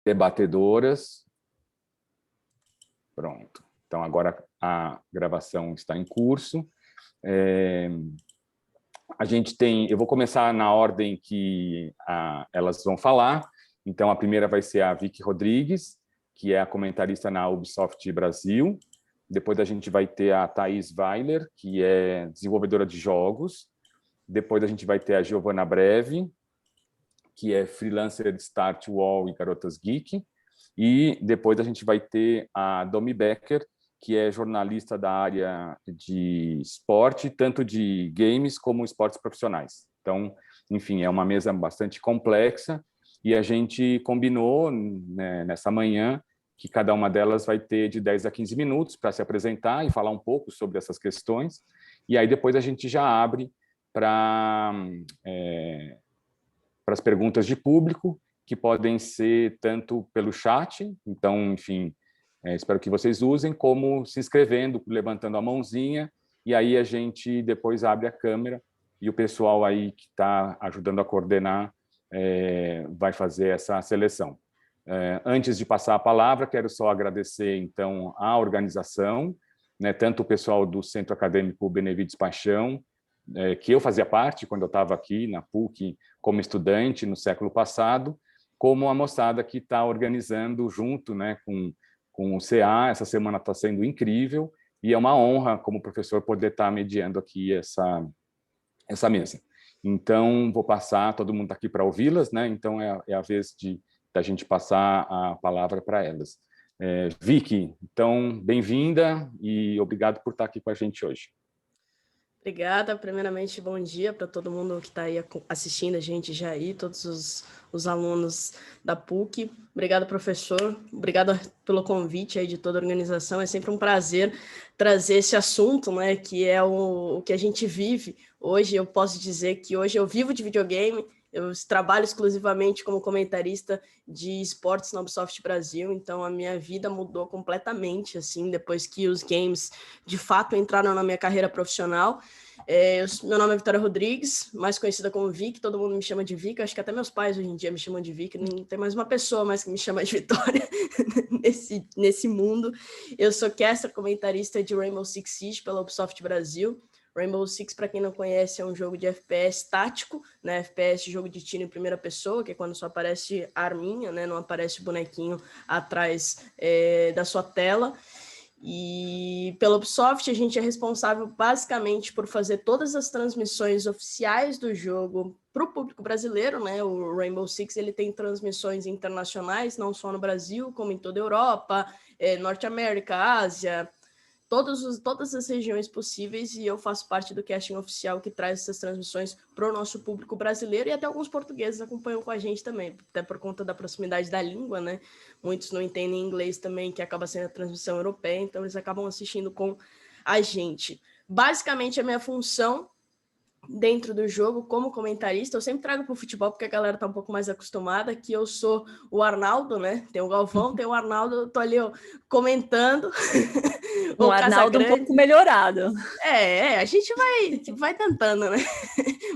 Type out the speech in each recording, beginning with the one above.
debatedoras. Pronto. Então, agora a gravação está em curso. A gente tem... Eu vou começar na ordem que elas vão falar. Então, a primeira vai ser a Vicky Rodrigues, que é a comentarista na Ubisoft Brasil. Depois a gente vai ter a Thaís Weiler, que é desenvolvedora de jogos. Depois a gente vai ter a Giovana Breve, que é freelancer de Start Wall e Garotas Geek. E depois a gente vai ter a Domi Becker, que é jornalista da área de esporte, tanto de games como esportes profissionais. Então, enfim, é uma mesa bastante complexa e a gente combinou, né, nessa manhã que cada uma delas vai ter de 10 a 15 minutos para se apresentar e falar um pouco sobre essas questões. E aí depois a gente já abre para as perguntas de público, que podem ser tanto pelo chat, então, enfim, espero que vocês usem, como se inscrevendo, levantando a mãozinha, e aí a gente depois abre a câmera e o pessoal aí que está ajudando a coordenar vai fazer essa seleção. Antes de passar a palavra, quero só agradecer, então, a organização, né, tanto o pessoal do Centro Acadêmico Benevides Paixão, que eu fazia parte quando eu estava aqui na PUC como estudante no século passado, como a moçada que está organizando junto, né, com o CA. Essa semana está sendo incrível e é uma honra, como professor, poder estar mediando aqui essa mesa. Então, vou passar, todo mundo está aqui para ouvi-las, né? Então é a vez da gente passar a palavra para elas. Vicky, então, bem-vinda e obrigado por estar aqui com a gente hoje. Obrigada. Primeiramente, bom dia para todo mundo que está aí assistindo a gente já aí, todos os alunos da PUC. Obrigado, professor. Obrigado pelo convite aí de toda a organização. É sempre um prazer trazer esse assunto, né, que é o que a gente vive. Hoje eu posso dizer que hoje eu vivo de videogame. Eu trabalho exclusivamente como comentarista de esportes na Ubisoft Brasil, então a minha vida mudou completamente, assim, depois que os games, de fato, entraram na minha carreira profissional. Meu nome é Vitória Rodrigues, mais conhecida como Vic, todo mundo me chama de Vic, acho que até meus pais hoje em dia me chamam de Vic, não tem mais uma pessoa mais que me chama de Vitória nesse mundo. Eu sou caster, comentarista de Rainbow Six Siege pela Ubisoft Brasil. Rainbow Six, para quem não conhece, é um jogo de FPS tático, né? FPS, jogo de tiro em primeira pessoa, que é quando só aparece a arminha, né? Não aparece o bonequinho atrás da sua tela. E pela Ubisoft, a gente é responsável basicamente por fazer todas as transmissões oficiais do jogo para o público brasileiro, né? O Rainbow Six ele tem transmissões internacionais, não só no Brasil, como em toda a Europa, Norte América, Ásia, todas as regiões possíveis, e eu faço parte do casting oficial que traz essas transmissões para o nosso público brasileiro, e até alguns portugueses acompanham com a gente também, até por conta da proximidade da língua, né? Muitos não entendem inglês também, que acaba sendo a transmissão europeia, então eles acabam assistindo com a gente. Basicamente, a minha função dentro do jogo como comentarista, eu sempre trago para o futebol porque a galera tá um pouco mais acostumada, que eu sou o Arnaldo, né? Tem o Galvão, tem o Arnaldo, eu tô ali comentando. Um Arnaldo um pouco melhorado. A gente vai tentando, né?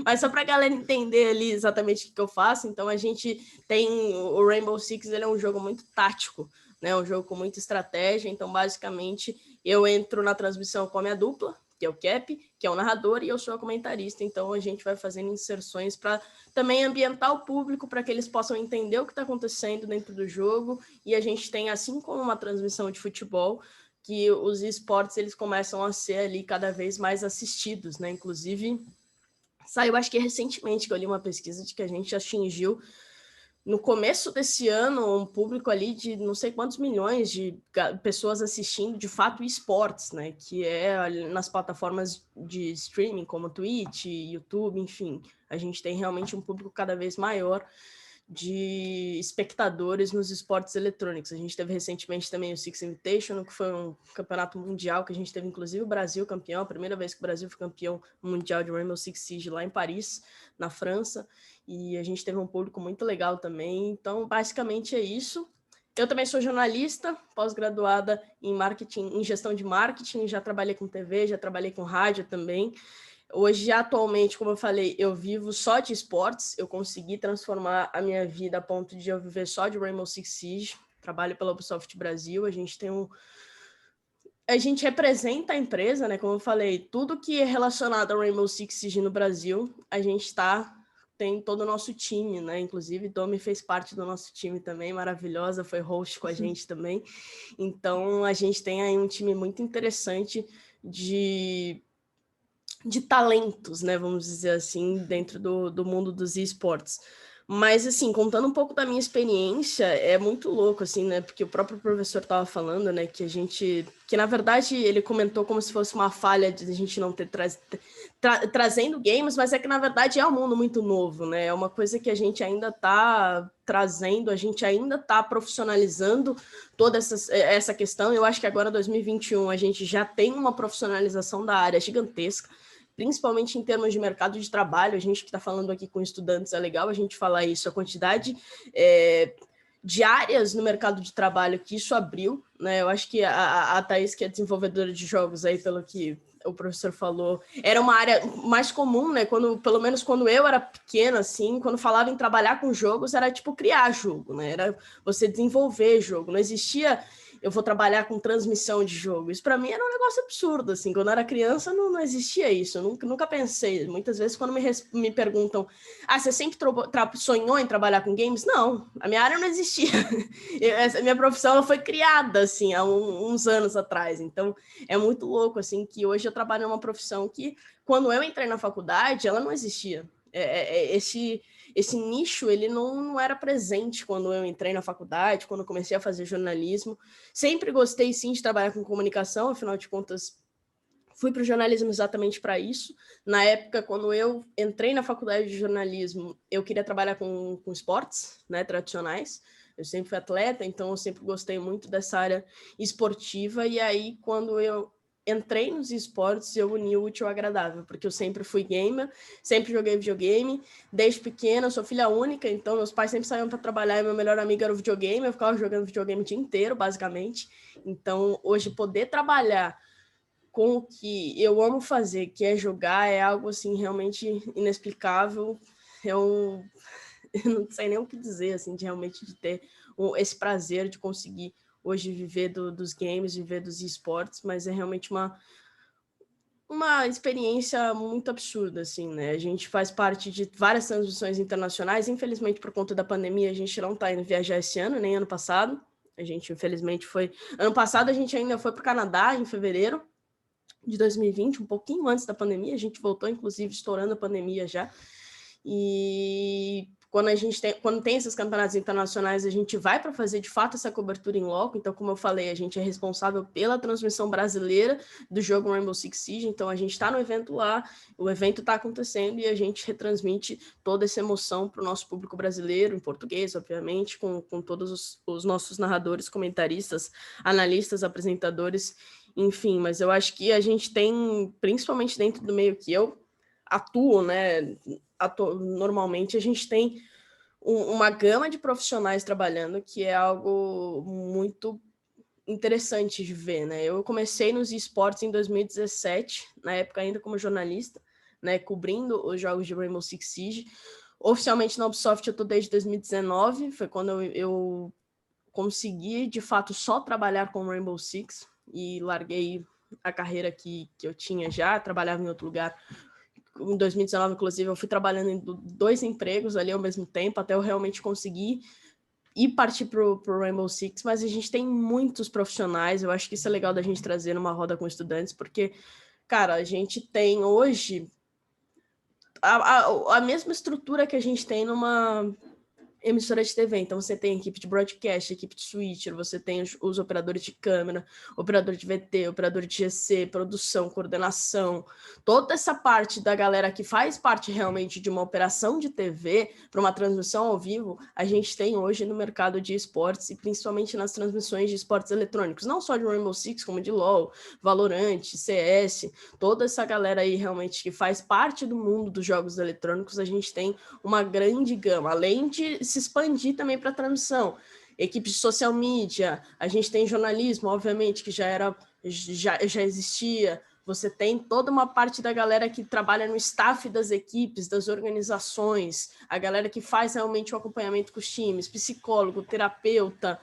Mas só para a galera entender ali exatamente o que eu faço, então a gente tem o Rainbow Six, ele é um jogo muito tático, né? Um jogo com muita estratégia, então basicamente eu entro na transmissão com a minha dupla, que é o Cap, que é o narrador, e eu sou a comentarista, então a gente vai fazendo inserções para também ambientar o público, para que eles possam entender o que está acontecendo dentro do jogo, e a gente tem, assim como uma transmissão de futebol, que os esportes eles começam a ser ali cada vez mais assistidos, né? Inclusive, saiu, acho que recentemente, que eu li uma pesquisa de que a gente atingiu no começo desse ano, um público ali de não sei quantos milhões de pessoas assistindo, de fato, esportes, né? Que é nas plataformas de streaming, como Twitch, YouTube, enfim. A gente tem realmente um público cada vez maior de espectadores nos esportes eletrônicos. A gente teve recentemente também o Six Invitational, que foi um campeonato mundial, que a gente teve, inclusive, o Brasil campeão, a primeira vez que o Brasil foi campeão mundial de Rainbow Six Siege lá em Paris, na França, e a gente teve um público muito legal também. Então, basicamente é isso. Eu também sou jornalista, pós-graduada em marketing, em gestão de marketing, já trabalhei com TV, já trabalhei com rádio também. Hoje, atualmente, como eu falei, eu vivo só de esportes, eu consegui transformar a minha vida a ponto de eu viver só de Rainbow Six Siege, trabalho pela Ubisoft Brasil, a gente representa a empresa, né? Como eu falei, tudo que é relacionado ao Rainbow Six Siege no Brasil, a gente tem todo o nosso time, né? Inclusive, Domi fez parte do nosso time também, maravilhosa, foi host com a gente também. Então, a gente tem aí um time muito interessante de talentos, né? Vamos dizer assim, dentro do mundo dos esportes. Mas, assim, contando um pouco da minha experiência, é muito louco, assim, né? Porque o próprio professor estava falando, né? Que na verdade ele comentou como se fosse uma falha de a gente não ter trazendo games, mas é que na verdade é um mundo muito novo, né? É uma coisa que a gente ainda está trazendo, a gente ainda está profissionalizando toda essa questão. Eu acho que agora, 2021, a gente já tem uma profissionalização da área gigantesca, principalmente em termos de mercado de trabalho. A gente que está falando aqui com estudantes, é legal a gente falar isso, a quantidade de áreas no mercado de trabalho que isso abriu, né? Eu acho que a Thaís, que é desenvolvedora de jogos, aí, pelo que o professor falou, era uma área mais comum, né? Pelo menos quando eu era pequena, assim, quando falava em trabalhar com jogos, era tipo criar jogo, né? Era você desenvolver jogo, não existia eu vou trabalhar com transmissão de jogo. Isso para mim era um negócio absurdo, assim. Quando eu era criança não existia isso, eu nunca pensei. Muitas vezes quando me perguntam, você sempre sonhou em trabalhar com games? Não, a minha área não existia. A minha profissão ela foi criada, assim, há uns anos atrás. Então, é muito louco, assim, que hoje eu trabalho numa profissão que, quando eu entrei na faculdade, ela não existia. Esse nicho, ele não era presente quando eu entrei na faculdade, quando eu comecei a fazer jornalismo. Sempre gostei, sim, de trabalhar com comunicação, afinal de contas, fui para o jornalismo exatamente para isso. Na época, quando eu entrei na faculdade de jornalismo, eu queria trabalhar com esportes, né, tradicionais. Eu sempre fui atleta, então eu sempre gostei muito dessa área esportiva. E aí, quando eu entrei nos esportes, eu uni o útil ao agradável, porque eu sempre fui gamer, sempre joguei videogame, desde pequena, eu sou filha única, então meus pais sempre saíam para trabalhar e meu melhor amigo era o videogame, eu ficava jogando videogame o dia inteiro, basicamente. Então, hoje, poder trabalhar com o que eu amo fazer, que é jogar, é algo, assim, realmente inexplicável. Eu não sei nem o que dizer, assim, de realmente de ter esse prazer de conseguir hoje viver dos games, viver dos esportes, mas é realmente uma experiência muito absurda, assim, né? A gente faz parte de várias transmissões internacionais, infelizmente por conta da pandemia a gente não está indo viajar esse ano, nem ano passado, a gente infelizmente foi... Ano passado a gente ainda foi para o Canadá, em fevereiro de 2020, um pouquinho antes da pandemia, a gente voltou, inclusive, estourando a pandemia já, e quando tem esses campeonatos internacionais, a gente vai para fazer de fato essa cobertura em loco. Então, como eu falei, a gente é responsável pela transmissão brasileira do jogo Rainbow Six Siege. Então, a gente está no evento lá, o evento está acontecendo e a gente retransmite toda essa emoção para o nosso público brasileiro, em português, obviamente, com todos os nossos narradores, comentaristas, analistas, apresentadores, enfim. Mas eu acho que a gente tem, principalmente dentro do meio que eu atuo, né? Normalmente a gente tem uma gama de profissionais trabalhando que é algo muito interessante de ver, né? Eu comecei nos esportes em 2017, na época ainda como jornalista, né, cobrindo os jogos de Rainbow Six Siege. Oficialmente na Ubisoft eu tô desde 2019, foi quando eu consegui, de fato, só trabalhar com Rainbow Six e larguei a carreira que eu tinha já, trabalhava em outro lugar. Em 2019, inclusive, eu fui trabalhando em 2 empregos ali ao mesmo tempo, até eu realmente conseguir ir partir pro Rainbow Six, mas a gente tem muitos profissionais, eu acho que isso é legal da gente trazer numa roda com estudantes, porque, cara, a gente tem hoje a mesma estrutura que a gente tem numa emissora de TV. Então, você tem equipe de broadcast, equipe de switcher, você tem os operadores de câmera, operador de VT, operador de GC, produção, coordenação, toda essa parte da galera que faz parte realmente de uma operação de TV para uma transmissão ao vivo, a gente tem hoje no mercado de esportes e principalmente nas transmissões de esportes eletrônicos, não só de Rainbow Six, como de LoL, Valorant, CS, toda essa galera aí realmente que faz parte do mundo dos jogos eletrônicos, a gente tem uma grande gama, além de se expandir também para a transmissão. Equipe de social media, a gente tem jornalismo, obviamente, que já existia, Você tem toda uma parte da galera que trabalha no staff das equipes, das organizações, a galera que faz realmente o acompanhamento com os times, psicólogo, terapeuta,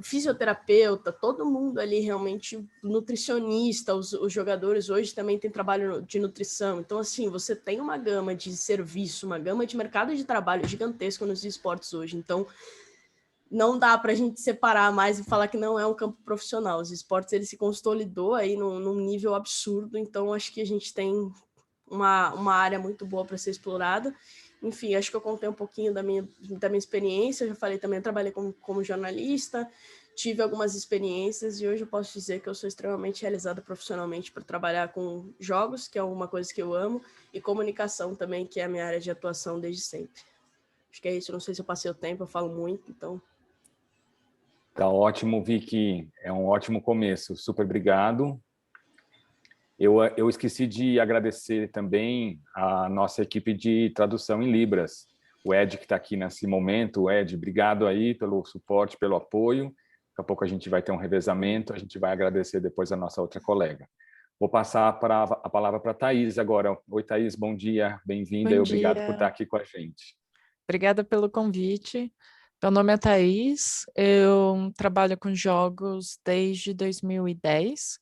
fisioterapeuta, todo mundo ali realmente, nutricionista, os jogadores hoje também tem trabalho de nutrição. Então, assim, você tem uma gama de serviço, uma gama de mercado de trabalho gigantesco nos esportes hoje. Então, não dá para a gente separar mais e falar que não é um campo profissional. Os esportes, ele se consolidou aí num nível absurdo, então acho que a gente tem uma área muito boa para ser explorada. Enfim, acho que eu contei um pouquinho da minha experiência, eu já falei também, eu trabalhei como jornalista, tive algumas experiências e hoje eu posso dizer que eu sou extremamente realizada profissionalmente por trabalhar com jogos, que é uma coisa que eu amo, e comunicação também, que é a minha área de atuação desde sempre. Acho que é isso, não sei se eu passei o tempo, eu falo muito, então... Tá ótimo, Vicky. É um ótimo começo. Super obrigado. Eu esqueci de agradecer também a nossa equipe de tradução em Libras. O Ed, que está aqui nesse momento. Ed, obrigado aí pelo suporte, pelo apoio. Daqui a pouco a gente vai ter um revezamento. A gente vai agradecer depois a nossa outra colega. Vou passar a palavra para a Thaís agora. Oi, Thaís, bom dia. Bem-vinda e obrigado por estar aqui com a gente. Obrigada pelo convite. Meu nome é Thaís, eu trabalho com jogos desde 2010.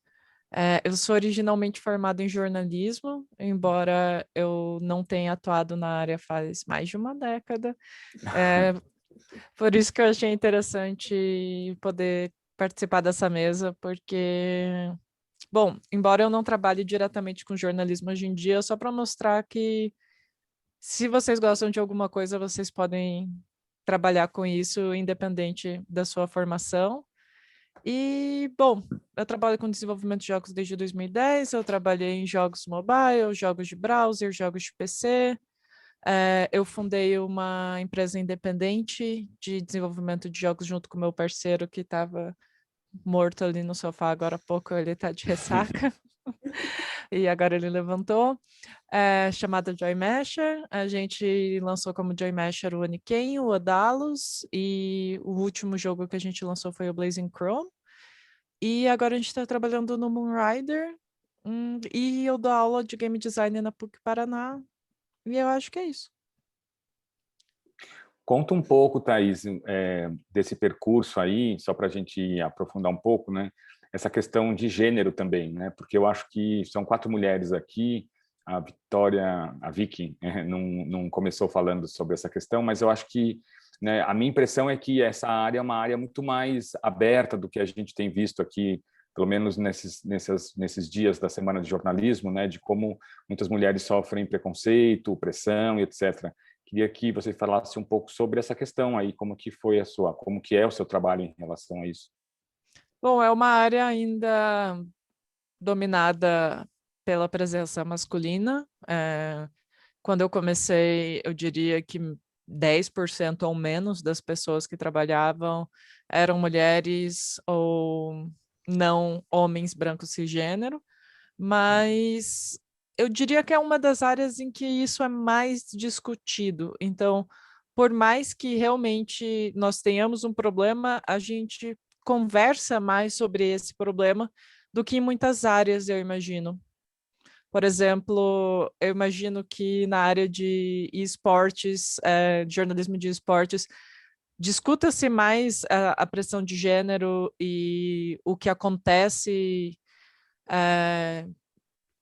Eu sou originalmente formada em jornalismo, embora eu não tenha atuado na área faz mais de uma década. Por isso que eu achei interessante poder participar dessa mesa, porque, bom, embora eu não trabalhe diretamente com jornalismo hoje em dia, só para mostrar que se vocês gostam de alguma coisa, vocês podem trabalhar com isso independente da sua formação. E, bom, eu trabalho com desenvolvimento de jogos desde 2010, eu trabalhei em jogos mobile, jogos de browser, jogos de PC. Eu fundei uma empresa independente de desenvolvimento de jogos junto com meu parceiro que estava morto ali no sofá agora há pouco, ele está de ressaca. E agora ele levantou, chamada Joy Masher. A gente lançou como Joy Masher o Aniken, o Odalos, e o último jogo que a gente lançou foi o Blazing Chrome. E agora a gente está trabalhando no Moonrider, e eu dou aula de game design na PUC Paraná, e eu acho que é isso. Conta um pouco, Thaís, desse percurso aí, só para a gente aprofundar um pouco, né? Essa questão de gênero também, né? Porque eu acho que são 4 mulheres aqui, a Vitória, a Vicky, não começou falando sobre essa questão, mas eu acho que, né, a minha impressão é que essa área é uma área muito mais aberta do que a gente tem visto aqui, pelo menos nesses dias da Semana de Jornalismo, né? De como muitas mulheres sofrem preconceito, pressão, etc. Queria que você falasse um pouco sobre essa questão aí, como que é o seu trabalho em relação a isso. Bom, é uma área ainda dominada pela presença masculina. Quando eu comecei, eu diria que 10% ou menos das pessoas que trabalhavam eram mulheres ou não homens brancos cisgênero, mas eu diria que é uma das áreas em que isso é mais discutido. Então, por mais que realmente nós tenhamos um problema, a gente conversa mais sobre esse problema do que em muitas áreas, eu imagino. Por exemplo, eu imagino que na área de esportes, de jornalismo de esportes, discuta-se mais a pressão de gênero e o que acontece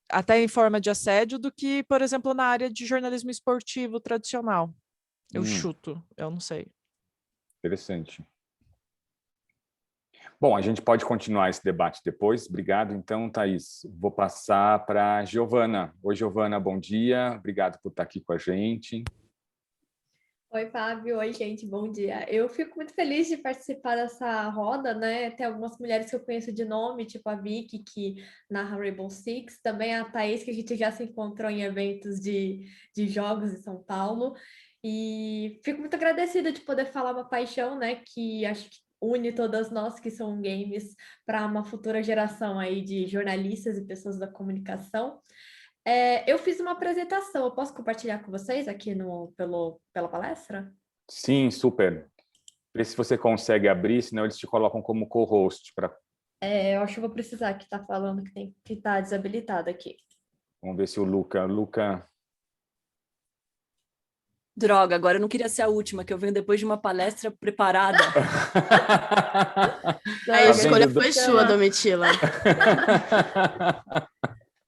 até em forma de assédio do que, por exemplo, na área de jornalismo esportivo tradicional. Eu chuto, eu não sei. Interessante. Bom, a gente pode continuar esse debate depois. Obrigado. Então, Thaís, vou passar para a Giovana. Oi, Giovana, bom dia. Obrigado por estar aqui com a gente. Oi, Fábio. Oi, gente. Bom dia. Eu fico muito feliz de participar dessa roda, né? Tem algumas mulheres que eu conheço de nome, tipo a Vicky, que narra Rainbow Six, também a Thaís, que a gente já se encontrou em eventos de jogos em São Paulo. E fico muito agradecida de poder falar uma paixão, né? Que acho que une todas nós que são games para uma futura geração aí de jornalistas e pessoas da comunicação. Eu fiz uma apresentação, eu posso compartilhar com vocês aqui pela palestra? Sim, super. Vê se você consegue abrir, senão eles te colocam como co-host. Eu acho que eu vou precisar, que tá falando que tá desabilitado aqui. Vamos ver se o Luca... Droga, agora eu não queria ser a última, que eu venho depois de uma palestra preparada. A escolha foi sua, Domitila.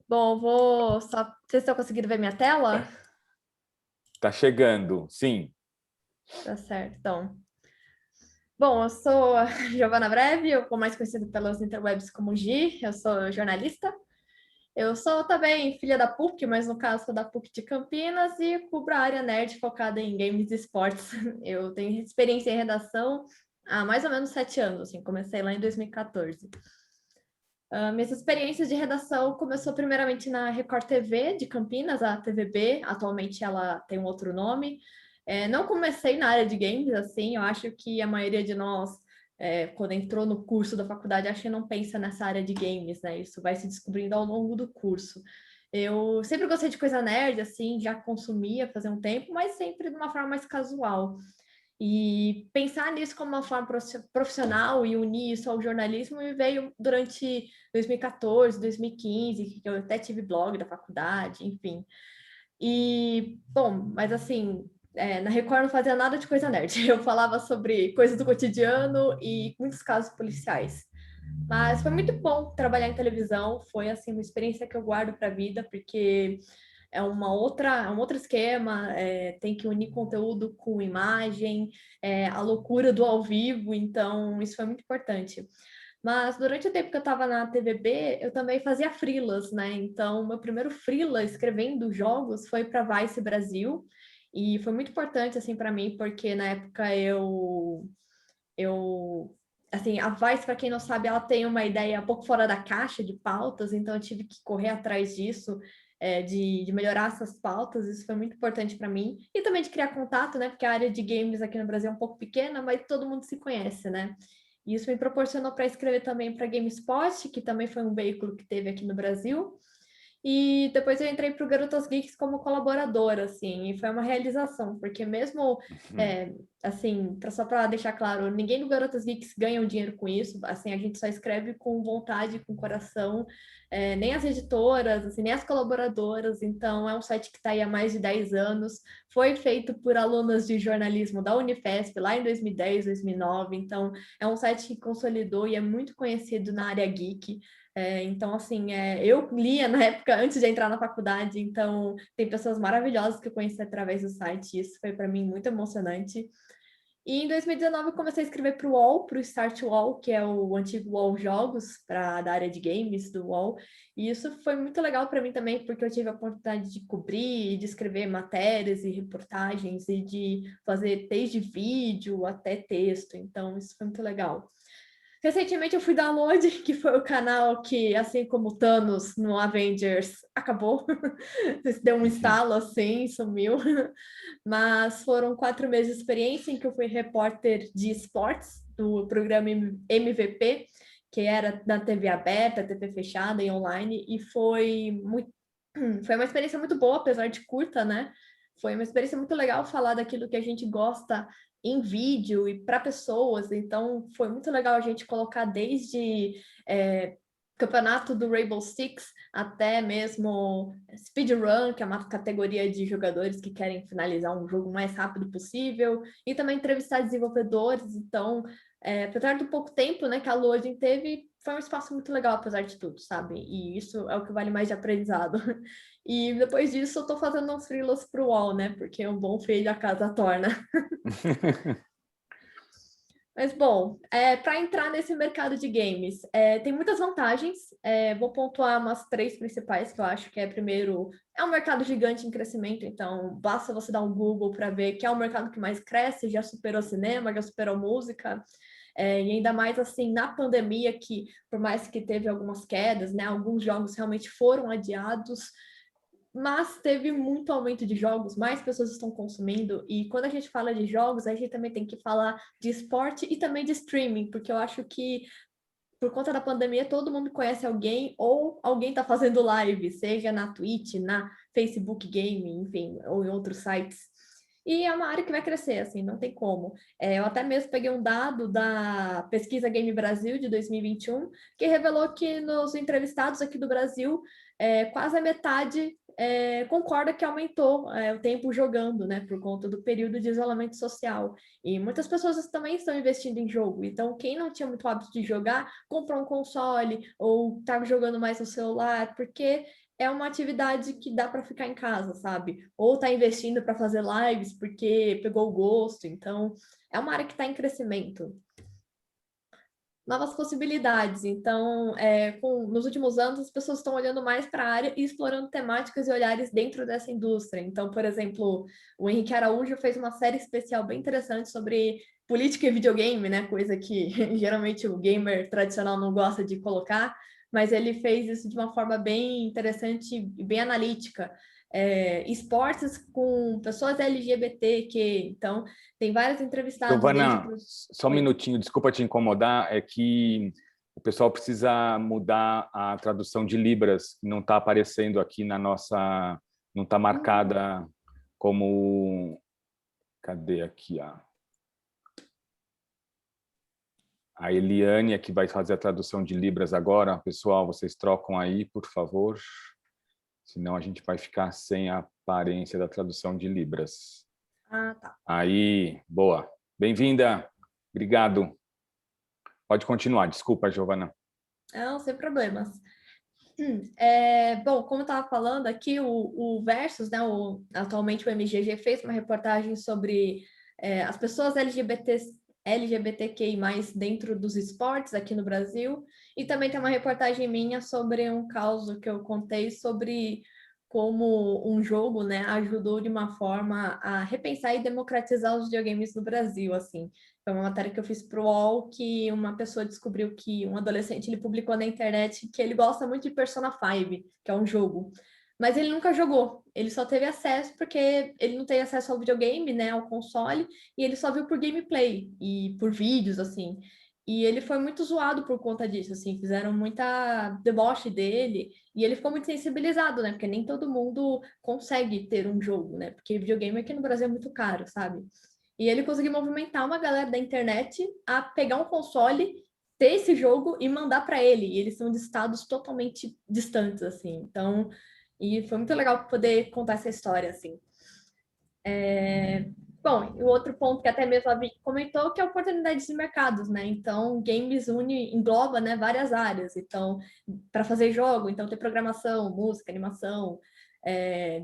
Bom, vou só... Vocês estão conseguindo ver minha tela? Tá chegando, sim. Tá certo, então. Bom, eu sou a Giovana Breve, eu sou mais conhecida pelas interwebs como Gi, eu sou jornalista. Eu sou também filha da PUC, mas no caso sou da PUC de Campinas e cubro a área nerd focada em games e esportes. Eu tenho experiência em redação há mais ou menos 7 anos, assim, comecei lá em 2014. Minhas experiências de redação começou primeiramente na Record TV de Campinas, a TVB, atualmente ela tem um outro nome. Não comecei na área de games, assim, eu acho que a maioria de nós quando entrou no curso da faculdade, acho que não pensa nessa área de games, né? Isso vai se descobrindo ao longo do curso. Eu sempre gostei de coisa nerd, assim, já consumia fazia um tempo, mas sempre de uma forma mais casual. E pensar nisso como uma forma profissional e unir isso ao jornalismo me veio durante 2014, 2015, que eu até tive blog da faculdade, enfim. E, bom, mas assim, na Record não fazia nada de coisa nerd. Eu falava sobre coisas do cotidiano e muitos casos policiais. Mas foi muito bom trabalhar em televisão. Foi, assim, uma experiência que eu guardo para a vida, porque é um outro esquema, tem que unir conteúdo com imagem, a loucura do ao vivo. Então, isso foi muito importante. Mas durante o tempo que eu estava na TVB, eu também fazia freelas, né? Então, meu primeiro freela escrevendo jogos foi para Vice Brasil. E foi muito importante, assim, para mim, porque na época assim, a Vice, para quem não sabe, ela tem uma ideia um pouco fora da caixa de pautas, então eu tive que correr atrás disso, de melhorar essas pautas, isso foi muito importante para mim. E também de criar contato, né? Porque a área de games aqui no Brasil é um pouco pequena, mas todo mundo se conhece, né? E isso me proporcionou para escrever também para GameSpot, que também foi um veículo que teve aqui no Brasil. E depois eu entrei para o Garotas Geeks como colaboradora, assim, e foi uma realização, porque mesmo, assim, só para deixar claro, ninguém do Garotas Geeks ganha um dinheiro com isso, assim, a gente só escreve com vontade, com coração, nem as editoras, assim, nem as colaboradoras, então é um site que está aí há mais de 10 anos, foi feito por alunas de jornalismo da Unifesp lá em 2010, 2009, então é um site que consolidou e é muito conhecido na área geek. Então, assim, eu lia na época antes de entrar na faculdade, então tem pessoas maravilhosas que eu conheci através do site, isso foi para mim muito emocionante. E em 2019 eu comecei a escrever para o UOL, para o Start UOL, que é o antigo UOL Jogos, da área de games do UOL, e isso foi muito legal para mim também, porque eu tive a oportunidade de cobrir, de escrever matérias e reportagens, e de fazer desde vídeo até texto, então isso foi muito legal. Recentemente eu fui download, que foi o canal que, assim como Thanos no Avengers, acabou. Deu um estalo assim, sumiu. Mas foram 4 meses de experiência em que eu fui repórter de esportes do programa MVP, que era da TV aberta, TV fechada e online, e foi uma experiência muito boa, apesar de curta, né? Foi uma experiência muito legal falar daquilo que a gente gosta em vídeo e para pessoas, então foi muito legal a gente colocar desde campeonato do Rainbow Six até mesmo speedrun, que é uma categoria de jogadores que querem finalizar um jogo o mais rápido possível, e também entrevistar desenvolvedores, então apesar do pouco tempo, né, que a Loading teve, foi um espaço muito legal, apesar de tudo, sabe? E isso é o que vale mais de aprendizado. E depois disso eu tô fazendo uns freelas pro UOL, né? Porque um bom filho a casa torna. Mas, bom, para entrar nesse mercado de games, tem muitas vantagens. Vou pontuar umas 3 principais que eu acho que primeiro, é um mercado gigante em crescimento, então basta você dar um Google para ver que é o mercado que mais cresce, já superou cinema, já superou música. E ainda mais assim na pandemia, que por mais que teve algumas quedas, né, alguns jogos realmente foram adiados, mas teve muito aumento de jogos, mais pessoas estão consumindo, e quando a gente fala de jogos, a gente também tem que falar de esporte e também de streaming, porque eu acho que por conta da pandemia todo mundo conhece alguém ou alguém está fazendo live, seja na Twitch, na Facebook Gaming, enfim, ou em outros sites. e é uma área que vai crescer, assim, não tem como. Eu até mesmo peguei um dado da pesquisa Game Brasil de 2021, que revelou que nos entrevistados aqui do Brasil, quase a metade concorda que aumentou o tempo jogando, né, por conta do período de isolamento social. E muitas pessoas também estão investindo em jogo. Então, quem não tinha muito hábito de jogar, comprou um console ou estava jogando mais no celular, porque é uma atividade que dá para ficar em casa, sabe? Ou está investindo para fazer lives porque pegou o gosto. Então, é uma área que está em crescimento. Novas possibilidades. Então, nos últimos anos, as pessoas estão olhando mais para a área e explorando temáticas e olhares dentro dessa indústria. Então, por exemplo, o Henrique Araújo fez uma série especial bem interessante sobre política e videogame, né? Coisa que geralmente o gamer tradicional não gosta de colocar, mas ele fez isso de uma forma bem interessante e bem analítica. Esportes com pessoas LGBTQ, então tem vários entrevistados. Giovana, só um minutinho, desculpa te incomodar, é que o pessoal precisa mudar a tradução de Libras, não está aparecendo aqui na nossa, não está marcada como, cadê aqui, a Eliane é que vai fazer a tradução de Libras agora. Pessoal, vocês trocam aí, por favor, senão a gente vai ficar sem a aparência da tradução de Libras. Tá. Aí, boa. Bem-vinda. Obrigado. Pode continuar. Desculpa, Giovana. Não, sem problemas. Bom, como eu estava falando aqui, o Versus, né, atualmente o MGG fez uma reportagem sobre as pessoas LGBTQI+, dentro dos esportes aqui no Brasil, e também tem uma reportagem minha sobre um caso que eu contei sobre como um jogo, né, ajudou de uma forma a repensar e democratizar os videogames no Brasil, assim. Foi uma matéria que eu fiz para o UOL, que uma pessoa descobriu que um adolescente, ele publicou na internet que ele gosta muito de Persona 5, que é um jogo. Mas ele nunca jogou, ele só teve acesso porque ele não tem acesso ao videogame, né, ao console, e ele só viu por gameplay e por vídeos, assim. E ele foi muito zoado por conta disso, assim, fizeram muita deboche dele, e ele ficou muito sensibilizado, né, porque nem todo mundo consegue ter um jogo, né, porque videogame aqui no Brasil é muito caro, sabe? E ele conseguiu movimentar uma galera da internet a pegar um console, ter esse jogo e mandar para ele, e eles são de estados totalmente distantes, assim, então... E foi muito legal poder contar essa história, assim. Bom, o outro ponto que até mesmo a Vicky comentou, que é oportunidades de mercados, né? Então, games engloba, né, várias áreas. Então, para fazer jogo, então tem programação, música, animação,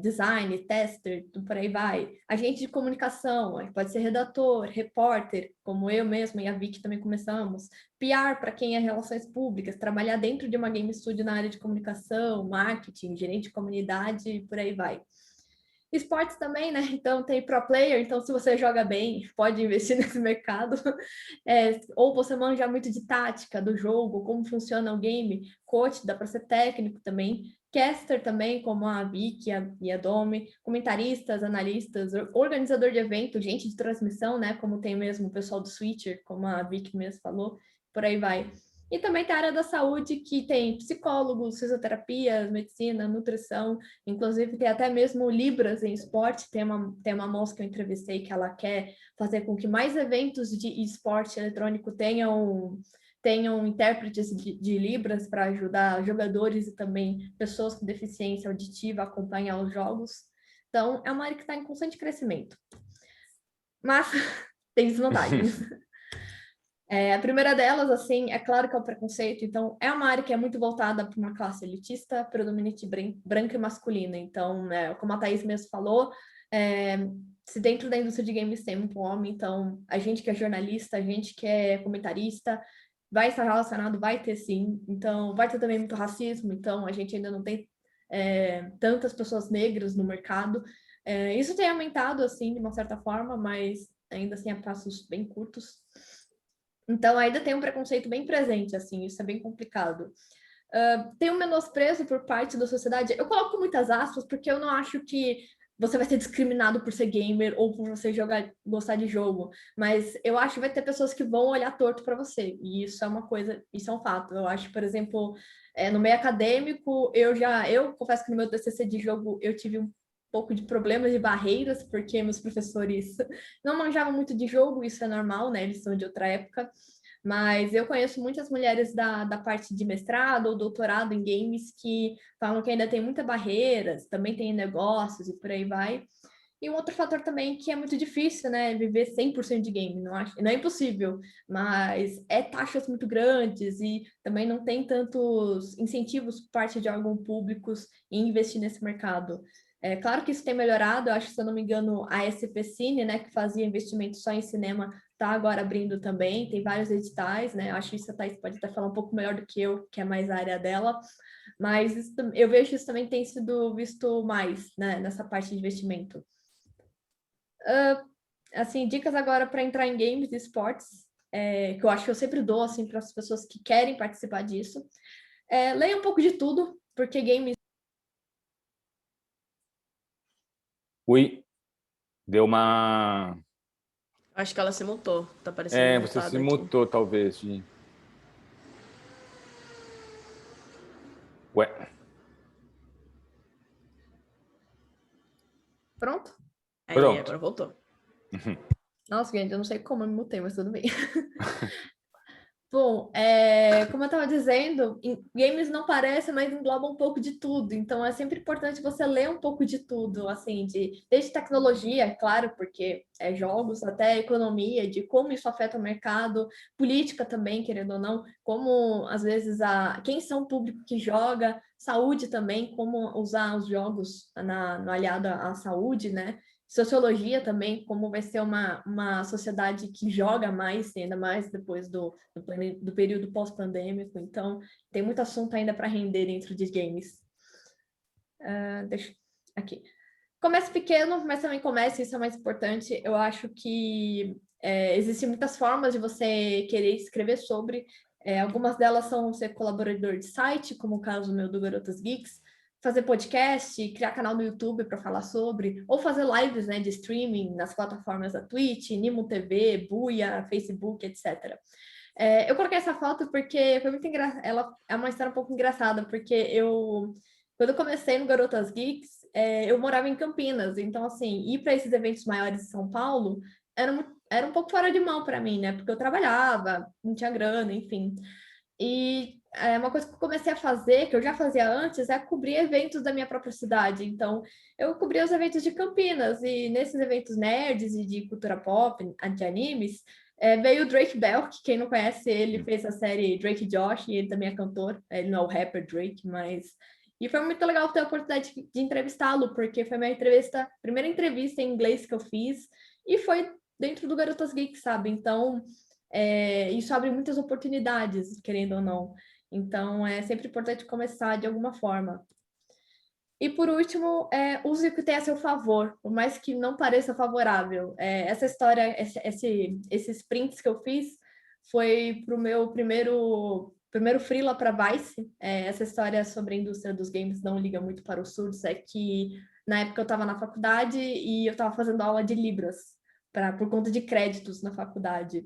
design, tester, tudo por aí vai. Agente de comunicação, pode ser redator, repórter, como eu mesma e a Vicky também começamos. PR, para quem é relações públicas, trabalhar dentro de uma game studio na área de comunicação, marketing, gerente de comunidade, por aí vai. Esportes também, né? Então tem pro player, então se você joga bem, pode investir nesse mercado. Ou você manja muito de tática do jogo, como funciona o game, coach, dá para ser técnico também. Caster também, como a Vicky e a Domi, comentaristas, analistas, organizador de evento, gente de transmissão, né? Como tem mesmo o pessoal do Switcher, como a Vicky mesmo falou, por aí vai. E também tem a área da saúde, que tem psicólogos, fisioterapia, medicina, nutrição, inclusive tem até mesmo Libras em esporte. Tem uma moça que eu entrevistei que ela quer fazer com que mais eventos de esporte eletrônico tenham intérpretes de Libras para ajudar jogadores e também pessoas com deficiência auditiva a acompanhar os jogos. Então, é uma área que está em constante crescimento. Mas tem desvantagens. A primeira delas, assim, é claro que é o preconceito. Então, é uma área que é muito voltada para uma classe elitista, predominante branca e masculina. Então, como a Thaís mesmo falou, se dentro da indústria de games tem muito homem, então a gente que é jornalista, a gente que é comentarista, vai estar relacionado, vai ter sim. Então, vai ter também muito racismo. Então, a gente ainda não tem tantas pessoas negras no mercado. Isso tem aumentado, assim, de uma certa forma, mas ainda assim a passos bem curtos. Então, ainda tem um preconceito bem presente, assim, isso é bem complicado. Tem um menosprezo por parte da sociedade. Eu coloco muitas aspas, porque eu não acho que você vai ser discriminado por ser gamer ou por você gostar de jogo. Mas eu acho que vai ter pessoas que vão olhar torto para você. E isso é uma coisa, isso é um fato. Eu acho, por exemplo, no meio acadêmico, eu confesso que no meu TCC de jogo eu tive pouco de problemas, de barreiras, porque meus professores não manjavam muito de jogo, isso é normal, né? Eles são de outra época. Mas eu conheço muitas mulheres da parte de mestrado ou doutorado em games que falam que ainda tem muitas barreiras, também tem negócios e por aí vai. E um outro fator também que é muito difícil, né? Viver 100% de game, não é impossível, mas é taxas muito grandes e também não tem tantos incentivos por parte de órgãos públicos em investir nesse mercado. É claro que isso tem melhorado, eu acho que, se eu não me engano, a SP Cine, né, que fazia investimento só em cinema, está agora abrindo também, tem vários editais, né? Acho que isso a Thaís pode até falar um pouco melhor do que eu, que é mais a área dela, mas isso, eu vejo que isso também tem sido visto mais, né, nessa parte de investimento. Assim, dicas agora para entrar em games e esportes, que eu acho que eu sempre dou assim, para as pessoas que querem participar disso. Leia um pouco de tudo, porque games... Ui, deu uma... Acho que ela se mutou. Tá aparecendo você mutado se aqui. mutou, talvez, Gi. Ué, Pronto? Aí, pronto. agora voltou. Nossa, gente, eu não sei como eu me mutei, mas tudo bem. Bom, como eu estava dizendo, games não parecem, mas englobam um pouco de tudo. Então, é sempre importante você ler um pouco de tudo, assim, desde tecnologia, é claro, porque é jogos, até economia, de como isso afeta o mercado, política também, querendo ou não, como, às vezes, quem são o público que joga, saúde também, como usar os jogos no aliado à saúde, né? Sociologia também, como vai ser uma sociedade que joga mais, ainda mais depois do período pós-pandêmico. Então, tem muito assunto ainda para render dentro de games. Deixa aqui. Comece pequeno, mas também comece, isso é mais importante. Eu acho que existem muitas formas de você querer escrever sobre. Algumas delas são ser colaborador de site, como o caso meu do Garotas Geeks, fazer podcast, criar canal no YouTube para falar sobre, ou fazer lives, né, de streaming nas plataformas da Twitch, Nimo TV, Buia, Facebook, etc. Eu coloquei essa foto porque foi muito engraçado. Ela é uma história um pouco engraçada, porque quando eu comecei no Garotas Geeks, eu morava em Campinas, então, assim, ir para esses eventos maiores de São Paulo era um pouco fora de mão para mim, né? Porque eu trabalhava, não tinha grana, enfim. E uma coisa que eu comecei a fazer, que eu já fazia antes, é cobrir eventos da minha própria cidade. Então, eu cobria os eventos de Campinas, e nesses eventos nerds e de cultura pop, de animes, veio o Drake Bell, que quem não conhece, ele fez a série Drake e Josh, e ele também é cantor, ele não é o rapper Drake, mas... E foi muito legal ter a oportunidade de entrevistá-lo, porque foi minha primeira entrevista em inglês que eu fiz, e foi dentro do Garotas Geeks, sabe? Então, isso abre muitas oportunidades, querendo ou não. Então, é sempre importante começar de alguma forma. E, por último, use o que tem a seu favor, por mais que não pareça favorável. Essa história, esses prints que eu fiz, foi para o meu primeiro freela para Vice. Essa história sobre a indústria dos games não liga muito para os surdos, é que na época eu estava na faculdade e eu estava fazendo aula de Libras, por conta de créditos na faculdade.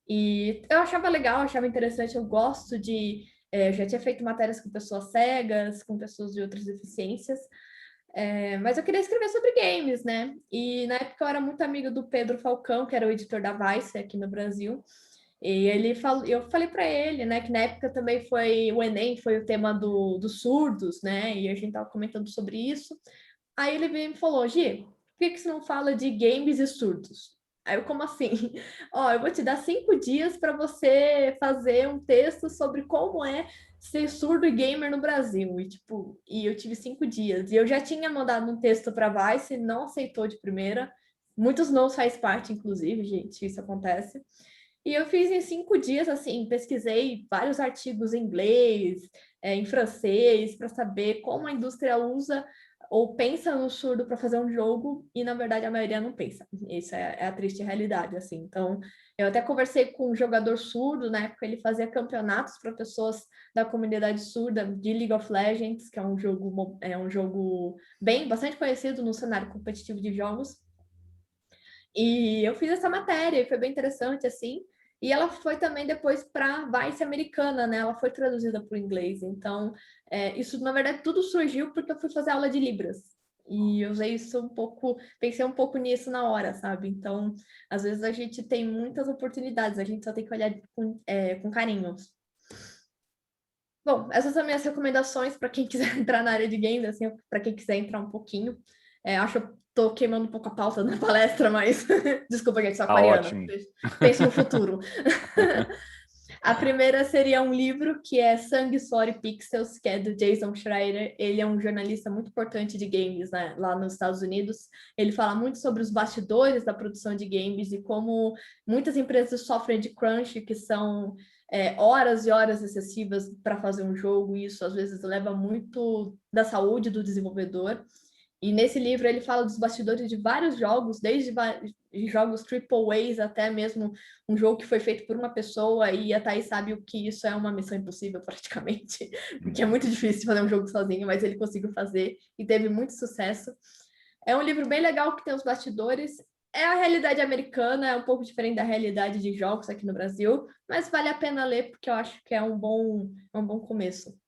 E eu achava legal, achava interessante, eu gosto de... eu já tinha feito matérias com pessoas cegas, com pessoas de outras deficiências, mas eu queria escrever sobre games, né? E na época eu era muito amiga do Pedro Falcão, que era o editor da Vice aqui no Brasil, e eu falei para ele, né, que na época também foi o Enem, foi o tema dos surdos, né? E a gente tava comentando sobre isso. Aí ele veio e me falou: Gi, por que você não fala de games e surdos? Aí eu, como assim? Ó, eu vou te dar 5 dias para você fazer um texto sobre como é ser surdo e gamer no Brasil. E eu tive 5 dias. E eu já tinha mandado um texto para a Vice, não aceitou de primeira. Muitos não faz parte, inclusive, gente, isso acontece. E eu fiz em 5 dias, assim, pesquisei vários artigos em inglês, em francês, para saber como a indústria usa ou pensa no surdo para fazer um jogo, e na verdade a maioria não pensa. Isso é a triste realidade, assim. Então, eu até conversei com um jogador surdo, na época ele fazia campeonatos para pessoas da comunidade surda de League of Legends, que é um jogo bastante conhecido no cenário competitivo de jogos. E eu fiz essa matéria e foi bem interessante, assim. E ela foi também depois para a Vice americana, né? Ela foi traduzida para o inglês. Então, isso, na verdade, tudo surgiu porque eu fui fazer aula de Libras. E eu usei isso um pouco, pensei um pouco nisso na hora, sabe? Então, às vezes a gente tem muitas oportunidades, a gente só tem que olhar com carinho. Bom, essas são minhas recomendações para quem quiser entrar na área de games, assim, para quem quiser entrar um pouquinho. Acho que eu tô queimando um pouco a pauta da palestra, mas desculpa, gente, sou Tá aquariana. ótimo. Penso no futuro. A primeira seria um livro que é Sangue, Suor e Pixels, que é do Jason Schreier. Ele é um jornalista muito importante de games, né, lá nos Estados Unidos. Ele fala muito sobre os bastidores da produção de games e como muitas empresas sofrem de crunch, que são horas e horas excessivas para fazer um jogo, e isso às vezes leva muito da saúde do desenvolvedor. E nesse livro ele fala dos bastidores de vários jogos, desde jogos AAAs até mesmo um jogo que foi feito por uma pessoa, e a Thaís sabe o que isso é uma missão impossível praticamente, porque é muito difícil fazer um jogo sozinho, mas ele conseguiu fazer e teve muito sucesso. É um livro bem legal que tem os bastidores. É a realidade americana, é um pouco diferente da realidade de jogos aqui no Brasil, mas vale a pena ler porque eu acho que é um bom começo.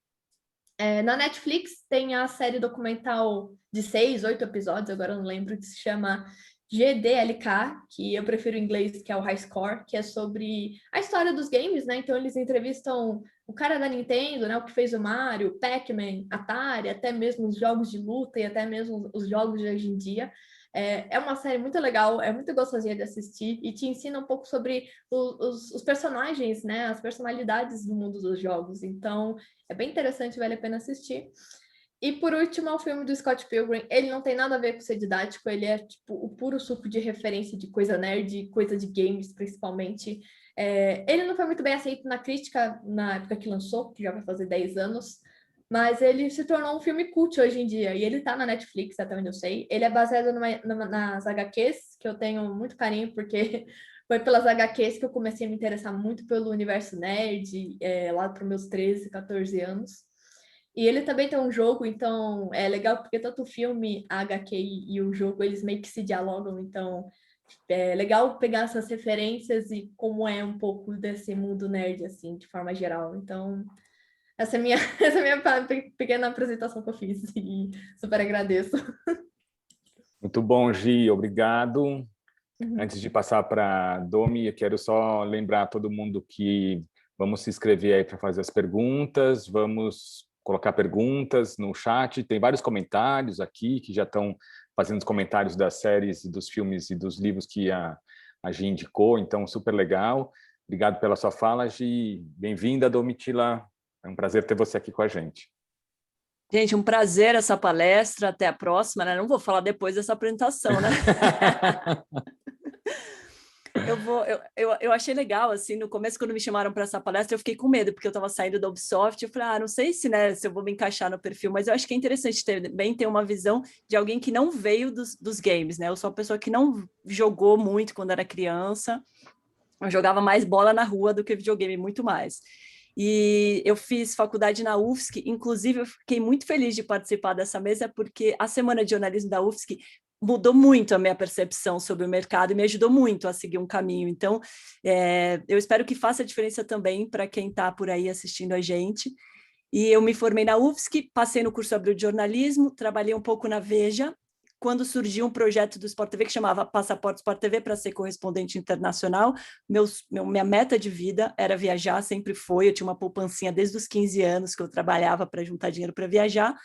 Na Netflix tem a série documental de 6, 8 episódios, agora eu não lembro, que se chama GDLK, que eu prefiro em inglês, que é o High Score, que é sobre a história dos games, né? Então eles entrevistam o cara da Nintendo, né? O que fez o Mario, Pac-Man, Atari, até mesmo os jogos de luta e até mesmo os jogos de hoje em dia. É uma série muito legal, é muito gostosinha de assistir e te ensina um pouco sobre os personagens, né? As personalidades do mundo dos jogos. Então, é bem interessante, vale a pena assistir. E por último, é o filme do Scott Pilgrim. Ele não tem nada a ver com ser didático, ele é tipo o puro suco de referência de coisa nerd, coisa de games, principalmente. Ele não foi muito bem aceito na crítica na época que lançou, que já vai fazer 10 anos, mas ele se tornou um filme cult hoje em dia, e ele tá na Netflix, até onde eu sei. Ele é baseado nas HQs, que eu tenho muito carinho, porque foi pelas HQs que eu comecei a me interessar muito pelo universo nerd, lá para os meus 13, 14 anos. E ele também tem um jogo, então é legal porque tanto o filme, a HQ e o jogo, eles meio que se dialogam, então é legal pegar essas referências e como é um pouco desse mundo nerd, assim, de forma geral. Então, essa é minha pequena apresentação que eu fiz e super agradeço. Muito bom, Gi, obrigado. Antes de passar para a Domi, eu quero só lembrar a todo mundo que vamos se inscrever aí para fazer as perguntas, vamos colocar perguntas no chat, tem vários comentários aqui que já estão fazendo os comentários das séries, dos filmes e dos livros que a Gi indicou, então super legal. Obrigado pela sua fala, Gi. Bem-vinda, Domitila. É um prazer ter você aqui com a gente. Gente, um prazer essa palestra. Até a próxima, né? Não vou falar depois dessa apresentação, né? Eu achei legal, assim, no começo, quando me chamaram para essa palestra, eu fiquei com medo, porque eu estava saindo da Ubisoft, eu falei, não sei se, né, se eu vou me encaixar no perfil, mas eu acho que é interessante também ter uma visão de alguém que não veio dos games, né? Eu sou uma pessoa que não jogou muito quando era criança, eu jogava mais bola na rua do que videogame, muito mais. E eu fiz faculdade na UFSC, inclusive eu fiquei muito feliz de participar dessa mesa, porque a Semana de Jornalismo da UFSC mudou muito a minha percepção sobre o mercado e me ajudou muito a seguir um caminho. Então, eu espero que faça diferença também para quem está por aí assistindo a gente. E eu me formei na UFSC, passei no curso Abril de Jornalismo, trabalhei um pouco na Veja, quando surgiu um projeto do Sport TV que chamava Passaporte Sport TV para ser correspondente internacional. Minha meta de vida era viajar, sempre foi. Eu tinha uma poupancinha desde os 15 anos que eu trabalhava para juntar dinheiro para viajar.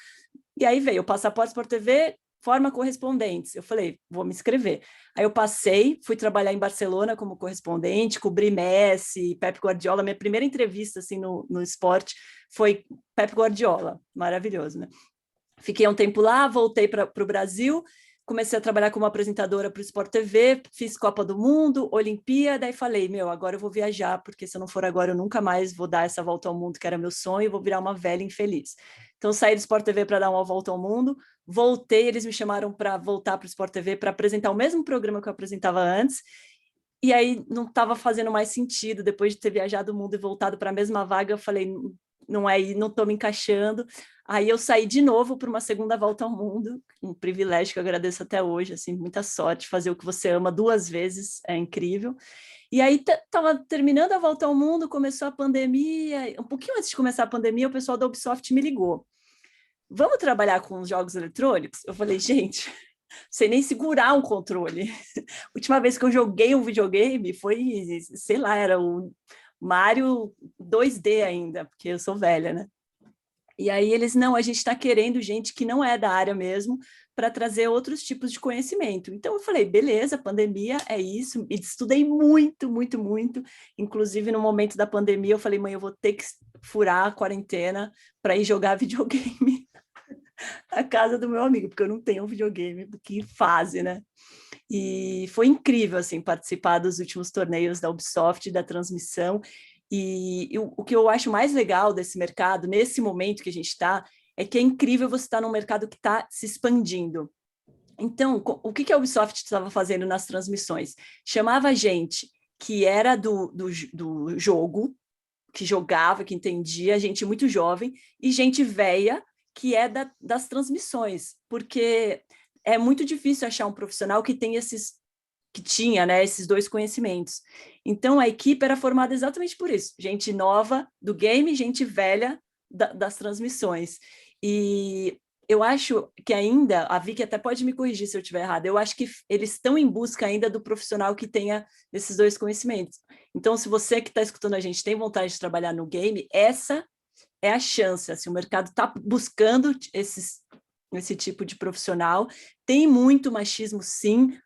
E aí veio o Passaporte Sport TV, forma correspondentes. Eu falei, vou me inscrever. Aí eu passei, fui trabalhar em Barcelona como correspondente, cobri Messi, Pep Guardiola. Minha primeira entrevista assim, no esporte foi Pep Guardiola, maravilhoso, né? Fiquei um tempo lá, voltei para o Brasil, comecei a trabalhar como apresentadora para o Sport TV, fiz Copa do Mundo, Olimpíada, e falei, agora eu vou viajar, porque se eu não for agora, eu nunca mais vou dar essa volta ao mundo, que era meu sonho, vou virar uma velha infeliz. Então, saí do Sport TV para dar uma volta ao mundo, voltei, eles me chamaram para voltar para o Sport TV para apresentar o mesmo programa que eu apresentava antes, e aí não estava fazendo mais sentido, depois de ter viajado o mundo e voltado para a mesma vaga, eu falei, não estou me encaixando. Aí eu saí de novo para uma segunda volta ao mundo, um privilégio que eu agradeço até hoje, assim, muita sorte, fazer o que você ama 2 vezes, é incrível. E aí estava terminando a volta ao mundo, começou a pandemia, um pouquinho antes de começar a pandemia, o pessoal da Ubisoft me ligou. vamos trabalhar com os jogos eletrônicos? Eu falei, gente, sei nem segurar um controle. A última vez que eu joguei um videogame foi, sei lá, era o Mario 2D ainda, porque eu sou velha, né? E aí eles, não, a gente está querendo gente que não é da área mesmo para trazer outros tipos de conhecimento. Então eu falei, beleza, pandemia é isso, e estudei muito, muito, muito. Inclusive no momento da pandemia eu falei, mãe, eu vou ter que furar a quarentena para ir jogar videogame na casa do meu amigo, porque eu não tenho um videogame, que fase, né? E foi incrível, assim, participar dos últimos torneios da Ubisoft, da transmissão. E o que eu acho mais legal desse mercado, nesse momento que a gente está, é que é incrível você estar num mercado que está se expandindo. Então, o que a Ubisoft estava fazendo nas transmissões? Chamava gente que era do jogo, que jogava, que entendia, gente muito jovem, e gente velha, que é das transmissões, porque é muito difícil achar um profissional que tem que tinha, né, esses dois conhecimentos. Então, a equipe era formada exatamente por isso, gente nova do game, gente velha das transmissões. E eu acho que ainda, a Vicky até pode me corrigir se eu estiver errada, eu acho que eles estão em busca ainda do profissional que tenha esses dois conhecimentos. Então, se você que está escutando a gente tem vontade de trabalhar no game, essa é a chance, assim, o mercado está buscando esse tipo de profissional. Tem muito machismo, sim,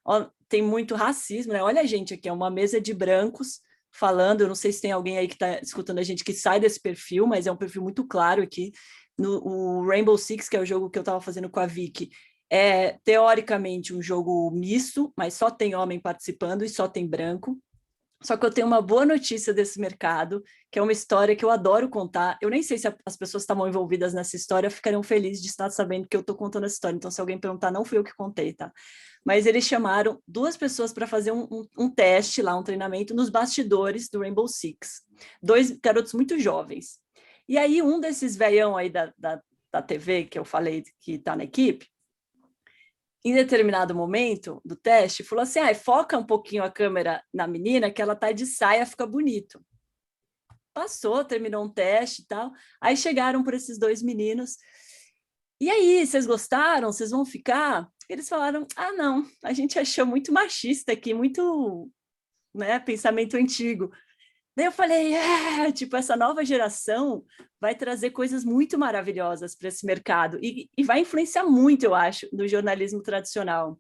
tem muito racismo, né? Olha a gente aqui, é uma mesa de brancos falando, eu não sei se tem alguém aí que está escutando a gente que sai desse perfil, mas é um perfil muito claro aqui. O Rainbow Six, que é o jogo que eu estava fazendo com a Vicky, é teoricamente um jogo misto, mas só tem homem participando e só tem branco. Só que eu tenho uma boa notícia desse mercado, que é uma história que eu adoro contar. Eu nem sei se as pessoas que estavam envolvidas nessa história ficariam felizes de estar sabendo que eu estou contando essa história. Então, se alguém perguntar, não fui eu que contei, tá? Mas eles chamaram 2 pessoas para fazer um teste lá, um treinamento nos bastidores do Rainbow Six. 2 garotos muito jovens. E aí, um desses velhão aí da TV, que eu falei que está na equipe, em determinado momento do teste, falou assim, foca um pouquinho a câmera na menina, que ela tá de saia, fica bonito. Passou, terminou um teste e tal. Aí chegaram por esses 2 meninos. E aí, vocês gostaram? Vocês vão ficar? Eles falaram, não, a gente achou muito machista aqui, muito, né, pensamento antigo. Daí eu falei, tipo, essa nova geração vai trazer coisas muito maravilhosas para esse mercado e vai influenciar muito, eu acho, no jornalismo tradicional.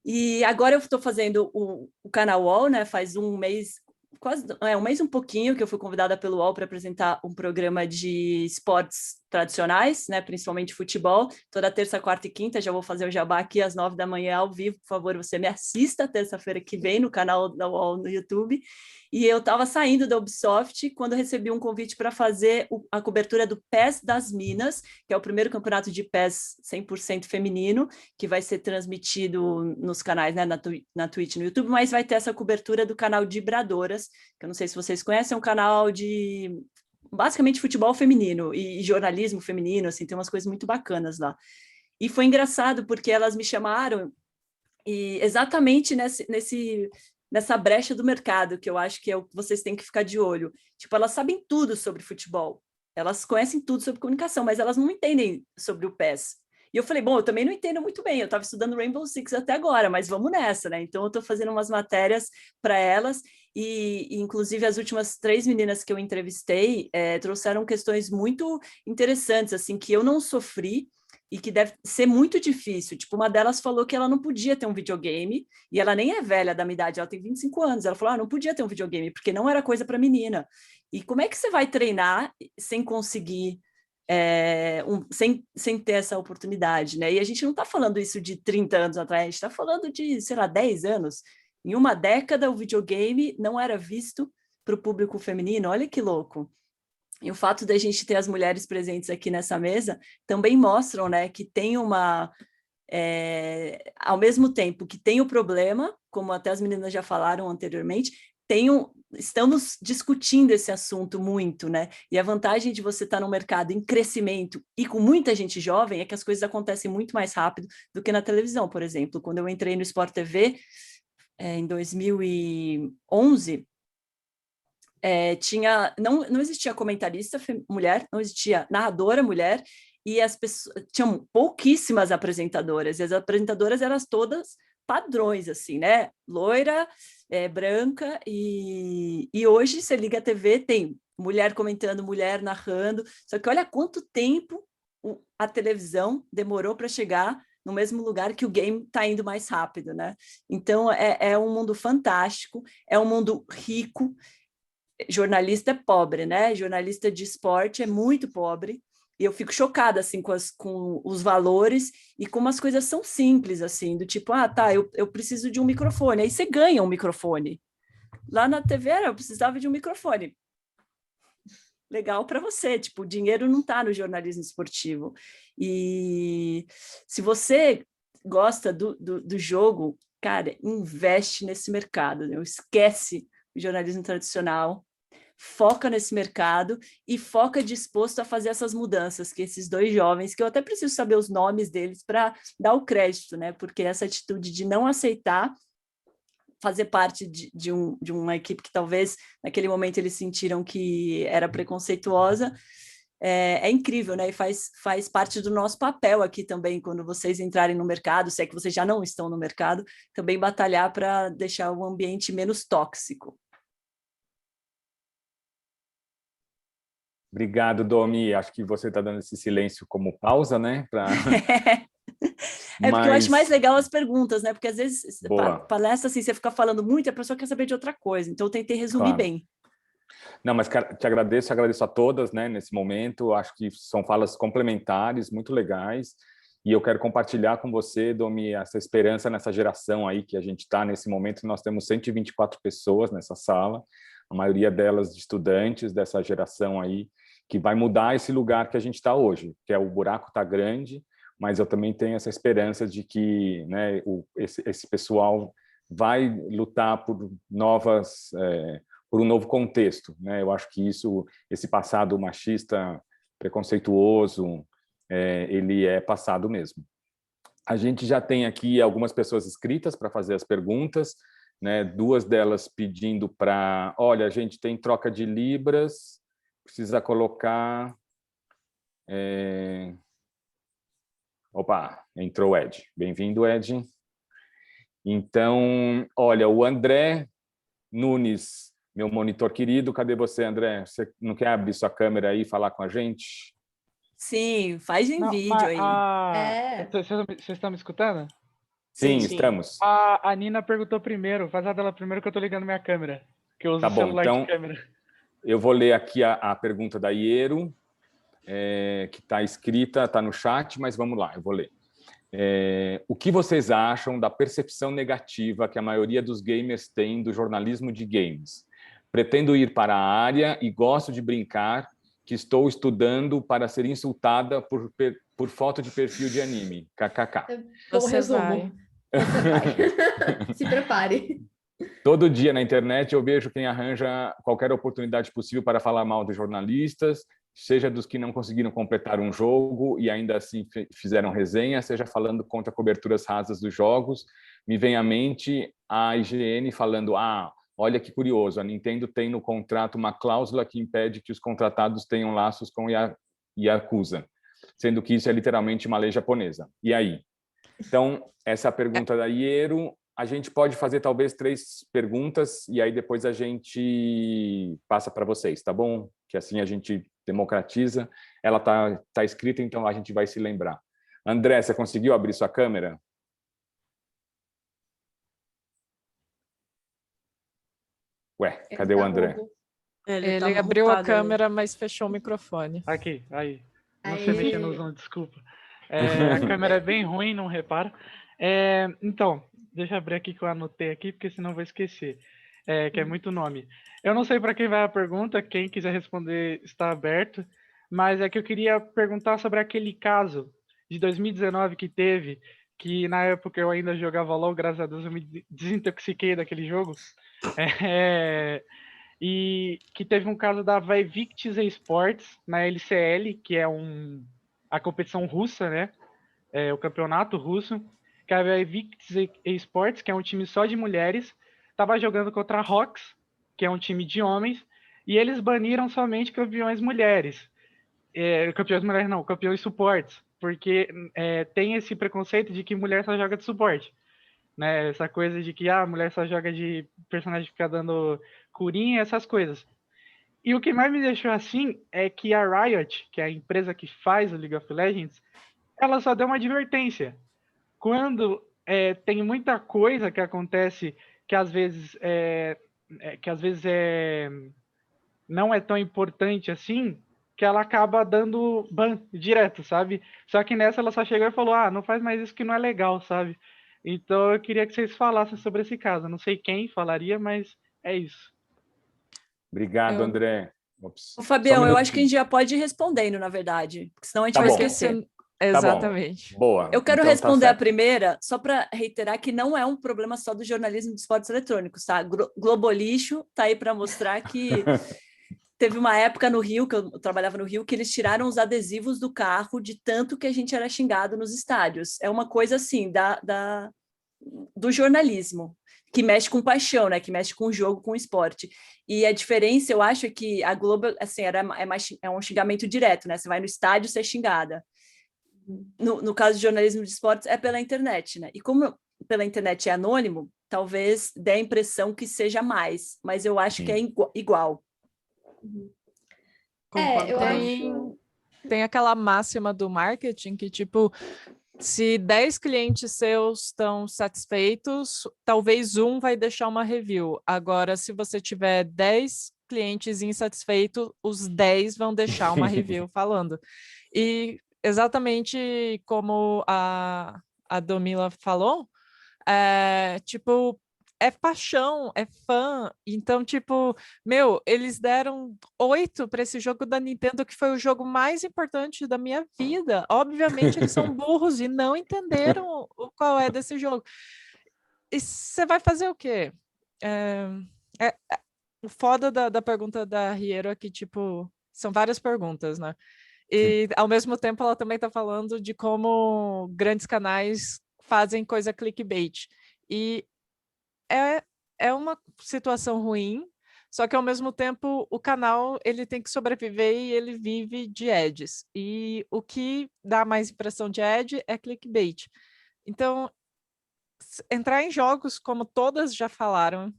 E agora eu estou fazendo o canal UOL, né? Faz um mês, quase um mês um pouquinho que eu fui convidada pelo UOL para apresentar um programa de esportes tradicionais, né? Principalmente futebol. Toda terça, quarta e quinta, já vou fazer o jabá aqui às 9 da manhã ao vivo. Por favor, você me assista terça-feira que vem no canal da UOL no YouTube. E eu estava saindo da Ubisoft quando recebi um convite para fazer a cobertura do PES das Minas, que é o primeiro campeonato de PES 100% feminino, que vai ser transmitido nos canais, né, na Twitch, no YouTube, mas vai ter essa cobertura do canal de Bradoras, que eu não sei se vocês conhecem, é um canal de basicamente futebol feminino e jornalismo feminino, assim, tem umas coisas muito bacanas lá. E foi engraçado porque elas me chamaram e exatamente nessa brecha do mercado, que eu acho que é o que vocês têm que ficar de olho. Tipo, elas sabem tudo sobre futebol, elas conhecem tudo sobre comunicação, mas elas não entendem sobre o PES. E eu falei, bom, eu também não entendo muito bem, eu estava estudando Rainbow Six até agora, mas vamos nessa, né? Então eu estou fazendo umas matérias para elas, e inclusive as últimas 3 meninas que eu entrevistei trouxeram questões muito interessantes, assim, que eu não sofri, e que deve ser muito difícil. Tipo, uma delas falou que ela não podia ter um videogame, e ela nem é velha da minha idade, ela tem 25 anos. Ela falou, não podia ter um videogame, porque não era coisa para menina. E como é que você vai treinar sem conseguir, sem ter essa oportunidade, né? E a gente não está falando isso de 30 anos atrás, a gente está falando de, sei lá, 10 anos. Em uma década, o videogame não era visto para o público feminino, olha que louco. E o fato da gente ter as mulheres presentes aqui nessa mesa também mostram, né, que tem ao mesmo tempo que tem o problema, como até as meninas já falaram anteriormente, estamos discutindo esse assunto muito, né? E a vantagem de você estar num mercado em crescimento e com muita gente jovem é que as coisas acontecem muito mais rápido do que na televisão, por exemplo. Quando eu entrei no Sport TV, em 2011, não existia comentarista mulher, não existia narradora mulher, e as pessoas tinham pouquíssimas apresentadoras, e as apresentadoras eram todas padrões, assim, né? Loira, branca, e hoje você liga a TV, tem mulher comentando, mulher narrando, só que olha quanto tempo a televisão demorou para chegar no mesmo lugar que o game está indo mais rápido, né? Então, é um mundo fantástico, é um mundo rico. Jornalista é pobre, né? Jornalista de esporte é muito pobre, e eu fico chocada, assim, com os valores e como as coisas são simples, assim, do tipo, tá, eu preciso de um microfone, aí você ganha um microfone. Lá na TV eu precisava de um microfone. Legal para você, tipo, o dinheiro não está no jornalismo esportivo. E se você gosta do jogo, cara, investe nesse mercado, né? Esquece o jornalismo tradicional, foca nesse mercado e foca disposto a fazer essas mudanças que esses dois jovens, que eu até preciso saber os nomes deles para dar o crédito, né? Porque essa atitude de não aceitar fazer parte de uma equipe que talvez naquele momento eles sentiram que era preconceituosa, é incrível, né? E faz parte do nosso papel aqui também, quando vocês entrarem no mercado, se é que vocês já não estão no mercado, também batalhar para deixar o ambiente menos tóxico. Obrigado, Domi. Acho que você está dando esse silêncio como pausa, né? Porque eu acho mais legal as perguntas, né? Porque às vezes, palestra assim, você fica falando muito e a pessoa quer saber de outra coisa. Então, eu tentei resumir bem. Não, mas te agradeço a todas, né, nesse momento. Acho que são falas complementares, muito legais. E eu quero compartilhar com você, Domi, essa esperança nessa geração aí que a gente está nesse momento. Nós temos 124 pessoas nessa sala, a maioria delas de estudantes dessa geração aí, que vai mudar esse lugar que a gente está hoje, que é o buraco está grande, mas eu também tenho essa esperança de que, né, esse pessoal vai lutar por por um novo contexto, né? Eu acho que esse passado machista, preconceituoso, ele é passado mesmo. A gente já tem aqui algumas pessoas inscritas para fazer as perguntas, né? 2 delas pedindo para, olha, a gente tem troca de libras, precisa colocar... Opa, entrou o Ed. Bem-vindo, Ed. Então, olha, o André Nunes, meu monitor querido, cadê você, André? Você não quer abrir sua câmera aí e falar com a gente? Sim, faz em vídeo aí. Vocês estão me escutando? Sim, estamos. A Nina perguntou primeiro, faz a dela primeiro que eu estou ligando minha câmera, que eu uso o celular de câmera. Eu vou ler aqui a pergunta da Iero, que está escrita, está no chat, mas vamos lá, eu vou ler. O que vocês acham da percepção negativa que a maioria dos gamers tem do jornalismo de games? Pretendo ir para a área e gosto de brincar que estou estudando para ser insultada por foto de perfil de anime. KKK. Como resumo. Você vai. Se prepare. Todo dia na internet eu vejo quem arranja qualquer oportunidade possível para falar mal dos jornalistas, seja dos que não conseguiram completar um jogo e ainda assim fizeram resenha, seja falando contra coberturas rasas dos jogos. Me vem à mente a IGN falando, olha que curioso, a Nintendo tem no contrato uma cláusula que impede que os contratados tenham laços com Yakuza, sendo que isso é literalmente uma lei japonesa. E aí? Então, essa é a pergunta da Iero. A gente pode fazer talvez 3 perguntas e aí depois a gente passa para vocês, tá bom? Que assim a gente democratiza. Ela tá escrita, então a gente vai se lembrar. André, você conseguiu abrir sua câmera? Ué, cadê o André? Ele abriu a câmera, mas fechou o microfone. Aqui, aí. Não sei mexer no Zoom, desculpa. A câmera é bem ruim, não repara. Então, deixa eu abrir aqui que eu anotei aqui, porque senão eu vou esquecer. Que é muito nome. Eu não sei para quem vai a pergunta, quem quiser responder está aberto, mas é que eu queria perguntar sobre aquele caso de 2019 que teve, que na época eu ainda jogava LOL, graças a Deus eu me desintoxiquei daquele jogo, e que teve um caso da Invictus Esports na LCL, que é a competição russa, né? O campeonato russo, que a Invictus Esports, que é um time só de mulheres, estava jogando contra a ROX, que é um time de homens, e eles baniram somente campeões mulheres. Campeões mulheres não, campeões suportes, porque tem esse preconceito de que mulher só joga de suporte, né? Essa coisa de que a mulher só joga de personagem que fica dando curinha, essas coisas. E o que mais me deixou assim é que a Riot, que é a empresa que faz o League of Legends, ela só deu uma advertência. Quando tem muita coisa que acontece que às vezes não é tão importante assim, que ela acaba dando ban direto, sabe? Só que nessa ela só chegou e falou, não faz mais isso que não é legal, sabe? Então eu queria que vocês falassem sobre esse caso. Não sei quem falaria, mas é isso. Obrigado, André. Ô, Fabião, eu acho que a gente já pode ir respondendo, na verdade, porque senão a gente vai esquecer. Exatamente. Tá bom. Boa. Eu quero responder a primeira, só para reiterar que não é um problema só do jornalismo de esportes eletrônicos, tá? Globolixo tá aí para mostrar que teve uma época no Rio, que eu trabalhava no Rio, que eles tiraram os adesivos do carro de tanto que a gente era xingado nos estádios. É uma coisa assim, do jornalismo, que mexe com paixão, né? Que mexe com o jogo, com o esporte. E a diferença, eu acho, é que a Globo, assim, é um xingamento direto, né? Você vai no estádio, você é xingada. No caso de jornalismo de esportes, é pela internet, né? E como pela internet é anônimo, talvez dê a impressão que seja mais, mas eu acho que é igual. Eu acho... Tem aquela máxima do marketing que, tipo, se 10 clientes seus estão satisfeitos, talvez um vai deixar uma review. Agora, se você tiver 10 clientes insatisfeitos, os 10 vão deixar uma review falando. E exatamente como a Domila falou, tipo, é paixão, é fã. Então, tipo, eles deram 8 para esse jogo da Nintendo, que foi o jogo mais importante da minha vida. Obviamente, eles são burros e não entenderam qual é desse jogo. E você vai fazer o quê? O foda da pergunta da Riero é que, tipo, são várias perguntas, né? E, ao mesmo tempo, ela também está falando de como grandes canais fazem coisa clickbait. E é uma situação ruim, só que, ao mesmo tempo, o canal ele tem que sobreviver e ele vive de ads. E o que dá mais impressão de ad é clickbait. Então, entrar em jogos, como todas já falaram,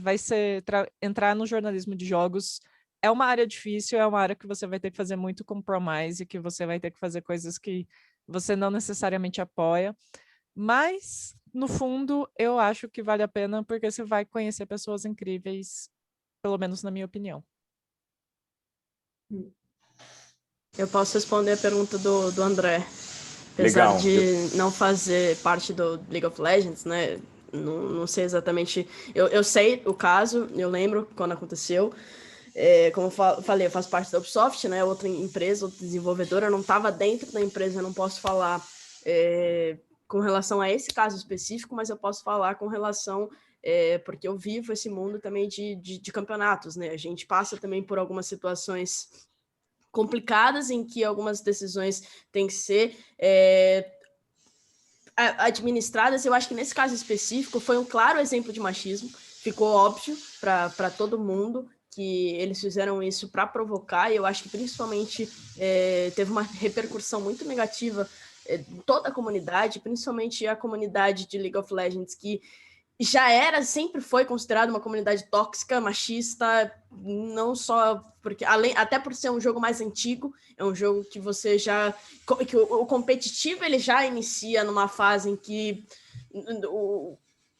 vai ser entrar no jornalismo de jogos. É uma área difícil, é uma área que você vai ter que fazer muito compromise, que você vai ter que fazer coisas que você não necessariamente apoia, mas, no fundo, eu acho que vale a pena, porque você vai conhecer pessoas incríveis, pelo menos na minha opinião. Eu posso responder a pergunta do André. Apesar Legal. de não fazer parte do League of Legends, né? Não sei exatamente... Eu sei o caso, eu lembro quando aconteceu. Como eu falei, eu faço parte da Ubisoft, né? Outra empresa, outra desenvolvedora. Eu não estava dentro da empresa, eu não posso falar com relação a esse caso específico, mas eu posso falar com relação... porque eu vivo esse mundo também de campeonatos, né? A gente passa também por algumas situações complicadas em que algumas decisões têm que ser administradas. Eu acho que nesse caso específico foi um claro exemplo de machismo, ficou óbvio para todo mundo que eles fizeram isso para provocar, e eu acho que principalmente teve uma repercussão muito negativa em toda a comunidade, principalmente a comunidade de League of Legends, que sempre foi considerada uma comunidade tóxica, machista, não só porque, até por ser um jogo mais antigo, é um jogo que você que o competitivo ele já inicia numa fase em que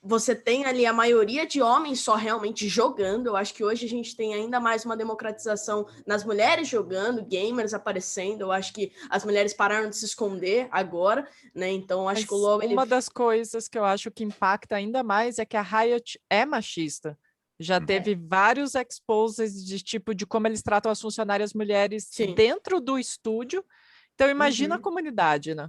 você tem ali a maioria de homens só realmente jogando. Eu acho que hoje a gente tem ainda mais uma democratização nas mulheres jogando, gamers aparecendo. Eu acho que as mulheres pararam de se esconder agora, né? Então, acho que o LoL... Uma das coisas que eu acho que impacta ainda mais é que a Riot é machista. Já teve vários exposes de como eles tratam as funcionárias mulheres dentro do estúdio. Então, imagina a comunidade, né?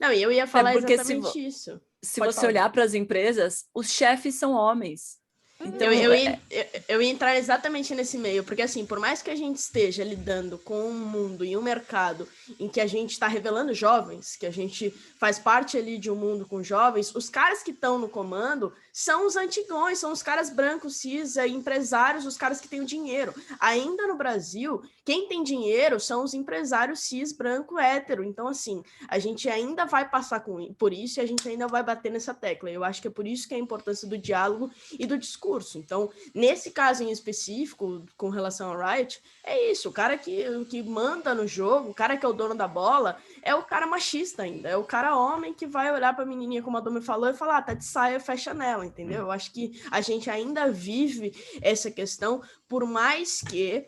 Não, e eu ia falar exatamente isso. Se você olhar para as empresas, os chefes são homens. Então, eu ia entrar exatamente nesse meio, porque assim, por mais que a gente esteja lidando com um mundo e um mercado em que a gente está revelando jovens, que a gente faz parte ali de um mundo com jovens, os caras que estão no comando são os antigões, são os caras brancos, cis, empresários, os caras que têm o dinheiro. Ainda no Brasil, quem tem dinheiro são os empresários cis, branco, hétero. Então, assim, a gente ainda vai passar por isso e a gente ainda vai bater nessa tecla. Eu acho que é por isso que é a importância do diálogo e do discurso. Então, nesse caso em específico, com relação ao Riot, é isso, o cara que manda no jogo, o cara que é o dono da bola, é o cara machista ainda, é o cara homem que vai olhar pra menininha, como a Domi falou, e falar, tá de saia, fecha nela, entendeu? Eu acho que a gente ainda vive essa questão, por mais que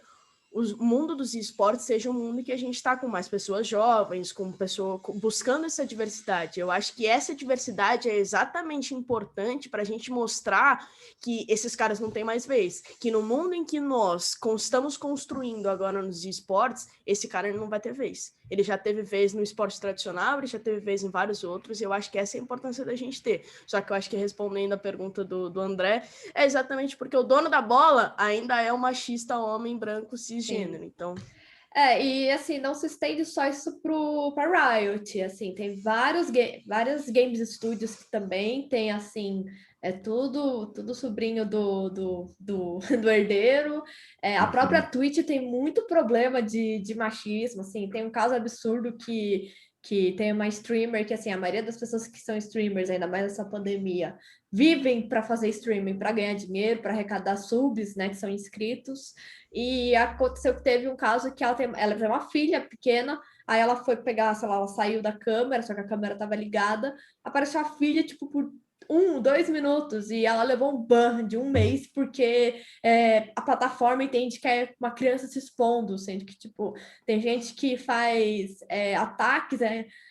o mundo dos esportes seja um mundo que a gente está com mais pessoas jovens, buscando essa diversidade. Eu acho que essa diversidade é exatamente importante para a gente mostrar que esses caras não têm mais vez, que no mundo em que nós estamos construindo agora nos esportes, esse cara não vai ter vez. Ele já teve vez no esporte tradicional, ele já teve vez em vários outros, e eu acho que essa é a importância da gente ter. Só que eu acho que respondendo a pergunta do André, é exatamente porque o dono da bola ainda é um machista homem branco cisgênero, então... E assim, não se estende só isso para Riot, assim, tem vários games studios que também tem, assim, tudo sobrinho do herdeiro, a própria Twitch tem muito problema de machismo, assim, tem um caso absurdo que tem uma streamer que, assim, a maioria das pessoas que são streamers, ainda mais nessa pandemia, vivem para fazer streaming, para ganhar dinheiro, para arrecadar subs, né, que são inscritos, e aconteceu que teve um caso que ela tem uma filha pequena, aí ela foi pegar, sei lá, ela saiu da câmera, só que a câmera estava ligada, apareceu a filha, tipo, por 2 minutos, e ela levou um ban de 1 mês, porque a plataforma entende que é uma criança se expondo, sendo que, tipo, tem gente que faz ataques,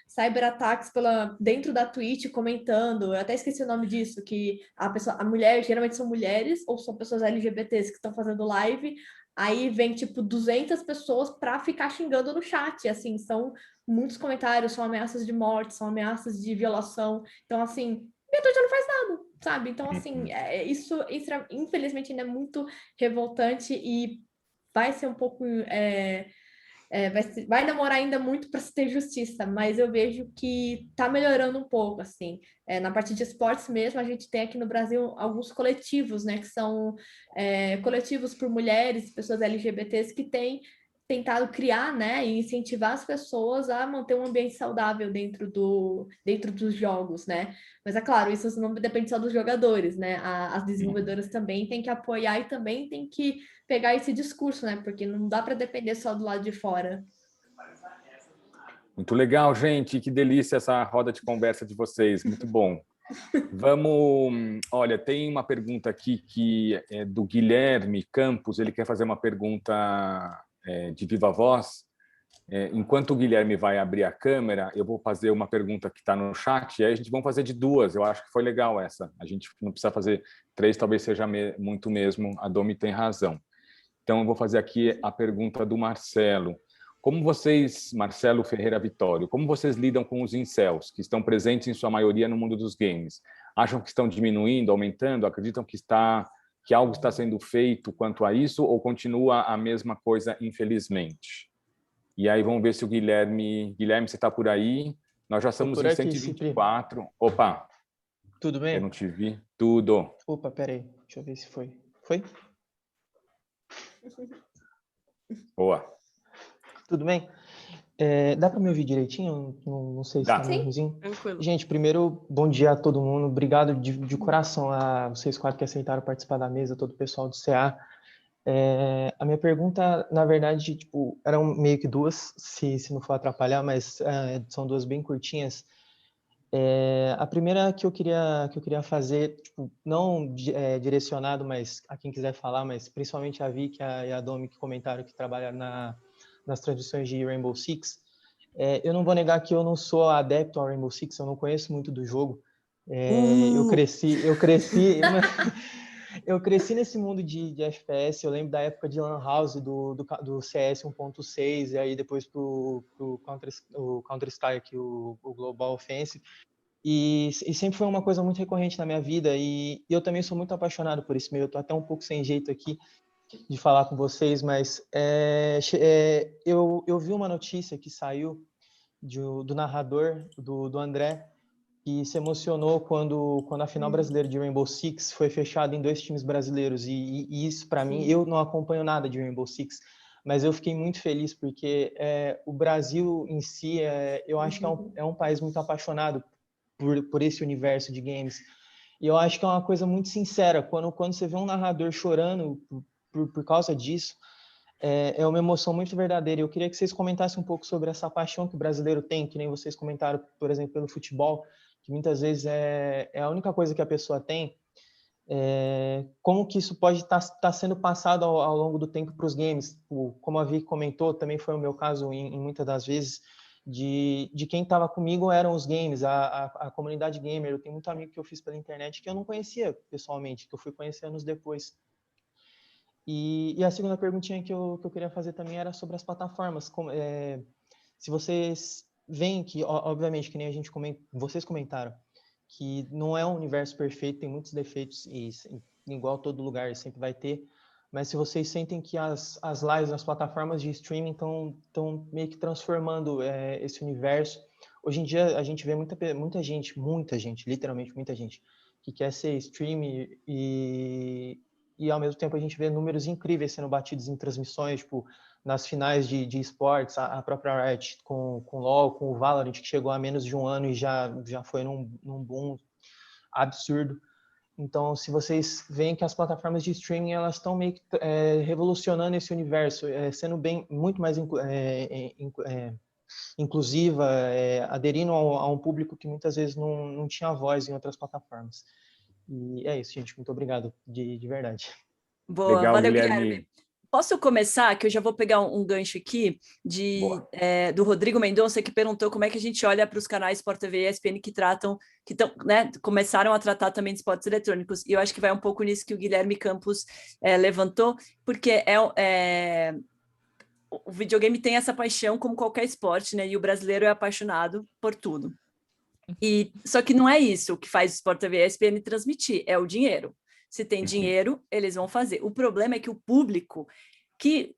cyberataques dentro da Twitch comentando, eu até esqueci o nome disso, que a mulher, geralmente são mulheres, ou são pessoas LGBTs que estão fazendo live, aí vem, tipo, 200 pessoas para ficar xingando no chat, assim, são muitos comentários, são ameaças de morte, são ameaças de violação, então, assim, minha Twitch não faz nada, sabe? Então, assim, isso infelizmente ainda é muito revoltante e vai ser um pouco... vai demorar ainda muito para se ter justiça, mas eu vejo que está melhorando um pouco, assim. Na parte de esportes mesmo, a gente tem aqui no Brasil alguns coletivos, né, que são coletivos por mulheres, pessoas LGBTs que têm tentado criar, né, e incentivar as pessoas a manter um ambiente saudável dentro dos jogos, né? Mas é claro, isso não depende só dos jogadores, né? As desenvolvedoras também têm que apoiar e também têm que pegar esse discurso, né? Porque não dá para depender só do lado de fora. Muito legal, gente. Que delícia essa roda de conversa de vocês. Muito bom. Vamos... Olha, tem uma pergunta aqui que é do Guilherme Campos. Ele quer fazer uma pergunta de viva voz. Enquanto o Guilherme vai abrir a câmera, eu vou fazer uma pergunta que está no chat, e aí a gente vai fazer de 2. Eu acho que foi legal essa. A gente não precisa fazer 3, talvez seja muito mesmo. A Domi tem razão. Então, eu vou fazer aqui a pergunta do Marcelo. Como vocês, Marcelo Ferreira Vitório, como vocês lidam com os incels, que estão presentes em sua maioria no mundo dos games? Acham que estão diminuindo, aumentando? Acreditam que algo está sendo feito quanto a isso, ou continua a mesma coisa, infelizmente? E aí vamos ver se o Guilherme... Guilherme, você está por aí? Nós já estamos em 124. Opa! Tudo bem? Eu não te vi. Tudo. Opa, peraí. Deixa eu ver se foi. Foi? Boa. Tudo bem? Dá para me ouvir direitinho? Não sei se está meio ruimzinho. Tranquilo. Gente, primeiro, bom dia a todo mundo. Obrigado de coração a vocês 4 que aceitaram participar da mesa, todo o pessoal do CA. A minha pergunta, na verdade, tipo, eram meio que 2, se não for atrapalhar, mas são 2 bem curtinhas. A primeira que eu queria fazer, tipo, não direcionado, mas a quem quiser falar, mas principalmente a Vicky e a Domi que comentaram que trabalharam nas transmissões de Rainbow Six. Eu não vou negar que eu não sou adepto ao Rainbow Six, eu não conheço muito do jogo. Eu cresci nesse mundo de FPS, eu lembro da época de Lan House, do CS 1.6, e aí depois pro Counter-Strike, o Global Offensive. E sempre foi uma coisa muito recorrente na minha vida, e eu também sou muito apaixonado por esse meio. Eu tô até um pouco sem jeito aqui de falar com vocês, mas eu vi uma notícia que saiu do narrador, do André, que se emocionou quando a final brasileira de Rainbow Six foi fechada em 2 times brasileiros. E isso, para mim, eu não acompanho nada de Rainbow Six, mas eu fiquei muito feliz, porque o Brasil em si, eu acho que é um país muito apaixonado por esse universo de games. E eu acho que é uma coisa muito sincera. Quando você vê um narrador chorando por causa disso, é uma emoção muito verdadeira. Eu queria que vocês comentassem um pouco sobre essa paixão que o brasileiro tem, que nem vocês comentaram, por exemplo, pelo futebol, que muitas vezes é a única coisa que a pessoa tem. Como que isso pode estar sendo passado ao longo do tempo para os games? Como a Vicky comentou, também foi o meu caso em muitas das vezes, de quem estava comigo eram os games, a comunidade gamer. Eu tenho muito amigo que eu fiz pela internet que eu não conhecia pessoalmente, que eu fui conhecer anos depois. E a segunda perguntinha que eu queria fazer também era sobre as plataformas. Se vocês veem que, obviamente, que nem vocês comentaram, que não é um universo perfeito, tem muitos defeitos, e igual todo lugar sempre vai ter, mas se vocês sentem que as lives, as plataformas de streaming estão meio que transformando esse universo. Hoje em dia a gente vê muita gente, literalmente muita gente, que quer ser streamer e ao mesmo tempo a gente vê números incríveis sendo batidos em transmissões, tipo, nas finais de esportes, a própria Riot com o LoL, com o Valorant, que chegou a menos de um ano e já foi num boom absurdo. Então, se vocês veem que as plataformas de streaming elas estão meio que revolucionando esse universo, sendo muito mais inclusiva, aderindo a um público que muitas vezes não tinha voz em outras plataformas. E é isso, gente. Muito obrigado, de verdade. Boa, Legal, valeu, Guilherme. Guilherme. Posso começar, que eu já vou pegar um gancho aqui do Rodrigo Mendonça, que perguntou como é que a gente olha para os canais Sport TV e ESPN que começaram a tratar também de esportes eletrônicos. E eu acho que vai um pouco nisso que o Guilherme Campos levantou, porque o videogame tem essa paixão como qualquer esporte, né? E o brasileiro é apaixonado por tudo. Só que não é isso que faz o Sport TV e ESPN transmitir, é o dinheiro. Se tem dinheiro, eles vão fazer. O problema é que o público que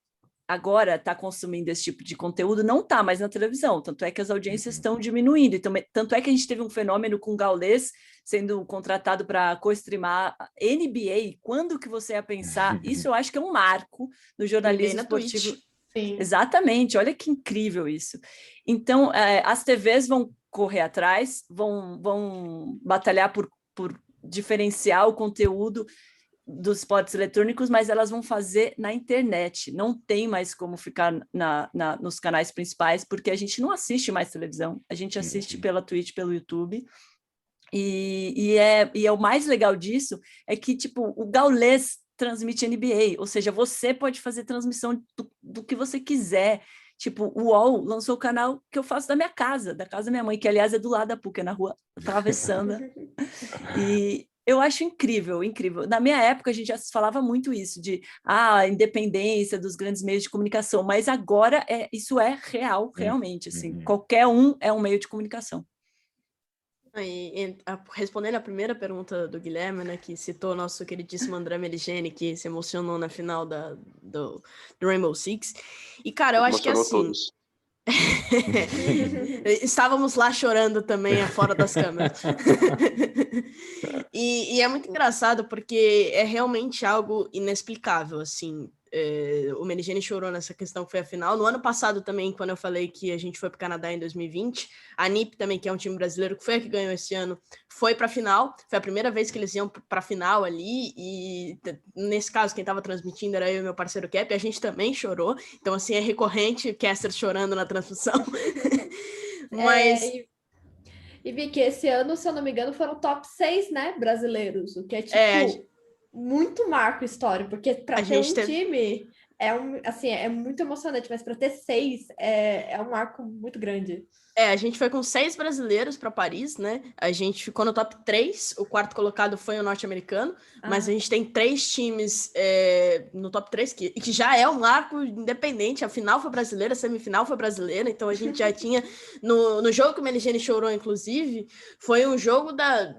agora está consumindo esse tipo de conteúdo não está mais na televisão, tanto é que as audiências estão diminuindo. Então, tanto é que a gente teve um fenômeno com o Gaules sendo contratado para co-streamar NBA. Quando que você ia pensar? Isso eu acho que é um marco no jornalismo esportivo. Sim. Exatamente, olha que incrível isso. Então, as TVs vão correr atrás, vão batalhar por diferenciar o conteúdo dos esportes eletrônicos, mas elas vão fazer na internet. Não tem mais como ficar nos canais principais, porque a gente não assiste mais televisão, a gente assiste pela Twitch, pelo YouTube. E o mais legal disso é que, tipo, o Gaules transmite NBA, ou seja, você pode fazer transmissão do que você quiser. Tipo, o UOL lançou o canal que eu faço da minha casa, da casa da minha mãe, que aliás é do lado da PUC, é na rua Travessanda. E eu acho incrível, incrível. Na minha época a gente já falava muito isso, de a independência dos grandes meios de comunicação, mas agora isso é real, realmente, assim, qualquer um é um meio de comunicação. Respondendo a primeira pergunta do Guilherme, né, que citou o nosso queridíssimo André Meligeni, que se emocionou na final do Rainbow Six. E, cara, eu acho que assim... Todos. Estávamos lá chorando também, fora das câmeras. E é muito engraçado, porque é realmente algo inexplicável, assim. O Meligeni chorou nessa questão que foi a final. No ano passado também, quando eu falei que a gente foi para o Canadá em 2020, a NiP também, que é um time brasileiro que foi a que ganhou esse ano, foi para a final. Foi a primeira vez que eles iam para a final ali, e nesse caso quem estava transmitindo era eu e meu parceiro Cap, e a gente também chorou. Então, assim, é recorrente Caster chorando na transmissão. Mas... E vi que esse ano, se eu não me engano, foram top 6, né, brasileiros, o que é tipo... muito marco histórico, porque para ter um time assim, é muito emocionante, mas para ter 6 é um arco muito grande. A gente foi com 6 brasileiros para Paris, né? A gente ficou no top 3, o quarto colocado foi o norte-americano, mas a gente tem 3 times no top 3, que já é um arco independente. A final foi brasileira, a semifinal foi brasileira, então a gente já tinha. No jogo que o Meligeni chorou, inclusive, foi um jogo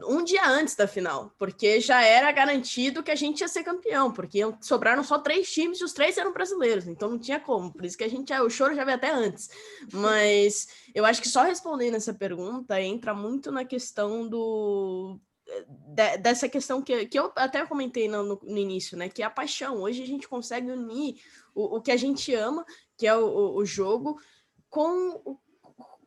um dia antes da final, porque já era garantido que a gente ia ser campeão, porque sobraram só 3 times e os 3 eram brasileiros, então não tinha como. Por isso que o choro já veio até antes. Mas eu acho que só respondendo essa pergunta entra muito na questão dessa questão que eu até comentei no início, né? Que é a paixão. Hoje a gente consegue unir o que a gente ama, que é o jogo, com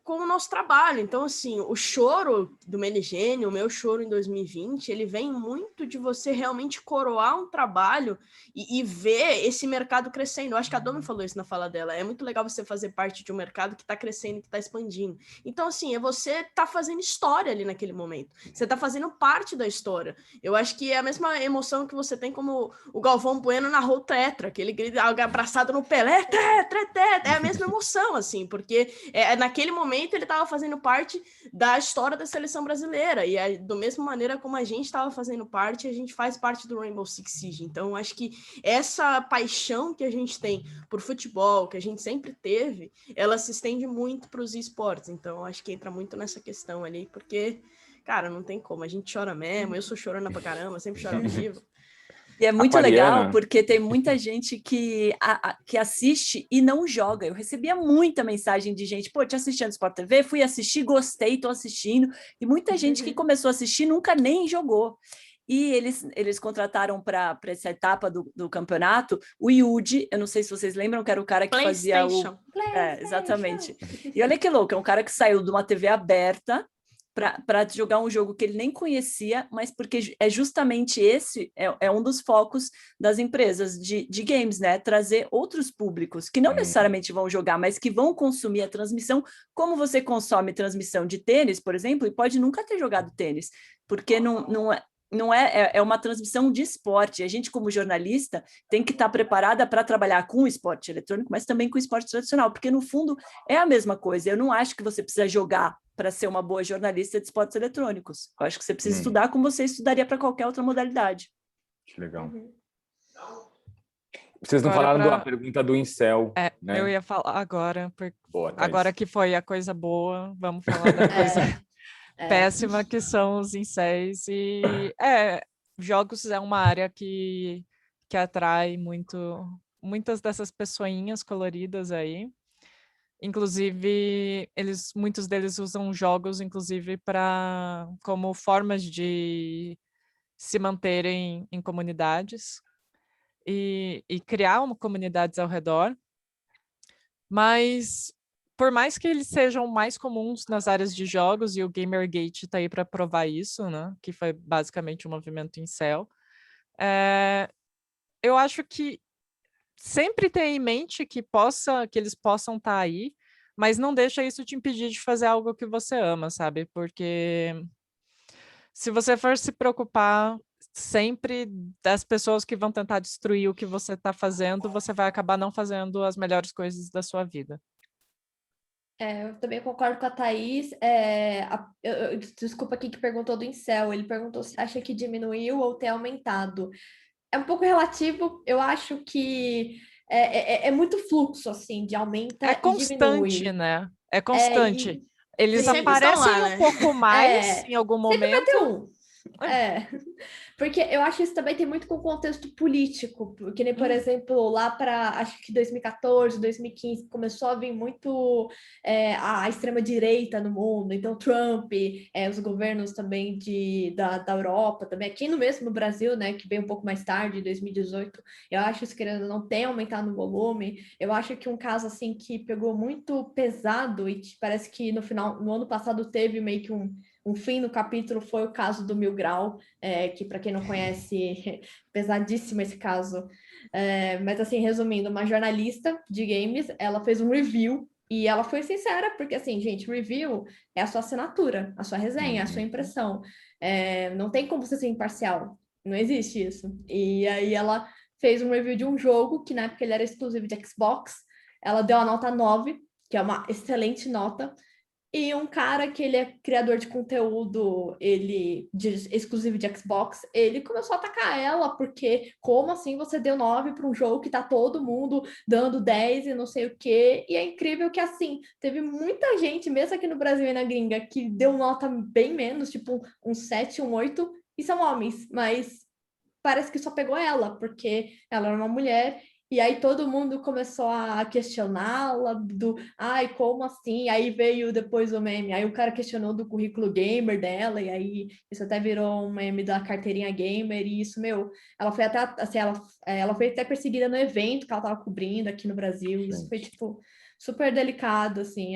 o nosso trabalho. Então, assim, o choro do Meligeni, o meu choro em 2020, ele vem muito de você realmente coroar um trabalho e ver esse mercado crescendo. Eu acho que a Domi falou isso na fala dela. É muito legal você fazer parte de um mercado que está crescendo, que está expandindo. Então, assim, você tá fazendo história ali naquele momento. Você tá fazendo parte da história. Eu acho que é a mesma emoção que você tem como o Galvão Bueno narrou o Tetra, que ele grita abraçado no Pelé, Tetra. É a mesma emoção, assim, porque naquele momento ele estava fazendo parte da história da seleção brasileira, e da mesma maneira como a gente estava fazendo parte, a gente faz parte do Rainbow Six Siege. Então, acho que essa paixão que a gente tem por futebol, que a gente sempre teve, ela se estende muito para os esportes. Então, acho que entra muito nessa questão ali, porque, cara, não tem como, a gente chora mesmo, eu sou chorona pra caramba, sempre choro ao vivo. E é muito Aquariana. legal, porque tem muita gente que assiste e não joga. Eu recebia muita mensagem de gente, pô, te assisti no Sport TV, fui assistir, gostei, tô assistindo. E muita gente que começou a assistir nunca nem jogou. E eles contrataram para essa etapa do campeonato o Yuji, eu não sei se vocês lembram, que era o cara que fazia o... exatamente. E olha que louco, é um cara que saiu de uma TV aberta para jogar um jogo que ele nem conhecia, mas porque é justamente esse é um dos focos das empresas de games, né? Trazer outros públicos que não necessariamente vão jogar, mas que vão consumir a transmissão, como você consome transmissão de tênis, por exemplo, e pode nunca ter jogado tênis, porque não é uma transmissão de esporte. A gente, como jornalista, tem que estar preparada para trabalhar com o esporte eletrônico, mas também com o esporte tradicional, porque, no fundo, é a mesma coisa. Eu não acho que você precisa jogar para ser uma boa jornalista de esportes eletrônicos. Eu acho que você precisa estudar como você estudaria para qualquer outra modalidade. Que legal. Vocês não falaram da pergunta do Incel, né? Eu ia falar agora, Boa, agora que foi a coisa boa, vamos falar da coisa péssima, que são os incéis. E jogos é uma área que atrai muitas dessas pessoinhas coloridas aí. Inclusive, muitos deles usam jogos, inclusive, como formas de se manterem em comunidades e criar comunidades ao redor. Mas, por mais que eles sejam mais comuns nas áreas de jogos, e o Gamergate está aí para provar isso, né? Que foi basicamente um movimento incel, eu acho que sempre ter em mente que eles possam estar aí, mas não deixa isso te impedir de fazer algo que você ama, sabe? Porque se você for se preocupar sempre das pessoas que vão tentar destruir o que você está fazendo, você vai acabar não fazendo as melhores coisas da sua vida. Eu também concordo com a Thaís. Desculpa quem que perguntou do Incel. Ele perguntou se acha que diminuiu ou tem aumentado. É um pouco relativo, eu acho que é muito fluxo, assim, de aumenta e constante, né? É constante. Eles aparecem lá, né? Um pouco mais em algum momento. Sempre vai ter um. Porque eu acho que isso também tem muito com o contexto político, porque nem, por exemplo, lá para, acho que 2014, 2015, começou a vir muito a extrema-direita no mundo, então Trump, os governos também da Europa, também aqui no Brasil, né, que veio um pouco mais tarde, em 2018, eu acho que isso, querendo ou não, tem aumentado no volume. Eu acho que um caso, assim, que pegou muito pesado e que parece que no ano passado teve meio que um fim no capítulo, foi o caso do Mil Grau, que, para quem não conhece, pesadíssimo esse caso. Mas, assim, resumindo, uma jornalista de games, ela fez um review e ela foi sincera, porque, assim, gente, review é a sua assinatura, a sua resenha, a sua impressão. Não tem como você ser imparcial, não existe isso. E aí ela fez um review de um jogo que na época ele era exclusivo de Xbox. Ela deu a nota 9, que é uma excelente nota. E um cara que ele é criador de conteúdo, exclusivo de Xbox, ele começou a atacar ela, porque como assim você deu 9 para um jogo que tá todo mundo dando 10 e não sei o quê? E é incrível que, assim, teve muita gente, mesmo aqui no Brasil e na gringa, que deu nota bem menos, tipo um 7, um 8, e são homens, mas parece que só pegou ela, porque ela era uma mulher. E aí todo mundo começou a questioná-la ai, como assim? Aí veio depois o meme, aí o cara questionou do currículo gamer dela, e aí isso até virou um meme da carteirinha gamer, e isso, ela foi até, assim, ela foi até perseguida no evento que ela tava cobrindo aqui no Brasil, e isso foi, tipo, super delicado, assim,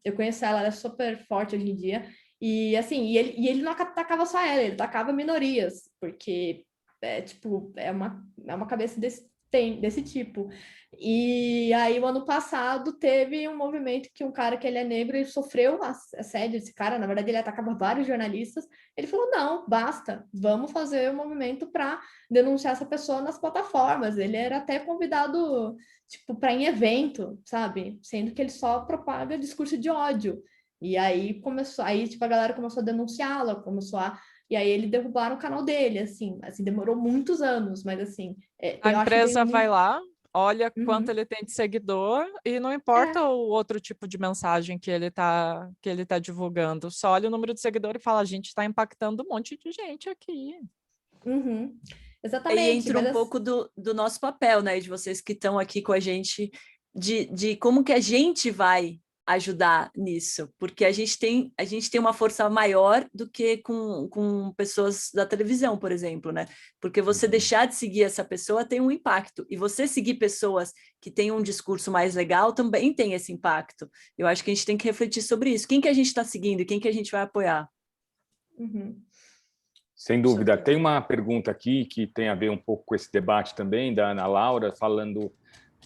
eu conheço ela é super forte hoje em dia, e assim, e ele não atacava só ela, ele atacava minorias, porque é uma cabeça desse tipo. E aí, o ano passado, teve um movimento que um cara que ele é negro, ele sofreu assédio, esse cara, na verdade, ele atacava vários jornalistas, ele falou, não, basta, vamos fazer um movimento para denunciar essa pessoa nas plataformas. Ele era até convidado, tipo, para em evento, sabe? Sendo que ele só propaga discurso de ódio. E aí tipo, a galera começou a denunciá-la, e aí ele derrubaram o canal dele, assim demorou muitos anos, mas assim... A empresa vai lá, olha quanto Uhum. ele tem de seguidor e não importa o outro tipo de mensagem que ele tá divulgando, só olha o número de seguidor e fala, a gente está impactando um monte de gente aqui. Uhum. Exatamente. Aí entra um pouco do nosso papel, né, de vocês que estão aqui com a gente, de como que a gente vai ajudar nisso, porque a gente tem uma força maior do que com pessoas da televisão, por exemplo, né? Porque você deixar de seguir essa pessoa tem um impacto, e você seguir pessoas que têm um discurso mais legal também tem esse impacto. Eu acho que a gente tem que refletir sobre isso. Quem que a gente está seguindo e quem que a gente vai apoiar? Uhum. Sem dúvida. Tem uma pergunta aqui que tem a ver um pouco com esse debate também, da Ana Laura, falando...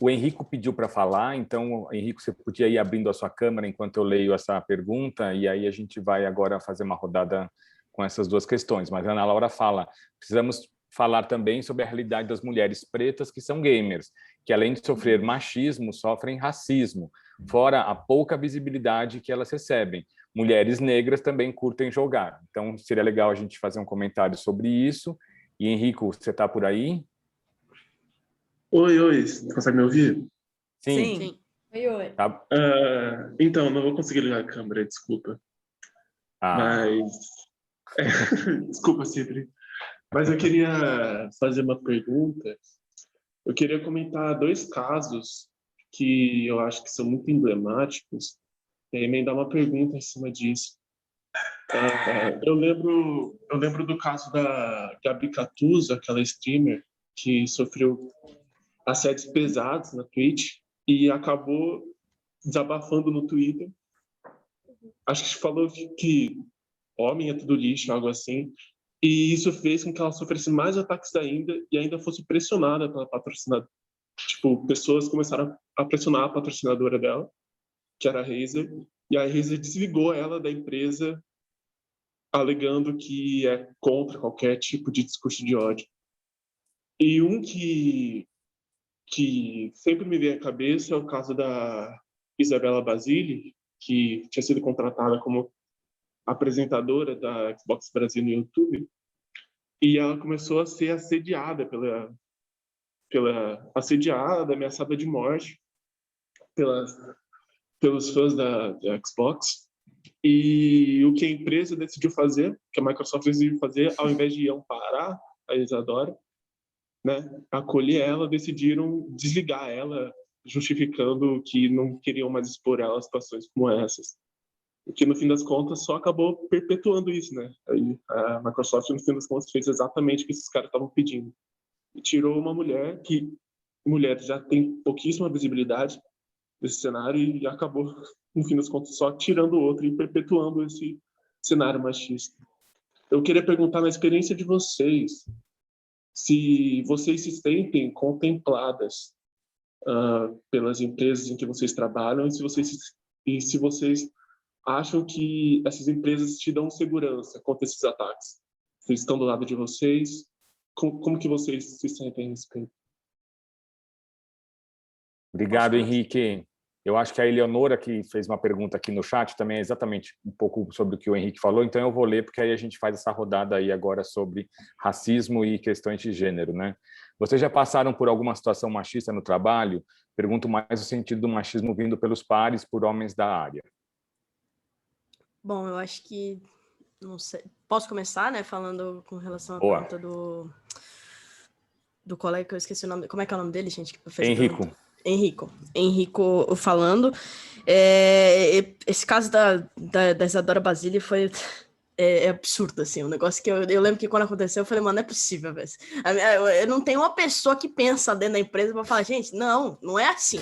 O Henrico pediu para falar, então, Henrico, você podia ir abrindo a sua câmera enquanto eu leio essa pergunta, e aí a gente vai agora fazer uma rodada com essas duas questões. Mas a Ana Laura fala, precisamos falar também sobre a realidade das mulheres pretas que são gamers, que além de sofrer machismo, sofrem racismo, fora a pouca visibilidade que elas recebem. Mulheres negras também curtem jogar. Então, seria legal a gente fazer um comentário sobre isso. E, Henrico, você está por aí? Oi, você consegue me ouvir? Sim. Oi. Tá. Então, não vou conseguir ligar a câmera, desculpa. Mas... Desculpa, Cidri. Mas eu queria fazer uma pergunta. Eu queria comentar 2 casos que eu acho que são muito emblemáticos e emendar uma pergunta em cima disso. Eu lembro do caso da Gabi Catuzzo, aquela streamer que sofreu assédios pesados na Twitch e acabou desabafando no Twitter. Acho que falou que homem é tudo lixo, algo assim. E isso fez com que ela sofresse mais ataques ainda e ainda fosse pressionada pela patrocinadora. Tipo, pessoas começaram a pressionar a patrocinadora dela, que era a Razer, e a Razer desligou ela da empresa, alegando que é contra qualquer tipo de discurso de ódio. E um que sempre me vem à cabeça é o caso da Isabela Basile, que tinha sido contratada como apresentadora da Xbox Brasil no YouTube, e ela começou a ser assediada ameaçada de morte pelos fãs da Xbox. E o que a empresa decidiu fazer, que a Microsoft decidiu fazer, ao invés de amparar a Isadora, né, acolher ela, decidiram desligar ela, justificando que não queriam mais expor ela a situações como essas. O que, no fim das contas, só acabou perpetuando isso, né? Aí a Microsoft, no fim das contas, fez exatamente o que esses caras estavam pedindo. E tirou uma mulher que... Mulher já tem pouquíssima visibilidade nesse cenário e acabou, no fim das contas, só tirando o outro e perpetuando esse cenário machista. Eu queria perguntar, na experiência de vocês, se vocês se sentem contempladas pelas empresas em que vocês trabalham e se vocês acham que essas empresas te dão segurança contra esses ataques. Vocês estão do lado de vocês? como que vocês se sentem a respeito? Obrigado, Henrique. Eu acho que a Eleonora, que fez uma pergunta aqui no chat, também é exatamente um pouco sobre o que o Henrique falou, então eu vou ler, porque aí a gente faz essa rodada aí agora sobre racismo e questões de gênero, né? Vocês já passaram por alguma situação machista no trabalho? Pergunto mais o sentido do machismo vindo pelos pares, por homens da área. Bom, eu acho que, não sei, posso começar, né, falando com relação à Boa. pergunta do colega, que eu esqueci o nome, como é que é o nome dele, gente? Que fez Henrico. Henrico falando. Esse caso da Isadora Basile foi absurdo, assim, um negócio que eu lembro que quando aconteceu, eu falei, mano, não é possível, velho. Eu não tenho uma pessoa que pensa dentro da empresa para falar, gente, não é assim.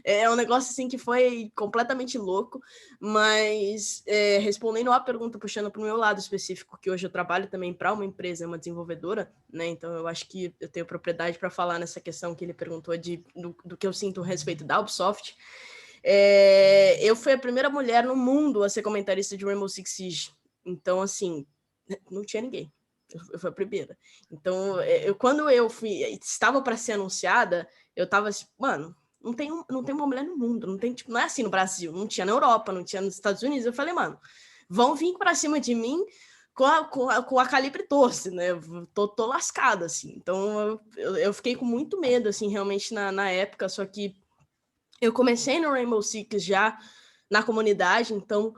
É um negócio assim que foi completamente louco, mas respondendo à pergunta, puxando para o meu lado específico, que hoje eu trabalho também para uma empresa, uma desenvolvedora, né? Então eu acho que eu tenho propriedade para falar nessa questão que ele perguntou do que eu sinto a respeito da Ubisoft. Eu fui a primeira mulher no mundo a ser comentarista de Rainbow Six Siege. Então, assim, não tinha ninguém. Eu fui a primeira. Então, quando eu estava para ser anunciada, eu estava assim, mano, não tem uma mulher no mundo, não é assim no Brasil, não tinha na Europa, não tinha nos Estados Unidos. Eu falei, mano, vão vir para cima de mim com a calibre 12, né? Tô lascada, assim. Então, eu fiquei com muito medo, assim, realmente na época, só que eu comecei no Rainbow Six já na comunidade, então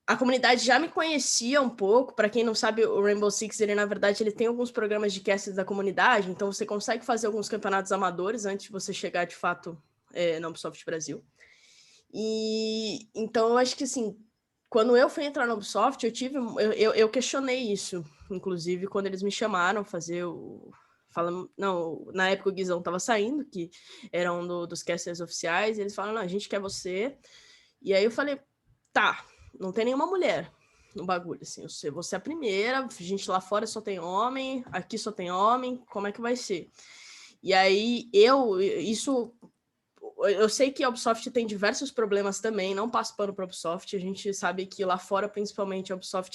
a comunidade já me conhecia um pouco. Para quem não sabe, o Rainbow Six, na verdade, ele tem alguns programas de cast da comunidade, então você consegue fazer alguns campeonatos amadores antes de você chegar, de fato, na Ubisoft Brasil. E então eu acho que, assim, quando eu fui entrar na Ubisoft, eu questionei isso, inclusive, quando eles me chamaram fazer na época o Guizão estava saindo, que era um dos casters oficiais, e eles falaram, não, a gente quer você. E aí eu falei, tá, não tem nenhuma mulher no bagulho, assim, você é a primeira, a gente lá fora só tem homem, aqui só tem homem, como é que vai ser? E aí eu sei que a Ubisoft tem diversos problemas também, não passo pano para a Ubisoft, a gente sabe que lá fora, principalmente, a Ubisoft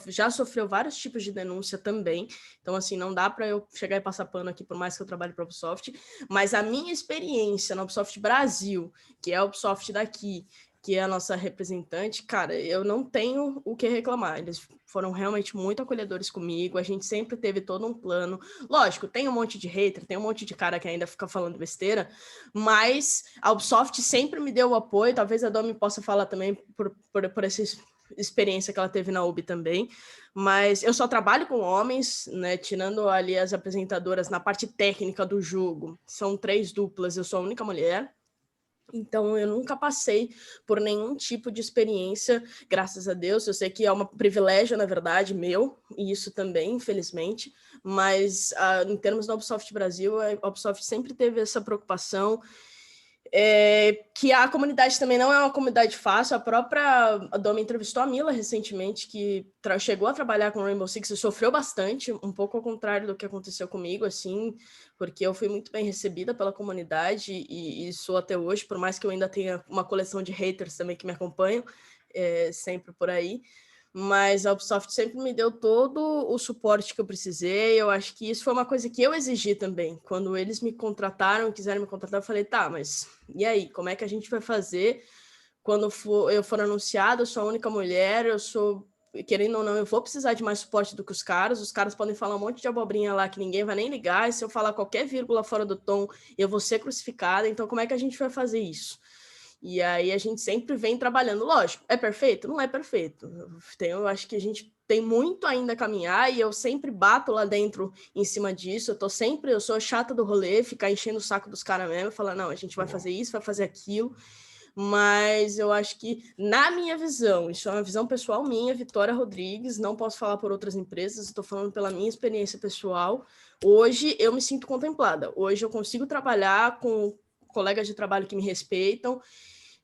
já sofreu vários tipos de denúncia também, então, assim, não dá para eu chegar e passar pano aqui, por mais que eu trabalhe para a Ubisoft, mas a minha experiência na Ubisoft Brasil, que é a Ubisoft daqui, que é a nossa representante, cara, eu não tenho o que reclamar. Eles foram realmente muito acolhedores comigo, a gente sempre teve todo um plano. Lógico, tem um monte de hater, tem um monte de cara que ainda fica falando besteira, mas a Ubisoft sempre me deu o apoio, talvez a Domi possa falar também por essa experiência que ela teve na UB também, mas eu só trabalho com homens, né, tirando ali as apresentadoras na parte técnica do jogo, são 3 duplas, eu sou a única mulher. Então, eu nunca passei por nenhum tipo de experiência, graças a Deus. Eu sei que é um privilégio, na verdade, meu, e isso também, infelizmente, mas em termos da Ubisoft Brasil, a Ubisoft sempre teve essa preocupação, que a comunidade também não é uma comunidade fácil. A própria Domi entrevistou a Mila recentemente, que chegou a trabalhar com Rainbow Six e sofreu bastante, um pouco ao contrário do que aconteceu comigo, assim, porque eu fui muito bem recebida pela comunidade e sou até hoje, por mais que eu ainda tenha uma coleção de haters também que me acompanham, sempre por aí. Mas a Ubisoft sempre me deu todo o suporte que eu precisei. Eu acho que isso foi uma coisa que eu exigi também. Quando eles me contrataram, quiseram me contratar, eu falei, tá, mas e aí? Como é que a gente vai fazer quando eu for anunciada? Eu sou a única mulher, querendo ou não, eu vou precisar de mais suporte do que os caras podem falar um monte de abobrinha lá que ninguém vai nem ligar, e se eu falar qualquer vírgula fora do tom, eu vou ser crucificada. Então, como é que a gente vai fazer isso? E aí a gente sempre vem trabalhando. Lógico, é perfeito? Não é perfeito. Eu acho que a gente tem muito ainda a caminhar e eu sempre bato lá dentro em cima disso. Eu sou chata do rolê, ficar enchendo o saco dos caras mesmo, falar, não, a gente vai fazer isso, vai fazer aquilo. Mas eu acho que, na minha visão, isso é uma visão pessoal minha, Vitória Rodrigues, não posso falar por outras empresas, estou falando pela minha experiência pessoal. Hoje eu me sinto contemplada. Hoje eu consigo trabalhar com colegas de trabalho que me respeitam.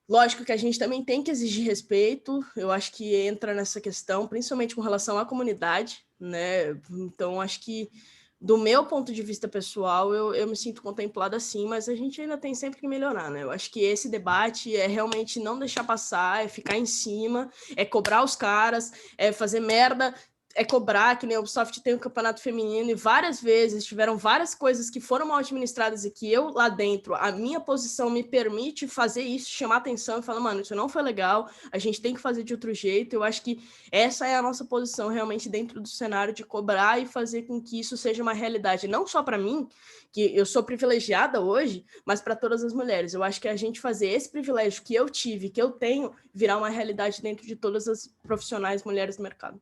Lógico que a gente também tem que exigir respeito, eu acho que entra nessa questão, principalmente com relação à comunidade, né? Então, acho que, do meu ponto de vista pessoal, eu me sinto contemplada sim, mas a gente ainda tem sempre que melhorar, né? Eu acho que esse debate é realmente não deixar passar, é ficar em cima, é cobrar os caras, é fazer merda. cobrar, que nem a Ubisoft tem um campeonato feminino e várias vezes tiveram várias coisas que foram mal administradas e que eu lá dentro, a minha posição me permite fazer isso, chamar atenção e falar, mano, isso não foi legal, a gente tem que fazer de outro jeito. Eu acho que essa é a nossa posição realmente dentro do cenário, de cobrar e fazer com que isso seja uma realidade, não só para mim, que eu sou privilegiada hoje, mas para todas as mulheres. Eu acho que a gente fazer esse privilégio que eu tive, que eu tenho, virar uma realidade dentro de todas as profissionais mulheres do mercado.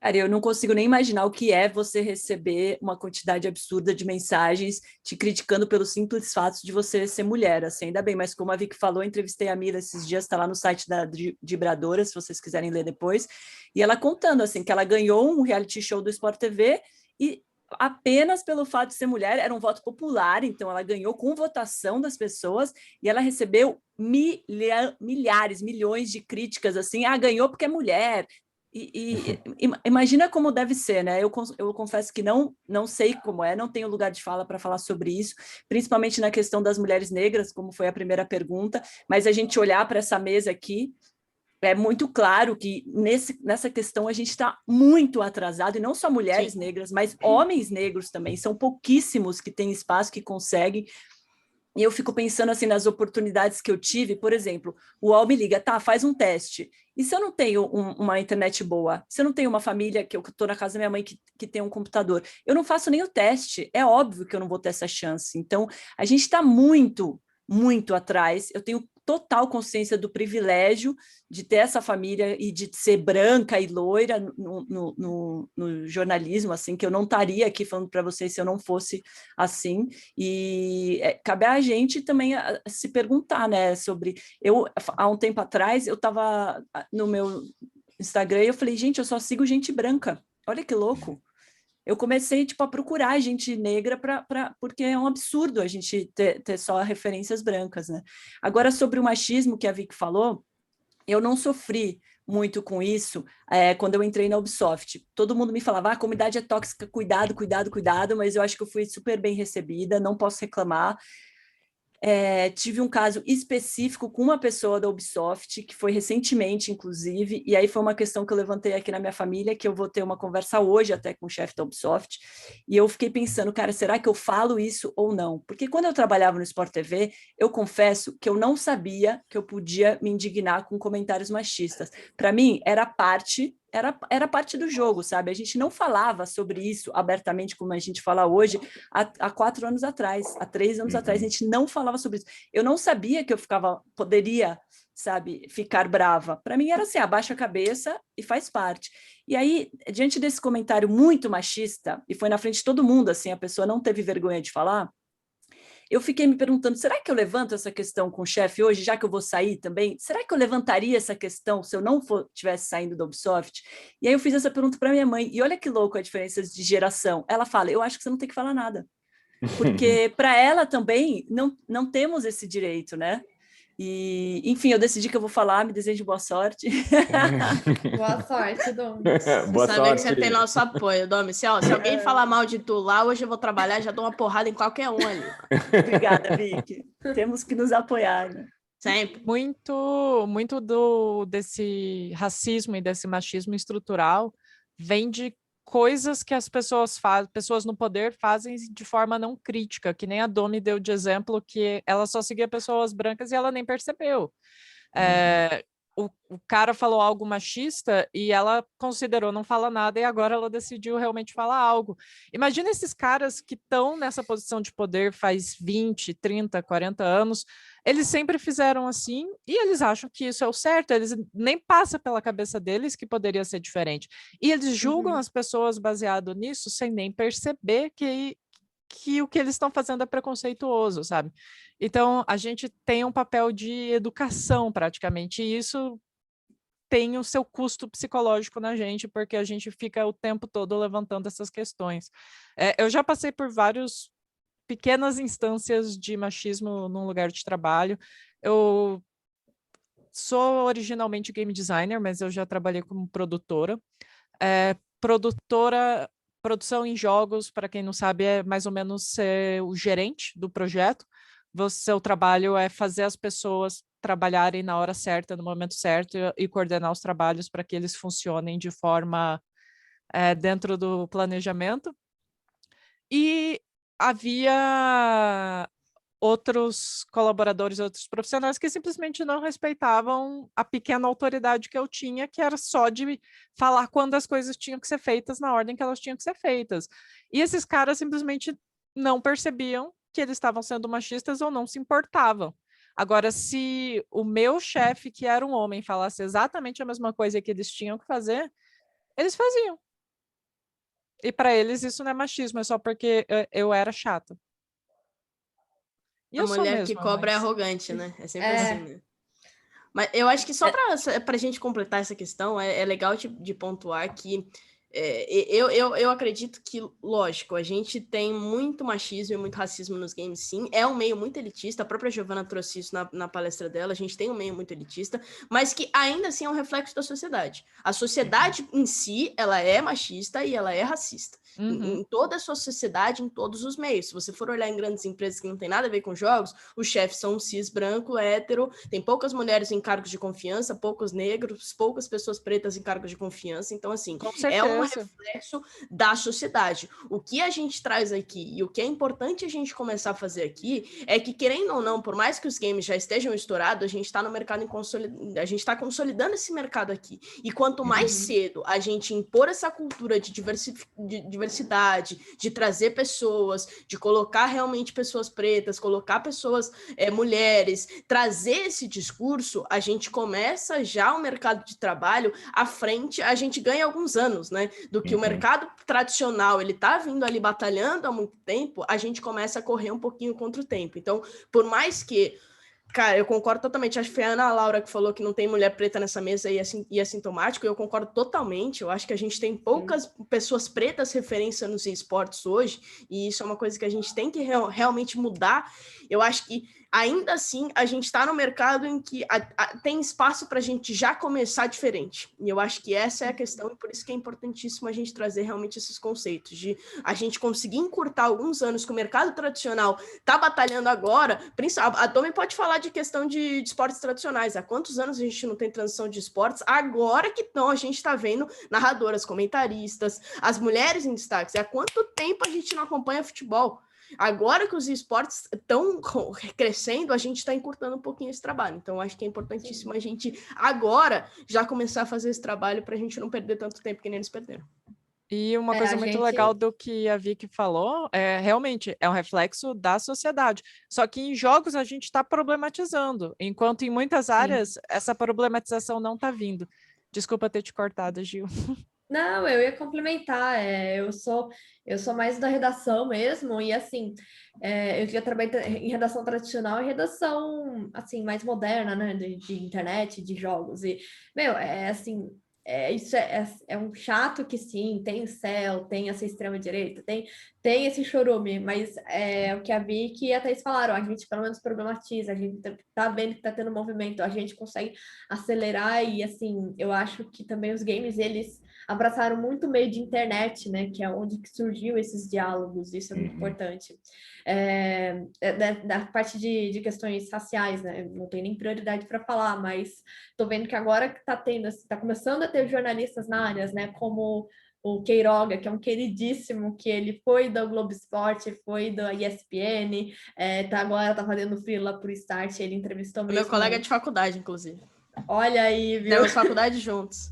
Cara, eu não consigo nem imaginar o que é você receber uma quantidade absurda de mensagens te criticando pelo simples fato de você ser mulher, assim, ainda bem, mas como a Vicky falou, eu entrevistei a Mila esses dias, está lá no site da Vibradora, se vocês quiserem ler depois, e ela contando, assim, que ela ganhou um reality show do Sport TV e apenas pelo fato de ser mulher, era um voto popular, então ela ganhou com votação das pessoas e ela recebeu milhares, milhões de críticas, assim, ganhou porque é mulher. Imagina como deve ser, né? Eu confesso que não sei como é, não tenho lugar de fala para falar sobre isso, principalmente na questão das mulheres negras, como foi a primeira pergunta, mas a gente olhar para essa mesa aqui, é muito claro que nessa questão a gente está muito atrasado, e não só mulheres negras, mas homens negros também, são pouquíssimos que têm espaço, que conseguem. E eu fico pensando assim nas oportunidades que eu tive, por exemplo, o UOL me liga, tá, faz um teste. E se eu não tenho uma internet boa? Se eu não tenho uma família, que eu estou na casa da minha mãe que tem um computador? Eu não faço nem o teste, é óbvio que eu não vou ter essa chance. Então, a gente está muito, muito atrás. Eu tenho total consciência do privilégio de ter essa família e de ser branca e loira no jornalismo, assim, que eu não estaria aqui falando para vocês se eu não fosse assim, e cabe a gente também a se perguntar, né, sobre... há um tempo atrás, eu estava no meu Instagram e eu falei, gente, eu só sigo gente branca, olha que louco. Eu comecei a procurar gente negra porque é um absurdo a gente ter só referências brancas, né? Agora, sobre o machismo que a Vicky falou, eu não sofri muito com isso quando eu entrei na Ubisoft. Todo mundo me falava, a comunidade é tóxica, cuidado, cuidado, cuidado, mas eu acho que eu fui super bem recebida, não posso reclamar. Tive um caso específico com uma pessoa da Ubisoft, que foi recentemente, inclusive, e aí foi uma questão que eu levantei aqui na minha família, que eu vou ter uma conversa hoje até com o chefe da Ubisoft, e eu fiquei pensando, cara, será que eu falo isso ou não? Porque quando eu trabalhava no Sport TV, eu confesso que eu não sabia que eu podia me indignar com comentários machistas. Para mim, era parte do jogo, sabe? A gente não falava sobre isso abertamente como a gente fala hoje há 4 anos atrás, há 3 anos atrás, a gente não falava sobre isso. Eu não sabia que eu poderia, sabe, ficar brava. Para mim era assim, abaixa a cabeça e faz parte. E aí, diante desse comentário muito machista, e foi na frente de todo mundo, assim, a pessoa não teve vergonha de falar, eu fiquei me perguntando, será que eu levanto essa questão com o chefe hoje, já que eu vou sair também? Será que eu levantaria essa questão se eu não estivesse saindo da Ubisoft? E aí eu fiz essa pergunta para minha mãe, e olha que louco a diferença de geração. Ela fala, eu acho que você não tem que falar nada. Porque para ela também não temos esse direito, né? E, enfim, eu decidi que eu vou falar, me desejo boa sorte. Boa sorte, Domi. Boa Sabe sorte. que você tem nosso apoio, Domi. Se alguém falar mal de tu lá, hoje eu vou trabalhar, já dou uma porrada em qualquer um ali. Obrigada, Vicky. Temos que nos apoiar, né? Sempre. Muito desse racismo e desse machismo estrutural vem de coisas que as pessoas no poder fazem de forma não crítica, que nem a Domi deu de exemplo, que ela só seguia pessoas brancas e ela nem percebeu. O cara falou algo machista e ela considerou não falar nada e agora ela decidiu realmente falar algo. Imagina esses caras que estão nessa posição de poder faz 20, 30, 40 anos, eles sempre fizeram assim e eles acham que isso é o certo, eles nem passa pela cabeça deles que poderia ser diferente. E eles julgam as pessoas baseado nisso sem nem perceber que o que eles estão fazendo é preconceituoso, sabe? Então, a gente tem um papel de educação, praticamente, e isso tem o seu custo psicológico na gente, porque a gente fica o tempo todo levantando essas questões. Eu já passei por várias pequenas instâncias de machismo num lugar de trabalho. Eu sou originalmente game designer, mas eu já trabalhei como produtora. Produção em jogos, para quem não sabe, é mais ou menos ser o gerente do projeto. Seu trabalho é fazer as pessoas trabalharem na hora certa, no momento certo, e coordenar os trabalhos para que eles funcionem de forma dentro do planejamento. E havia outros colaboradores, outros profissionais que simplesmente não respeitavam a pequena autoridade que eu tinha, que era só de falar quando as coisas tinham que ser feitas na ordem que elas tinham que ser feitas. E esses caras simplesmente não percebiam que eles estavam sendo machistas ou não se importavam. Agora, se o meu chefe, que era um homem, falasse exatamente a mesma coisa que eles tinham que fazer, eles faziam. E para eles isso não é machismo, é só porque eu era chata. E a eu sou mulher que mesmo, cobra é mas... arrogante, né? É sempre assim, né? Mas eu acho que só para a gente completar essa questão, é legal de pontuar que eu acredito que, lógico, a gente tem muito machismo e muito racismo nos games, sim. É um meio muito elitista, a própria Giovanna trouxe isso na palestra dela, a gente tem um meio muito elitista, mas que ainda assim é um reflexo da sociedade. A sociedade em si, ela é machista e ela é racista. Em toda a sua sociedade, em todos os meios. Se você for olhar em grandes empresas que não tem nada a ver com jogos, os chefes são cis, branco, hétero, tem poucas mulheres em cargos de confiança, poucos negros, poucas pessoas pretas em cargos de confiança. Então, assim, é um reflexo da sociedade. O que a gente traz aqui e o que é importante a gente começar a fazer aqui é que, querendo ou não, por mais que os games já estejam estourados, a gente está no mercado a gente está consolidando esse mercado aqui. E quanto mais cedo a gente impor essa cultura de diversidade, de trazer pessoas, de colocar realmente pessoas pretas, colocar pessoas mulheres, trazer esse discurso, a gente começa já o mercado de trabalho à frente, a gente ganha alguns anos, né? Do que o mercado tradicional, ele tá vindo ali batalhando há muito tempo, a gente começa a correr um pouquinho contra o tempo. Então, por mais que cara, eu concordo totalmente. Acho que foi a Ana Laura que falou que não tem mulher preta nessa mesa e é sintomático. Eu concordo totalmente. Eu acho que a gente tem poucas pessoas pretas referência nos esportes hoje, e isso é uma coisa que a gente tem que realmente mudar. Eu acho que ainda assim a gente está no mercado em que tem espaço para a gente já começar diferente. E eu acho que essa é a questão, e por isso que é importantíssimo a gente trazer realmente esses conceitos, de a gente conseguir encurtar alguns anos que o mercado tradicional está batalhando agora. A Domi pode falar de questão de esportes tradicionais. Há quantos anos a gente não tem transição de esportes? Agora que a gente está vendo narradoras, comentaristas, as mulheres em destaque. Há quanto tempo a gente não acompanha futebol? Agora que os esportes estão crescendo, a gente está encurtando um pouquinho esse trabalho. Então, acho que é importantíssimo a gente agora já começar a fazer esse trabalho para a gente não perder tanto tempo que nem eles perderam. E uma coisa muito legal do que a Vicky falou, realmente é um reflexo da sociedade. Só que em jogos a gente está problematizando, enquanto em muitas áreas essa problematização não está vindo. Desculpa ter te cortado, Gil. Não, eu ia complementar. Eu sou mais da redação mesmo, e assim, eu já trabalhei em redação tradicional e redação assim, mais moderna, né? De internet, de jogos. E, meu, assim. Isso é um chato que sim, tem incel, tem essa extrema-direita, tem esse chorume, mas o que a Vicky e a Thaís falaram, a gente pelo menos problematiza, a gente tá vendo que tá tendo movimento, a gente consegue acelerar, e assim, eu acho que também os games, eles abraçaram muito o meio de internet, né, que é onde que surgiu esses diálogos, isso é muito importante. Da parte de questões raciais, né, não tem nem prioridade para falar, mas tô vendo que agora que tá começando a ter jornalistas na área, né, como o Queiroga, que é um queridíssimo, que ele foi da Globo Esporte, foi da ESPN, agora tá fazendo freela pro Start, ele entrevistou mesmo... Meu colega de faculdade, inclusive. Olha aí, viu? Temos faculdade juntos.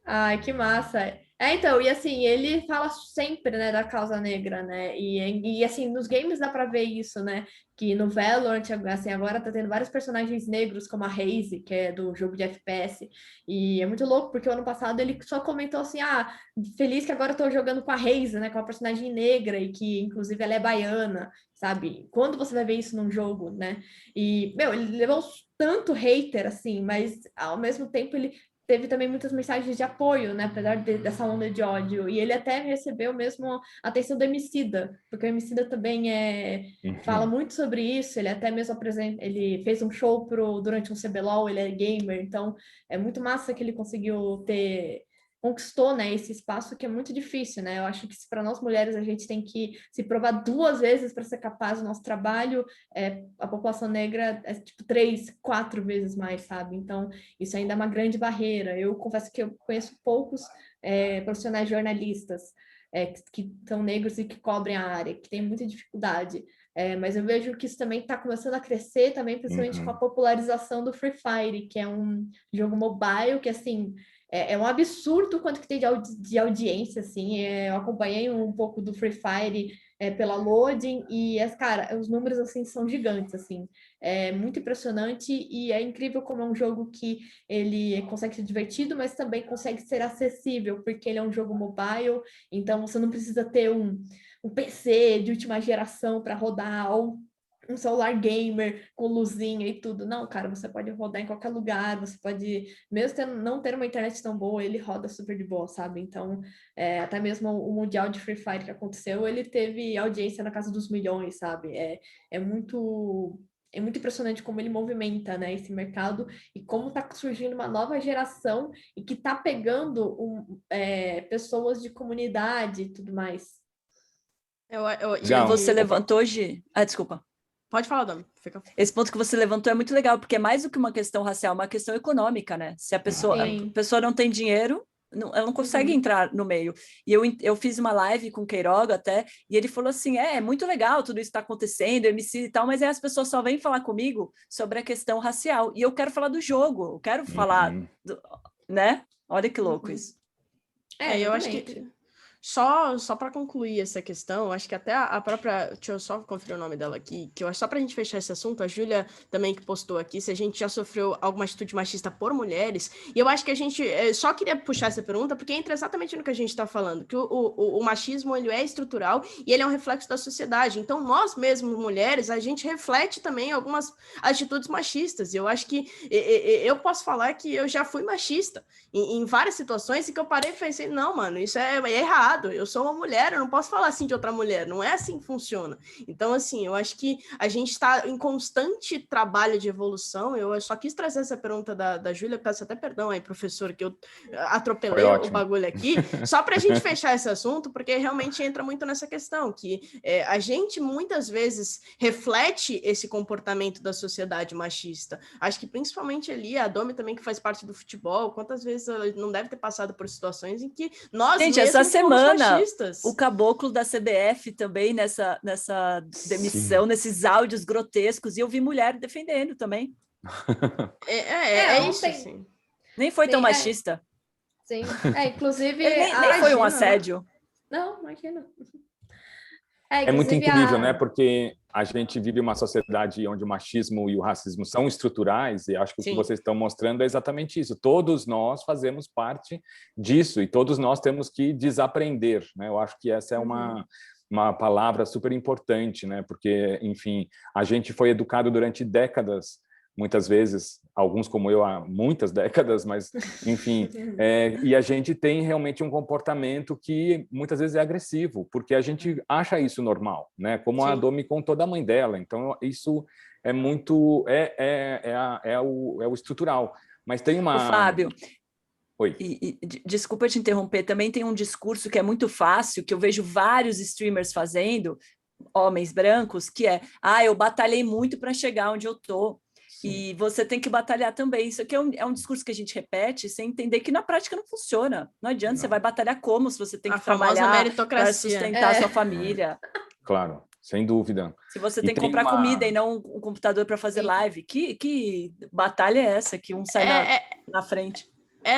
Ai, que massa. Então, e assim, ele fala sempre, né, da causa negra, né, e assim, nos games dá pra ver isso, né, que no Valorant, assim, agora tá tendo vários personagens negros, como a Raze, que é do jogo de FPS, e é muito louco, porque o ano passado ele só comentou assim, feliz que agora eu tô jogando com a Raze, né, com uma personagem negra, e que, inclusive, ela é baiana, sabe, quando você vai ver isso num jogo, né, e, meu, ele levou tanto hater, assim, mas, ao mesmo tempo, ele teve também muitas mensagens de apoio, né, apesar dessa onda de ódio, e ele até recebeu mesmo a atenção do Emicida, porque o Emicida também fala muito sobre isso, ele até mesmo ele fez um show durante um CBLOL, ele é gamer, então é muito massa que ele conseguiu ter conquistou, né, esse espaço que é muito difícil, né? Eu acho que para nós mulheres a gente tem que se provar 2 vezes para ser capaz do nosso trabalho, a população negra é tipo 3, 4 vezes mais, sabe? Então, isso ainda é uma grande barreira. Eu confesso que eu conheço poucos profissionais jornalistas que são negros e que cobrem a área, que têm muita dificuldade. Mas eu vejo que isso também está começando a crescer também, principalmente com a popularização do Free Fire, que é um jogo mobile que, assim, é um absurdo quanto que tem de audiência, assim. Eu acompanhei um pouco do Free Fire pela Loading e, cara, os números, assim, são gigantes, assim. É muito impressionante e é incrível como é um jogo que ele consegue ser divertido, mas também consegue ser acessível, porque ele é um jogo mobile, então você não precisa ter um PC de última geração para rodar, ou um celular gamer com luzinha e tudo. Não, cara, você pode rodar em qualquer lugar, você pode, mesmo não ter uma internet tão boa, ele roda super de boa, sabe? Então, até mesmo o Mundial de Free Fire que aconteceu, ele teve audiência na casa dos milhões, sabe? É muito impressionante como ele movimenta, né, esse mercado e como está surgindo uma nova geração e que está pegando pessoas de comunidade e tudo mais. Você levantou hoje... desculpa. Pode falar, Dami. Esse ponto que você levantou é muito legal, porque é mais do que uma questão racial, uma questão econômica, né? Se a pessoa não tem dinheiro, ela não consegue entrar no meio. E eu fiz uma live com o Queiroga até, e ele falou assim, é muito legal tudo isso está acontecendo, MC e tal, mas aí as pessoas só vêm falar comigo sobre a questão racial. E eu quero falar do jogo, eu quero falar, né? Olha que louco isso. Eu acho que... Só para concluir essa questão, acho que até a própria... Deixa eu só conferir o nome dela aqui, que eu acho só para a gente fechar esse assunto, a Júlia também que postou aqui, se a gente já sofreu alguma atitude machista por mulheres, e eu acho que a gente só queria puxar essa pergunta, porque entra exatamente no que a gente está falando, que o machismo, ele é estrutural e ele é um reflexo da sociedade, então nós mesmos, mulheres, a gente reflete também algumas atitudes machistas, e eu acho que eu posso falar que eu já fui machista em várias situações, e que eu parei e pensei, não, mano, isso é errado, eu sou uma mulher, eu não posso falar assim de outra mulher, não é assim que funciona. Então, assim, eu acho que a gente está em constante trabalho de evolução. Eu só quis trazer essa pergunta da Júlia, peço até perdão aí, professor, que eu atropelei o bagulho aqui, só para a gente fechar esse assunto, porque realmente entra muito nessa questão, que a gente muitas vezes reflete esse comportamento da sociedade machista. Acho que principalmente ali, a Domi também, que faz parte do futebol, quantas vezes ela não deve ter passado por situações em que nós gente, essa semana o caboclo da CBF também nessa demissão, nesses áudios grotescos, e eu vi mulher defendendo também. Isso, assim. Nem foi tão machista. Sim, inclusive... nem foi um assédio. Não, imagina. É muito incrível, né? Porque a gente vive uma sociedade onde o machismo e o racismo são estruturais, e acho que o que vocês estão mostrando é exatamente isso. Todos nós fazemos parte disso e todos nós temos que desaprender, né? Eu acho que essa é uma palavra super importante, né? Porque, enfim, a gente foi educado durante décadas, muitas vezes, alguns como eu há muitas décadas, mas, enfim, e a gente tem realmente um comportamento que muitas vezes é agressivo, porque a gente acha isso normal, né? Como a Domi contou da mãe dela. Então, isso é muito... o estrutural. Mas tem uma... Fábio... Oi. Desculpa te interromper, também tem um discurso que é muito fácil, que eu vejo vários streamers fazendo, homens brancos, que é, eu batalhei muito para chegar onde eu tô. E você tem que batalhar também. Isso aqui é um discurso que a gente repete sem entender que na prática não funciona. Não adianta, você vai batalhar como se você tem que trabalhar para sustentar a sua família. Claro, sem dúvida. Se você tem que comprar comida e não um computador para fazer live, que batalha é essa que um sai na frente?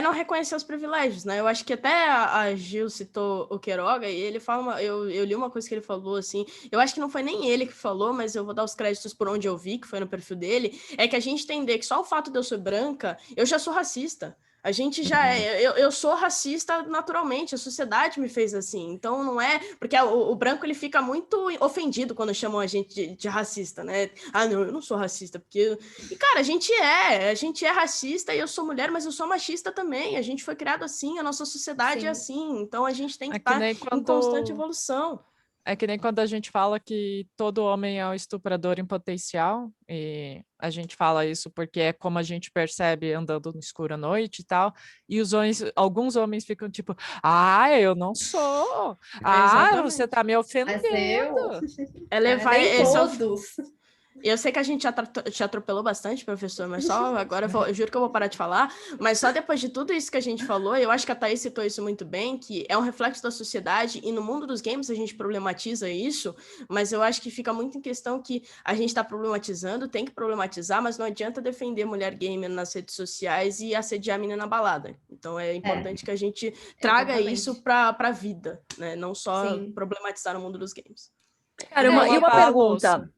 Não reconhecer os privilégios, né? Eu acho que até a Gil citou o Queiroga e ele fala, eu li uma coisa que ele falou, assim, eu acho que não foi nem ele que falou, mas eu vou dar os créditos por onde eu vi, que foi no perfil dele, é que a gente entender que só o fato de eu ser branca, eu já sou racista. A gente já eu sou racista naturalmente, a sociedade me fez assim, então não é, porque o branco ele fica muito ofendido quando chamam a gente de racista, né? Não, eu não sou racista, porque... E cara, a gente é racista e eu sou mulher, mas eu sou machista também, a gente foi criado assim, a nossa sociedade é assim, então a gente tem que estar em constante evolução. É que nem quando a gente fala que todo homem é um estuprador em potencial, e a gente fala isso porque é como a gente percebe andando no escuro à noite e tal, e alguns homens ficam tipo, eu não sou, você tá me Mas ofendendo. É levar nem todos. Eu sei que a gente te atropelou bastante, professor, mas só agora eu juro que eu vou parar de falar. Mas só depois de tudo isso que a gente falou, eu acho que a Thaís citou isso muito bem, que é um reflexo da sociedade, e no mundo dos games a gente problematiza isso, mas eu acho que fica muito em questão que a gente está problematizando, tem que problematizar, mas não adianta defender mulher gamer nas redes sociais e assediar a menina na balada. Então é importante que a gente traga isso para a vida, né? Não só problematizar no mundo dos games. Cara, e uma pergunta.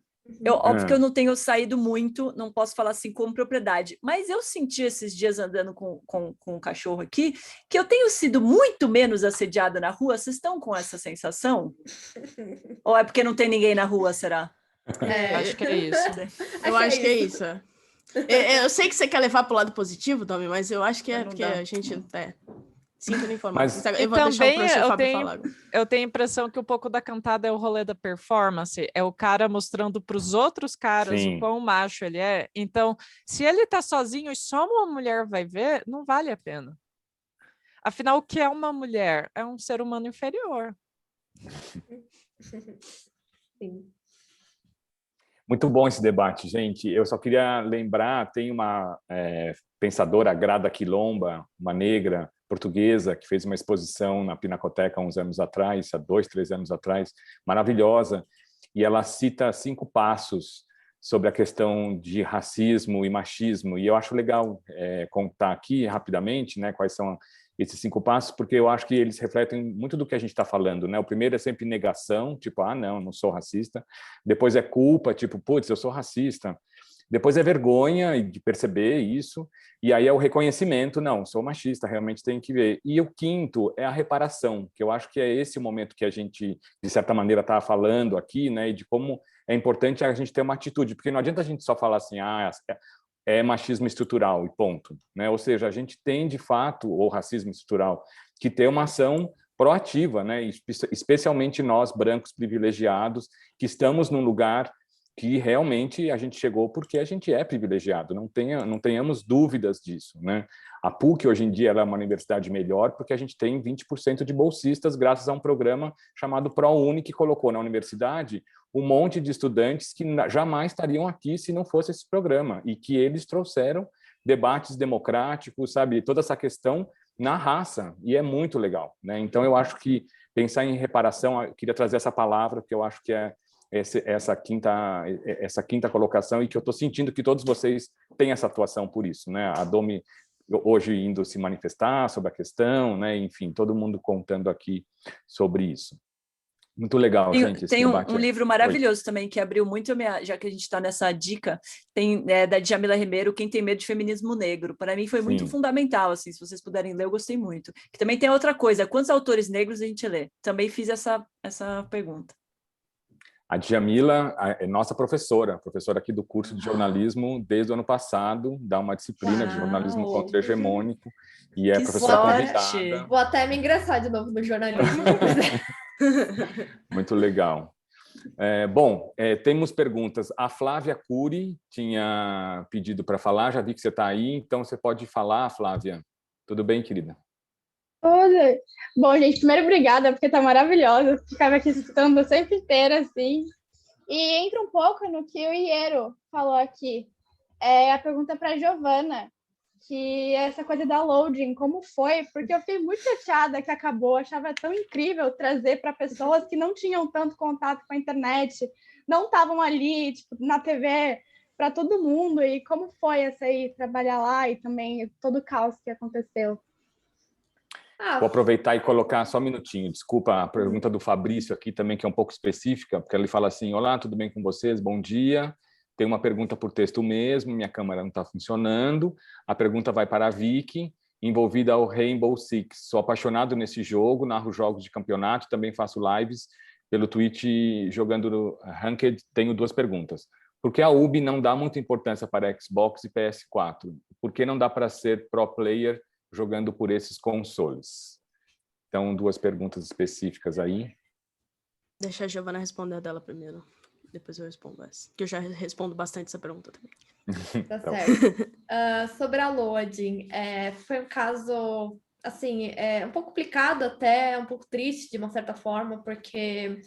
Óbvio que eu não tenho saído muito, não posso falar assim com propriedade, mas eu senti esses dias andando com um cachorro aqui, que eu tenho sido muito menos assediada na rua. Vocês estão com essa sensação? Ou é porque não tem ninguém na rua, será? Acho que é isso. Eu acho que é isso. Eu sei que você quer levar para o lado positivo, Tommy, mas eu acho que é porque a gente... Sinto me informar. Mas, eu vou deixar o professor Fábio falar. Eu tenho a impressão que um pouco da cantada é o rolê da performance, é o cara mostrando para os outros caras o quão macho ele é. Então, se ele tá sozinho e só uma mulher vai ver, não vale a pena. Afinal, o que é uma mulher? É um ser humano inferior. Sim. Muito bom esse debate, gente. Eu só queria lembrar, tem uma pensadora, Grada Quilomba, uma negra portuguesa, que fez uma exposição na Pinacoteca há uns anos atrás, há 2, 3 anos atrás, maravilhosa, e ela cita 5 passos sobre a questão de racismo e machismo, e eu acho legal contar aqui rapidamente, né, quais são esses 5 passos, porque eu acho que eles refletem muito do que a gente está falando, né? O primeiro é sempre negação, tipo, não sou racista. Depois é culpa, tipo, putz, eu sou racista. Depois é vergonha de perceber isso, e aí é o reconhecimento, não, sou machista, realmente tem que ver. E o quinto é a reparação, que eu acho que é esse o momento que a gente, de certa maneira, está falando aqui, né, e de como é importante a gente ter uma atitude, porque não adianta a gente só falar assim, é machismo estrutural e ponto, né? Ou seja, a gente tem, de fato, ou racismo estrutural, que ter uma ação proativa, né? Especialmente nós, brancos privilegiados, que estamos num lugar que realmente a gente chegou porque a gente é privilegiado, não tenhamos dúvidas disso, né? A PUC, hoje em dia, ela é uma universidade melhor porque a gente tem 20% de bolsistas graças a um programa chamado ProUni, que colocou na universidade um monte de estudantes que jamais estariam aqui se não fosse esse programa, e que eles trouxeram debates democráticos, sabe, toda essa questão na raça, e é muito legal, né? Então, eu acho que pensar em reparação, eu queria trazer essa palavra, porque eu acho que é essa quinta colocação, e que eu estou sentindo que todos vocês têm essa atuação por isso, né? A Domi hoje indo se manifestar sobre a questão, né? Enfim, todo mundo contando aqui sobre isso. Muito legal, gente. Tem um livro maravilhoso também que abriu muito já que a gente está nessa dica, tem da Djamila Ribeiro, Quem Tem Medo de Feminismo Negro. Para mim foi muito fundamental, assim, se vocês puderem ler, eu gostei muito. Que também tem outra coisa, quantos autores negros a gente lê? Também fiz essa pergunta. A Djamila é nossa professora aqui do curso de jornalismo desde o ano passado, dá uma disciplina de jornalismo contra-hegemônico, e é professora convidada. Vou até me ingressar de novo no jornalismo. Muito legal. Bom, temos perguntas. A Flávia Cury tinha pedido para falar, já vi que você está aí, então você pode falar, Flávia. Tudo bem, querida? Olha, bom, gente, primeiro obrigada, porque tá maravilhosa. Ficava aqui escutando a sempre inteira, assim. E entra um pouco no que o Iero falou aqui. A pergunta para a Giovana, que essa coisa da loading, como foi? Porque eu fiquei muito chateada que acabou, achava tão incrível trazer para pessoas que não tinham tanto contato com a internet, não estavam ali, tipo, na TV para todo mundo. E como foi essa aí, trabalhar lá, e também todo o caos que aconteceu? Vou aproveitar e colocar só um minutinho. Desculpa, a pergunta do Fabrício aqui também, que é um pouco específica, porque ele fala assim, olá, tudo bem com vocês? Bom dia. Tem uma pergunta por texto mesmo, minha câmera não está funcionando. A pergunta vai para a Vicky, envolvida ao Rainbow Six. Sou apaixonado nesse jogo, narro jogos de campeonato, também faço lives pelo Twitch jogando no Ranked. Tenho 2 perguntas. Por que a UB não dá muita importância para Xbox e PS4? Por que não dá para ser pro player jogando por esses consoles? Então, 2 perguntas específicas aí. Deixa a Giovana responder dela primeiro. Depois eu respondo essa. Que eu já respondo bastante essa pergunta também. Tá certo. Sobre a loading, foi um caso, assim, um pouco complicado até, um pouco triste de uma certa forma, porque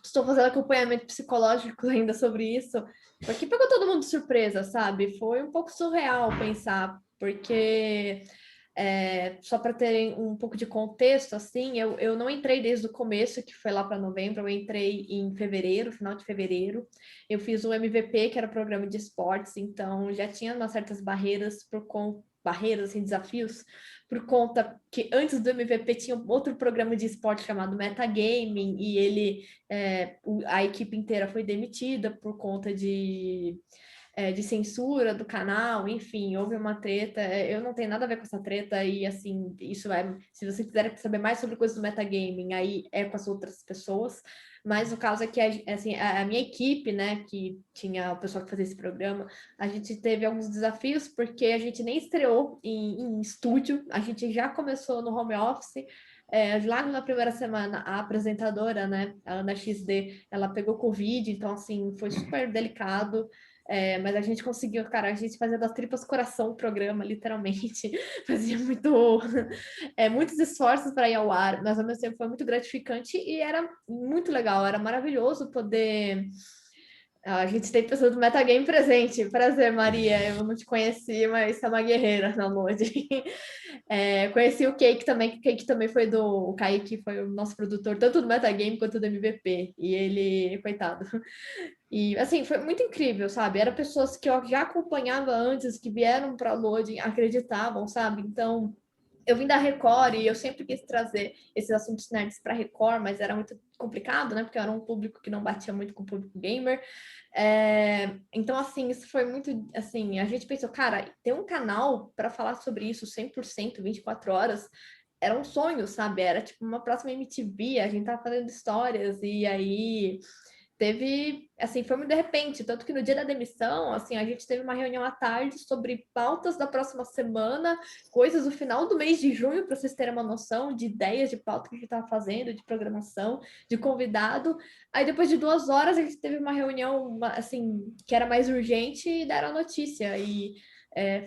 estou fazendo acompanhamento psicológico ainda sobre isso, porque pegou todo mundo de surpresa, sabe? Foi um pouco surreal pensar, porque... só para terem um pouco de contexto, assim, eu não entrei desde o começo, que foi lá para novembro, eu entrei em fevereiro, final de fevereiro. Eu fiz o MVP, que era o programa de esportes, então já tinha umas certas barreiras, assim, desafios, por conta que antes do MVP tinha outro programa de esporte chamado Metagaming, e a equipe inteira foi demitida por conta de censura do canal, enfim, houve uma treta. Eu não tenho nada a ver com essa treta, e assim, se você quiser saber mais sobre coisas do metagaming, aí é com as outras pessoas. Mas o caso é que assim, a minha equipe, né, que tinha o pessoal que fazia esse programa, a gente teve alguns desafios, porque a gente nem estreou em estúdio, a gente já começou no home office. Lá na primeira semana, a apresentadora, né, a Ana XD, ela pegou Covid, então, assim, foi super delicado. Mas a gente conseguiu, cara, a gente fazia das tripas coração o programa, literalmente, fazia muitos esforços para ir ao ar, mas ao mesmo tempo foi muito gratificante e era muito legal, era maravilhoso poder... A gente tem pessoas do Metagame presente. Prazer, Maria. Eu não te conheci, mas é uma guerreira na Lodi. Conheci o Cake também, que o Cake também foi o Kaique foi o nosso produtor, tanto do Metagame quanto do MVP. E ele, coitado. E, assim, foi muito incrível, sabe? Eram pessoas que eu já acompanhava antes, que vieram para a Lodi, acreditavam, sabe? Então, eu vim da Record e eu sempre quis trazer esses assuntos nerds para Record, mas era muito complicado, né? Porque era um público que não batia muito com o público gamer. Então, assim, isso foi muito... Assim, a gente pensou, cara, ter um canal para falar sobre isso 100%, 24 horas, era um sonho, sabe? Era tipo uma próxima MTV, a gente tava fazendo histórias e aí... Teve, assim, foi muito de repente, tanto que no dia da demissão, assim, a gente teve uma reunião à tarde sobre pautas da próxima semana, coisas do final do mês de junho, para vocês terem uma noção de ideias de pauta que a gente estava fazendo, de programação, de convidado. Aí depois de 2 horas a gente teve uma reunião, assim, que era mais urgente e deram a notícia. E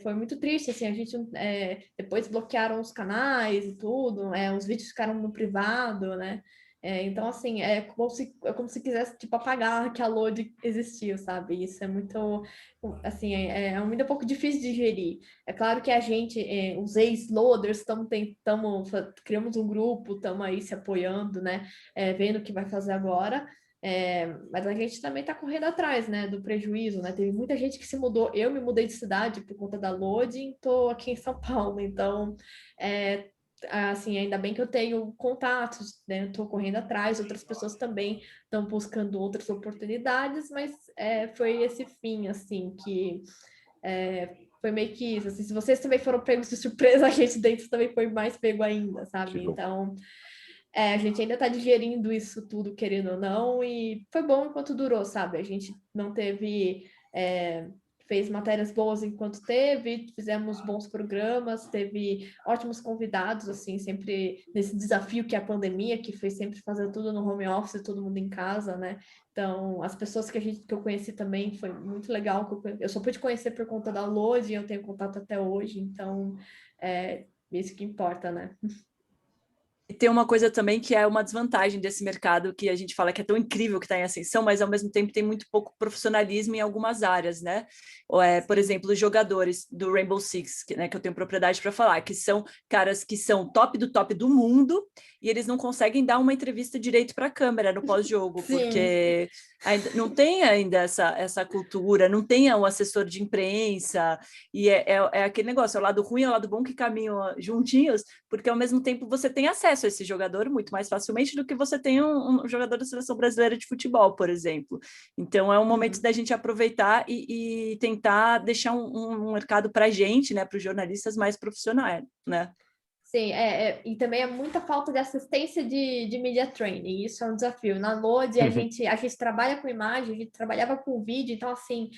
foi muito triste, assim, a gente depois bloquearam os canais e tudo, os vídeos ficaram no privado, né? Então, assim, é como se quisesse, tipo, apagar que a load existiu, sabe? Isso é muito, assim, um pouco difícil de digerir. É claro que a gente, os ex-loaders, criamos um grupo, estamos aí se apoiando, né? Vendo o que vai fazer agora. Mas a gente também está correndo atrás, né, do prejuízo, né? Teve muita gente que se mudou. Eu me mudei de cidade por conta da loading, estou aqui em São Paulo, então... assim, ainda bem que eu tenho contatos, né? Estou correndo atrás, outras pessoas também estão buscando outras oportunidades, mas foi esse fim, assim, que foi meio que isso. Assim, se vocês também foram pegos de surpresa, a gente dentro também foi mais pego ainda, sabe? Então, a gente ainda está digerindo isso tudo, querendo ou não, e foi bom enquanto durou, sabe? A gente não teve... fez matérias boas enquanto teve, fizemos bons programas, teve ótimos convidados, assim, sempre nesse desafio que é a pandemia, que foi sempre fazer tudo no home office, todo mundo em casa, né? Então, as pessoas que eu conheci também, foi muito legal, eu só pude conhecer por conta da Lodi, eu tenho contato até hoje, então, isso que importa, né? E tem uma coisa também que é uma desvantagem desse mercado, que a gente fala que é tão incrível que está em ascensão, mas ao mesmo tempo tem muito pouco profissionalismo em algumas áreas, né? Por exemplo, os jogadores do Rainbow Six, que eu tenho propriedade para falar, que são caras que são top do mundo, e eles não conseguem dar uma entrevista direito para a câmera no pós-jogo, porque não tem ainda essa cultura, não tem o assessor de imprensa, e é aquele negócio, é o lado ruim e o lado bom que caminham juntinhos, porque ao mesmo tempo você tem acesso a esse jogador muito mais facilmente do que você tem um jogador da seleção brasileira de futebol, por exemplo. Então é um momento da gente aproveitar e tentar deixar um mercado para a gente, né, para os jornalistas mais profissionais, né? Sim, e também é muita falta de assistência de media training, isso é um desafio. Na Lode, a gente trabalha com imagem, a gente trabalhava com vídeo, então, assim,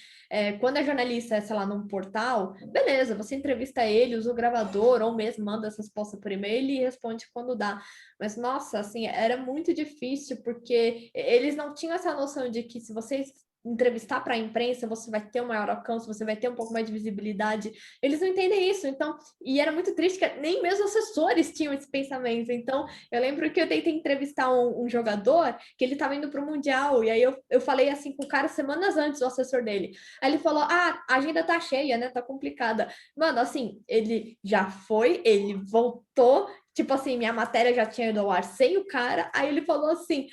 quando é jornalista, sei lá, num portal, beleza, você entrevista ele, usa o gravador, ou mesmo manda essa resposta por e-mail e responde quando dá. Mas, nossa, assim, era muito difícil, porque eles não tinham essa noção de que se vocês entrevistar para a imprensa, você vai ter um maior alcance, você vai ter um pouco mais de visibilidade. Eles não entendem isso, então, e era muito triste que nem mesmo os assessores tinham esse pensamento. Então, eu lembro que eu tentei entrevistar um jogador que ele estava indo para o Mundial, e aí eu falei assim com o cara semanas antes, o assessor dele. Aí ele falou: a agenda tá cheia, né? Tá complicada. Mano, assim, ele já foi, ele voltou, tipo assim, minha matéria já tinha ido ao ar sem o cara, aí ele falou assim: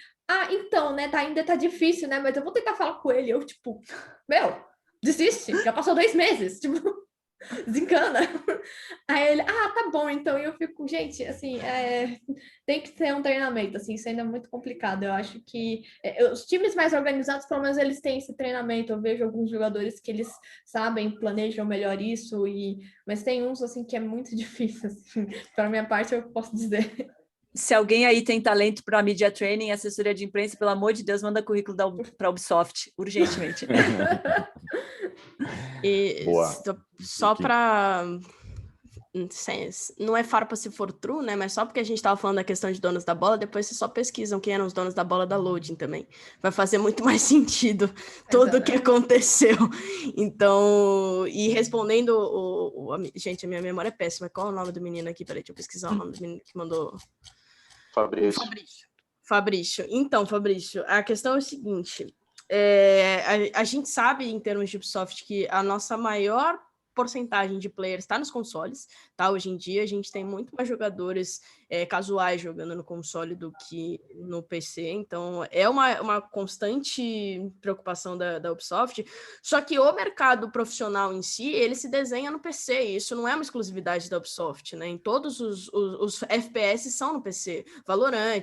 então, né, ainda tá difícil, né, mas eu vou tentar falar com ele. Eu, tipo, desiste, já passou 2 meses, tipo, desencana. Aí ele, tá bom, então. E eu fico, gente, assim, tem que ter um treinamento, assim, isso ainda é muito complicado. Eu acho que os times mais organizados, pelo menos, eles têm esse treinamento. Eu vejo alguns jogadores que eles sabem, planejam melhor isso, mas tem uns, assim, que é muito difícil, assim. Para minha parte, eu posso dizer. Se alguém aí tem talento para media training, assessoria de imprensa, pelo amor de Deus, manda currículo para a Ubisoft, urgentemente. E só para... Não é farpa se for true, né? Mas só porque a gente estava falando da questão de donos da bola, depois vocês só pesquisam quem eram os donos da bola da Loading também. Vai fazer muito mais sentido tudo o que aconteceu. Então, e respondendo gente, a minha memória é péssima. Qual é o nome do menino aqui? Peraí, deixa eu pesquisar o nome do menino que mandou. Fabrício. Então, Fabrício, a questão é o seguinte. A gente sabe, em termos de Ubisoft, que a nossa maior porcentagem de players está nos consoles, tá? Hoje em dia a gente tem muito mais jogadores casuais jogando no console do que no PC, então é uma constante preocupação da Ubisoft, só que o mercado profissional em si, ele se desenha no PC, e isso não é uma exclusividade da Ubisoft, né? Em todos os FPS são no PC, Valorant,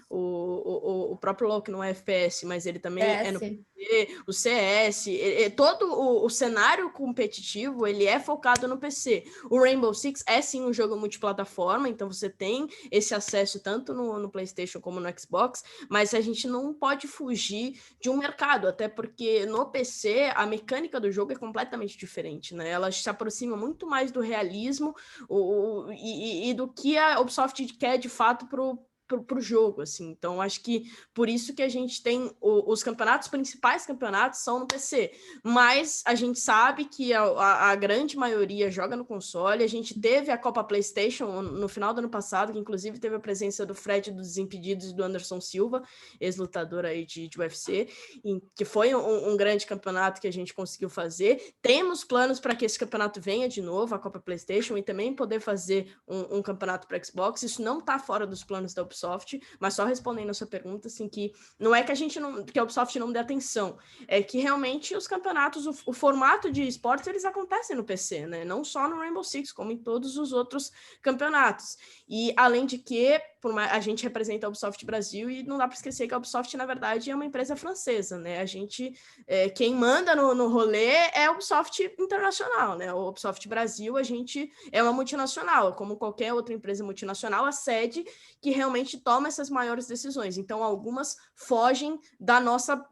o próprio LoL que não é FPS, mas ele também é no PC, o CS, todo o cenário competitivo, ele é focado no PC. O Rainbow Six é sim um jogo multiplataforma, então você tem esse acesso tanto no PlayStation como no Xbox, mas a gente não pode fugir de um mercado, até porque no PC a mecânica do jogo é completamente diferente, né? Ela se aproxima muito mais do realismo e do que a Ubisoft quer de fato pro jogo, assim. Então, acho que por isso que a gente tem os campeonatos, principais campeonatos são no PC, mas a gente sabe que a grande maioria joga no console. A gente teve a Copa PlayStation no final do ano passado, que inclusive teve a presença do Fred dos Desimpedidos e do Anderson Silva, ex-lutador aí de UFC, que foi um grande campeonato que a gente conseguiu fazer. Temos planos para que esse campeonato venha de novo, a Copa PlayStation, e também poder fazer um campeonato para Xbox. Isso não está fora dos planos da Ubisoft, mas só respondendo a sua pergunta, assim, que não é que que a Ubisoft não dê atenção, é que realmente os campeonatos, o formato de esportes, eles acontecem no PC, né? Não só no Rainbow Six, como em todos os outros campeonatos. E além de que a gente representa a Ubisoft Brasil, e não dá para esquecer que a Ubisoft, na verdade, é uma empresa francesa, né? A gente, quem manda no rolê é a Ubisoft Internacional, né? O Ubisoft Brasil, a gente é uma multinacional, como qualquer outra empresa multinacional, a sede que realmente toma essas maiores decisões. Então, algumas fogem da nossa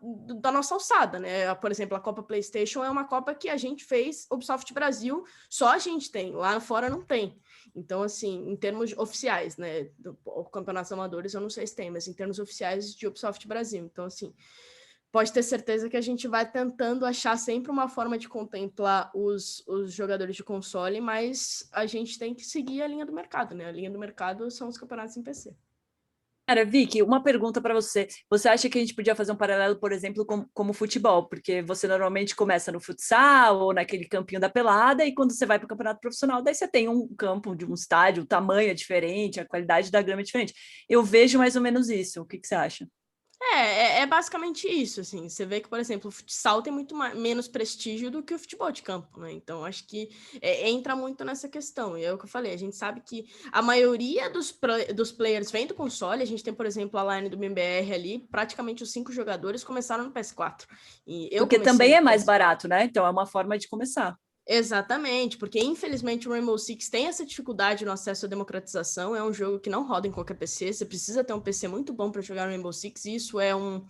alçada, né? Por exemplo, a Copa PlayStation é uma Copa que a gente fez, Ubisoft Brasil, só a gente tem, lá fora não tem. Então, assim, em termos oficiais, né, campeonatos amadores eu não sei se tem, mas em termos oficiais de Ubisoft Brasil. Então, assim, pode ter certeza que a gente vai tentando achar sempre uma forma de contemplar os jogadores de console, mas a gente tem que seguir a linha do mercado, né? A linha do mercado são os campeonatos em PC. Cara, Vicky, uma pergunta para você. Você acha que a gente podia fazer um paralelo, por exemplo, como futebol? Porque você normalmente começa no futsal ou naquele campinho da pelada, e quando você vai para o campeonato profissional, daí você tem um campo de um estádio, o tamanho é diferente, a qualidade da grama é diferente. Eu vejo mais ou menos isso. O que você acha? É basicamente isso, assim. Você vê que, por exemplo, o futsal tem muito menos prestígio do que o futebol de campo, né? Então, acho que entra muito nessa questão. E é o que eu falei, a gente sabe que a maioria dos players vem do console. A gente tem, por exemplo, a line do MBR ali, praticamente os 5 jogadores começaram no PS4. Porque também é mais barato, né? Então, é uma forma de começar. Exatamente, porque infelizmente o Rainbow Six tem essa dificuldade no acesso à democratização, é um jogo que não roda em qualquer PC, você precisa ter um PC muito bom para jogar Rainbow Six, e isso é uma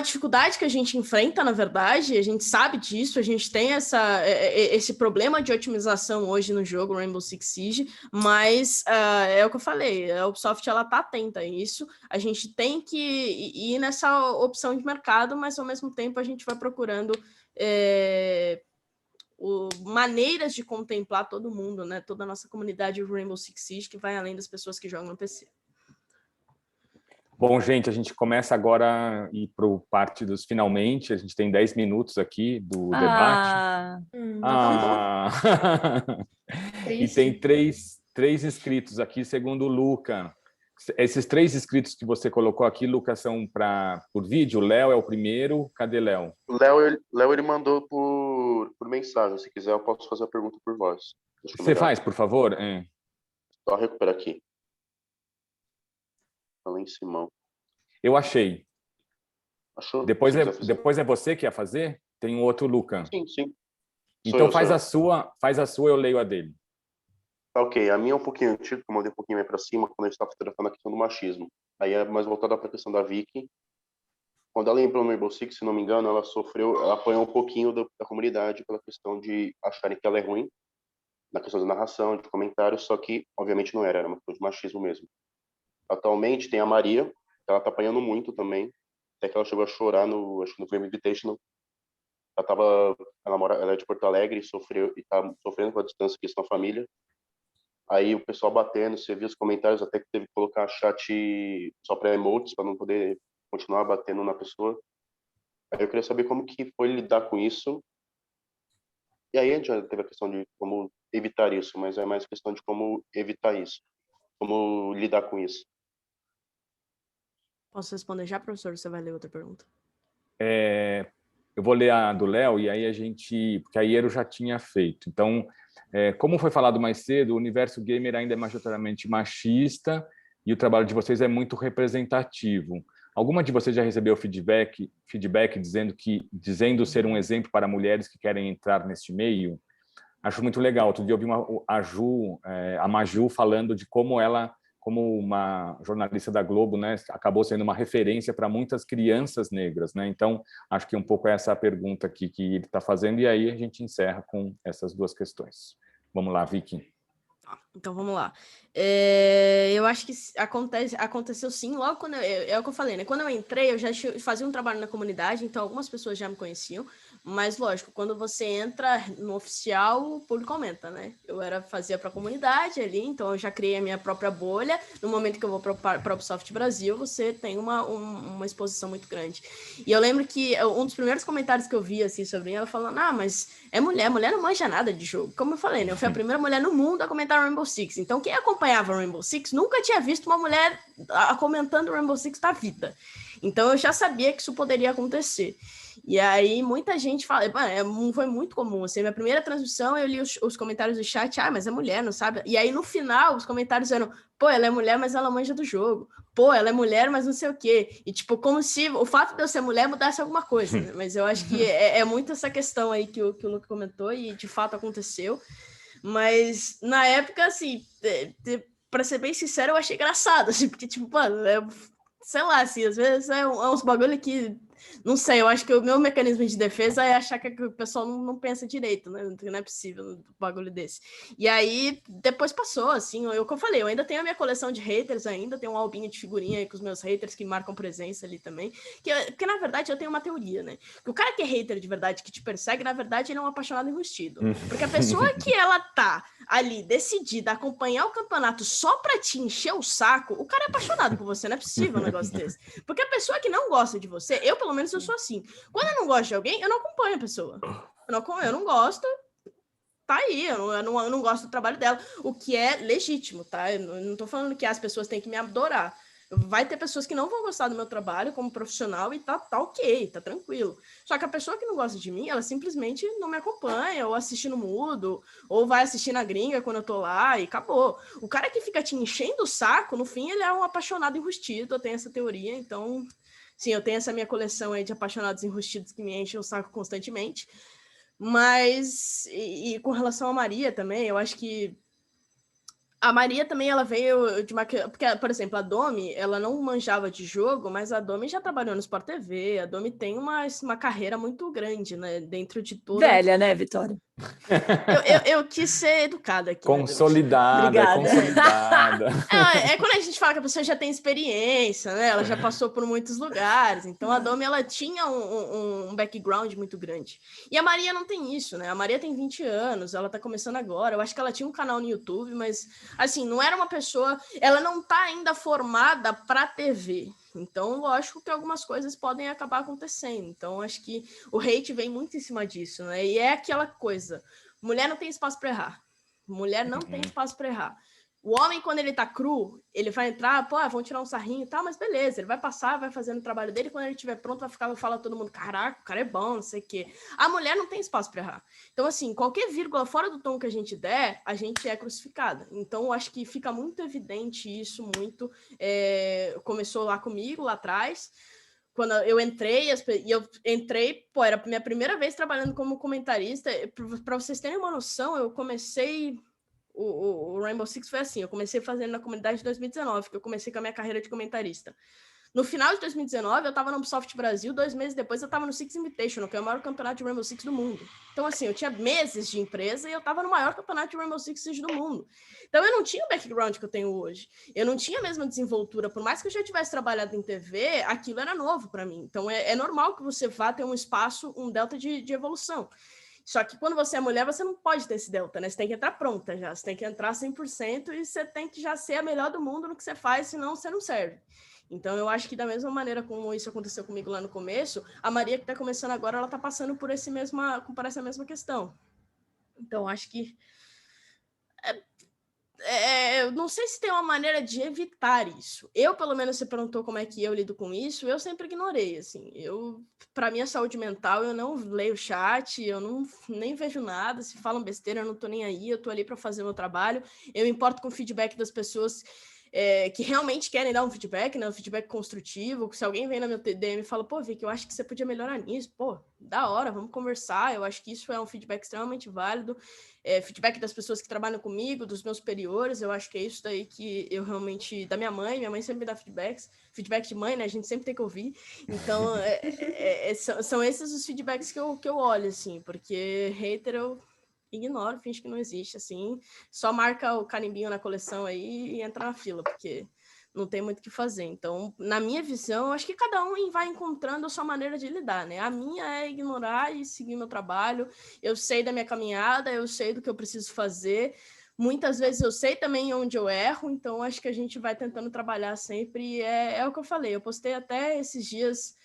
dificuldade que a gente enfrenta, na verdade, a gente sabe disso, a gente tem esse problema de otimização hoje no jogo Rainbow Six Siege, mas é o que eu falei, a Ubisoft ela tá atenta a isso, a gente tem que ir nessa opção de mercado, mas ao mesmo tempo a gente vai procurando maneiras de contemplar todo mundo, né? Toda a nossa comunidade Rainbow Six Siege, que vai além das pessoas que jogam no PC. Bom, gente, a gente começa agora a ir para o parte dos finalmente. A gente tem 10 minutos aqui do debate. E tem três inscritos aqui, segundo o Luca. Esses 3 inscritos que você colocou aqui, Lucas, são por vídeo? O Léo é o primeiro. Cadê Léo? O Léo ele mandou por mensagem. Se quiser, eu posso fazer a pergunta por voz. Você faz, por favor? Só recuperar aqui. Lá em cima. Eu achei. Achou? Depois é você que ia fazer? Tem um outro Luca. Sim. Então faz a sua, eu leio a dele. Tá, ok. A minha é um pouquinho antiga, que eu mandei um pouquinho mais para cima, quando a gente estava tratando a questão do machismo. Aí é mais voltada para a questão da Vicky. Quando ela entrou no Rainbow Six, se não me engano, ela apanhou um pouquinho da comunidade pela questão de acharem que ela é ruim, na questão da narração, de comentários, só que, obviamente, não era uma questão de machismo mesmo. Atualmente tem a Maria, que ela tá apanhando muito também, até que ela chegou a chorar acho que no Flame Invitational. Ela é de Porto Alegre e tá sofrendo com a distância que estão na família. Aí o pessoal batendo, você viu os comentários, até que teve que colocar chat só para emotes, para não poder continuar batendo na pessoa. Aí eu queria saber como que foi lidar com isso. E aí a gente já teve a questão de como evitar isso, mas é mais questão de como evitar isso, como lidar com isso. Posso responder já, professor? Você vai ler outra pergunta? Eu vou ler a do Léo e aí porque a Iero já tinha feito. Então, como foi falado mais cedo, o universo gamer ainda é majoritariamente machista e o trabalho de vocês é muito representativo. Alguma de vocês já recebeu feedback dizendo ser um exemplo para mulheres que querem entrar neste meio? Acho muito legal. Outro dia eu ouvi a Maju falando de como ela, como uma jornalista da Globo, né, acabou sendo uma referência para muitas crianças negras, né? Então, acho que um pouco essa é a pergunta aqui que ele está fazendo, e aí a gente encerra com essas 2 questões. Vamos lá, Vicky. Então, vamos lá. Eu acho que aconteceu sim, logo quando é o que eu falei, né? Quando eu entrei, eu já fazia um trabalho na comunidade, então algumas pessoas já me conheciam, mas lógico, quando você entra no oficial, o público aumenta, né? Eu fazia para a comunidade ali, então eu já criei a minha própria bolha. No momento que eu vou para a Ubisoft Brasil, você tem uma exposição muito grande. E eu lembro que um dos primeiros comentários que eu vi assim sobre ela falando, mas é mulher não manja nada de jogo. Como eu falei, né? Eu fui a primeira mulher no mundo a comentar Rainbow Six. Então, quem acompanhava Rainbow Six nunca tinha visto uma mulher comentando Rainbow Six da vida. Então, eu já sabia que isso poderia acontecer. E aí, muita gente fala... foi muito comum. Assim, minha primeira transmissão, eu li os comentários do chat. Mas é mulher, não sabe? E aí, no final, os comentários eram... Pô, ela é mulher, mas ela manja do jogo. Pô, ela é mulher, mas não sei o quê. E, tipo, como se o fato de eu ser mulher mudasse alguma coisa, né? Mas eu acho que é muito essa questão aí que o Luca comentou e, de fato, aconteceu. Mas, na época, assim, pra ser bem sincero, eu achei engraçado, assim, porque, tipo, mano, sei lá, assim, às vezes é uns bagulho que, não sei, eu acho que o meu mecanismo de defesa é achar que o pessoal não pensa direito, né? Não é possível um bagulho desse. E aí, depois passou, assim, como eu falei, eu ainda tenho a minha coleção de haters ainda, tenho um albinho de figurinha aí com os meus haters que marcam presença ali também, porque na verdade eu tenho uma teoria, né? Que o cara que é hater de verdade, que te persegue, na verdade ele é um apaixonado enrustido. Porque a pessoa que ela tá ali decidida a acompanhar o campeonato só pra te encher o saco, o cara é apaixonado por você, não é possível um negócio desse. Porque a pessoa que não gosta de você, eu pelo menos eu sou assim. Quando eu não gosto de alguém, eu não acompanho a pessoa. Eu não gosto, tá aí, eu não gosto do trabalho dela, o que é legítimo, tá? Eu não tô falando que as pessoas têm que me adorar. Vai ter pessoas que não vão gostar do meu trabalho como profissional e tá ok, tá tranquilo. Só que a pessoa que não gosta de mim, ela simplesmente não me acompanha, ou assiste no mudo, ou vai assistir na gringa quando eu tô lá e acabou. O cara que fica te enchendo o saco, no fim, ele é um apaixonado enrustido, eu tenho essa teoria, então... Sim, eu tenho essa minha coleção aí de apaixonados enrustidos que me enchem o saco constantemente. Mas, e com relação a Maria também, eu acho que a Maria também, ela veio de uma... Porque, por exemplo, a Domi, ela não manjava de jogo, mas a Domi já trabalhou no Sport TV, a Domi tem uma carreira muito grande, né? Dentro de toda... Velha, né, Vitória? Eu quis ser educada aqui. Consolidada, né, consolidada. É quando a gente fala que a pessoa já tem experiência, né? Ela já passou por muitos lugares. Então, a Domi, ela tinha um background muito grande. E a Maria não tem isso, né? A Maria tem 20 anos, ela tá começando agora. Eu acho que ela tinha um canal no YouTube, mas, assim, não era uma pessoa... Ela não tá ainda formada pra TV. Então, lógico que algumas coisas podem acabar acontecendo. Então, acho que o hate vem muito em cima disso, né? E é aquela coisa. Mulher não tem espaço para errar. Mulher não tem espaço para errar. O homem, quando ele tá cru, ele vai entrar, vão tirar um sarrinho e tal, mas beleza, ele vai passar, vai fazendo o trabalho dele, quando ele estiver pronto, vai falar todo mundo, caraca, o cara é bom, não sei o quê. A mulher não tem espaço para errar. Então, assim, qualquer vírgula fora do tom que a gente der, a gente é crucificada. Então, eu acho que fica muito evidente isso, muito. Começou lá comigo, lá atrás, quando eu entrei, era a minha primeira vez trabalhando como comentarista. Para vocês terem uma noção, eu comecei... O Rainbow Six foi assim, eu comecei fazendo na comunidade em 2019, que eu comecei com a minha carreira de comentarista. No final de 2019, eu estava no Ubisoft Brasil, 2 meses depois eu estava no Six Invitational, que é o maior campeonato de Rainbow Six do mundo. Então, assim, eu tinha meses de empresa e eu estava no maior campeonato de Rainbow Six do mundo. Então, eu não tinha o background que eu tenho hoje. Eu não tinha a mesma desenvoltura. Por mais que eu já tivesse trabalhado em TV, aquilo era novo para mim. Então, é normal que você vá ter um espaço, um delta de evolução. Só que quando você é mulher, você não pode ter esse delta, né? Você tem que entrar pronta já. Você tem que entrar 100% e você tem que já ser a melhor do mundo no que você faz, senão você não serve. Então, eu acho que da mesma maneira como isso aconteceu comigo lá no começo, a Maria que está começando agora, ela está passando por essa mesma questão. Então, acho que... eu não sei se tem uma maneira de evitar isso. Eu, pelo menos, você perguntou como é que eu lido com isso, eu sempre ignorei, assim. Para minha saúde mental, eu não leio chat, eu nem vejo nada, se falam besteira, eu não tô nem aí, eu tô ali para fazer o meu trabalho, eu me importo com o feedback das pessoas que realmente querem dar um feedback, né, um feedback construtivo. Se alguém vem na meu DM e fala, pô, Vicky, eu acho que você podia melhorar nisso, pô, da hora, vamos conversar, eu acho que isso é um feedback extremamente válido. Feedback das pessoas que trabalham comigo, dos meus superiores, eu acho que é isso daí que eu realmente... Da minha mãe sempre me dá feedback de mãe, né, a gente sempre tem que ouvir. Então, são esses os feedbacks que eu olho, assim, porque hater eu ignoro, finge que não existe, assim, só marca o carimbinho na coleção aí e entra na fila, porque não tem muito o que fazer. Então, na minha visão, acho que cada um vai encontrando a sua maneira de lidar, né? A minha é ignorar e seguir meu trabalho. Eu sei da minha caminhada, eu sei do que eu preciso fazer. Muitas vezes eu sei também onde eu erro, então acho que a gente vai tentando trabalhar sempre. É o que eu falei, eu postei até esses dias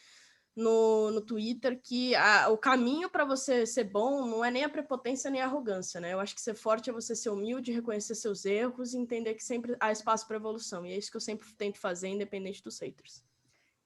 no Twitter que o caminho para você ser bom não é nem a prepotência nem a arrogância, né? Eu acho que ser forte é você ser humilde, reconhecer seus erros e entender que sempre há espaço para evolução. E é isso que eu sempre tento fazer, independente dos haters.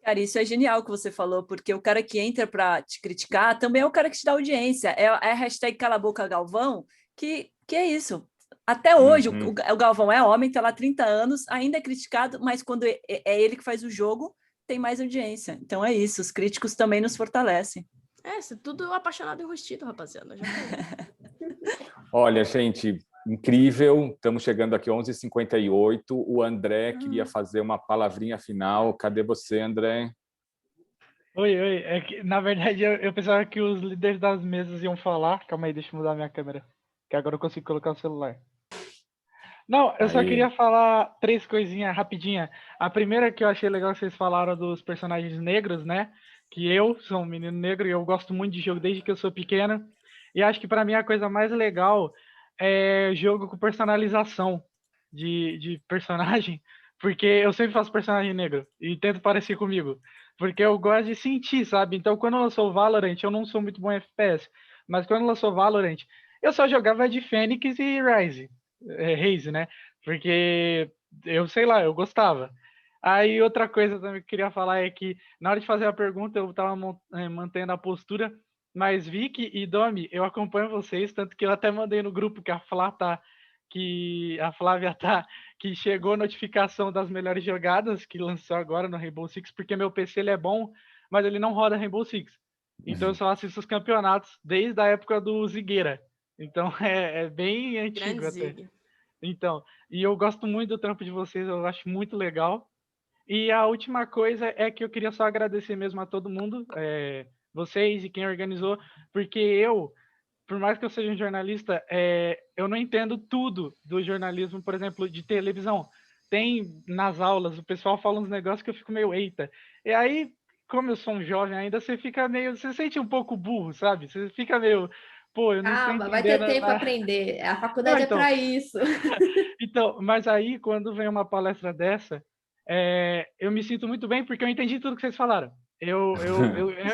Cara, isso é genial que você falou, porque o cara que entra para te criticar também é o cara que te dá audiência. É a hashtag Cala a Boca Galvão, que é isso. Até hoje, o Galvão é homem, está lá há 30 anos, ainda é criticado, mas quando é ele que faz o jogo, tem mais audiência. Então é isso, os críticos também nos fortalecem. Você é tudo apaixonado e enrustido, rapaziada. Já Olha, gente, incrível. Estamos chegando aqui 11h58. O André queria fazer uma palavrinha final. Cadê você, André? Oi. É que, na verdade, eu pensava que os líderes das mesas iam falar. Calma aí, deixa eu mudar minha câmera, que agora eu consigo colocar o celular. Não, eu só queria falar 3 coisinhas rapidinha. A primeira que eu achei legal que vocês falaram dos personagens negros, né? Que eu sou um menino negro e eu gosto muito de jogo desde que eu sou pequeno. E acho que para mim a coisa mais legal é jogo com personalização de personagem, porque eu sempre faço personagem negro e tento parecer comigo, porque eu gosto de sentir, sabe? Então quando eu lançou Valorant, eu não sou muito bom em FPS, mas quando lançou Valorant, eu só jogava de Fênix e Raze, né? Porque eu sei lá, eu gostava. Aí outra coisa também que eu queria falar é que na hora de fazer a pergunta eu estava mantendo a postura, mas Vicky e Domi, eu acompanho vocês, tanto que eu até mandei no grupo que a Flávia tá, que chegou a notificação das melhores jogadas que lançou agora no Rainbow Six, porque meu PC ele é bom, mas ele não roda Rainbow Six. Então eu só assisto os campeonatos desde a época do Zigueira. Então é bem antigo Grande até. Zig. Então, e eu gosto muito do trampo de vocês, eu acho muito legal. E a última coisa é que eu queria só agradecer mesmo a todo mundo, vocês e quem organizou, porque eu, por mais que eu seja um jornalista, eu não entendo tudo do jornalismo, por exemplo, de televisão. Tem nas aulas, o pessoal fala uns negócios que eu fico meio, eita. E aí, como eu sou um jovem ainda, você se sente um pouco burro, sabe? Você fica meio, pô, eu não estou Calma, vai ter entendendo tempo para nada. aprender. A faculdade é Então, para isso. Então, mas aí, quando vem uma palestra dessa, eu me sinto muito bem porque eu entendi tudo que vocês falaram. Eu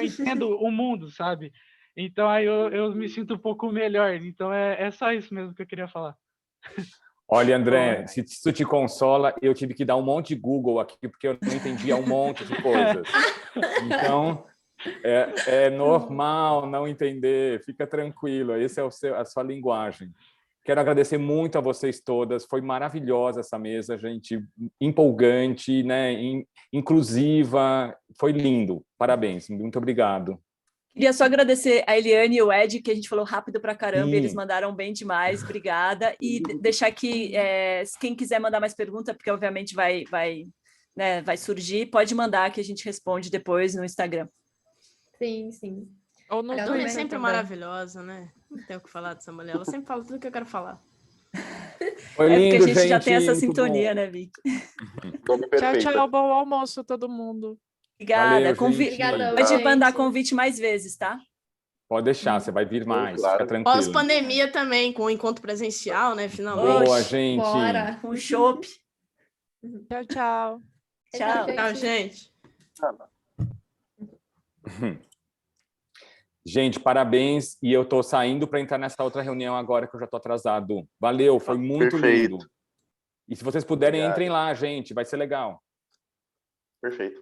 entendo o mundo, sabe? Então, aí eu me sinto um pouco melhor. Então, é só isso mesmo que eu queria falar. Olha, André, se isso te consola, eu tive que dar um monte de Google aqui, porque eu não entendia um monte de coisas. Então, é normal não entender, fica tranquilo, esse é a sua linguagem. Quero agradecer muito a vocês todas, foi maravilhosa essa mesa, gente, empolgante, né? Inclusiva, foi lindo, parabéns, muito obrigado. Queria só agradecer a Eliane e o Ed, que a gente falou rápido pra caramba, Sim. eles mandaram bem demais, obrigada. E deixar aqui, quem quiser mandar mais pergunta, porque obviamente vai surgir, pode mandar que a gente responde depois no Instagram. Sim, sim. Ou no A Dona é Twitter sempre também. maravilhosa, né? Não tenho o que falar dessa mulher. Ela sempre fala tudo que eu quero falar. Foi lindo, porque a gente já tem essa muito sintonia, bom. né, Vicky? Tchau, tchau, bom almoço a todo mundo. Obrigada. Valeu, gente. Obrigadão, Pode gente. mandar convite mais vezes, tá? Pode deixar, você vai vir mais, claro. fica tranquilo. Pós-pandemia também, com o encontro presencial, né? Finalmente. Boa, Oxe, gente. Bora. Com chopp. Tchau, tchau. Tchau. Tchau, gente. Gente, parabéns. E eu tô saindo para entrar nessa outra reunião agora, que eu já tô atrasado. Valeu, foi muito Perfeito. lindo. E se vocês puderem, Obrigado. entrem lá, gente, vai ser legal. Perfeito.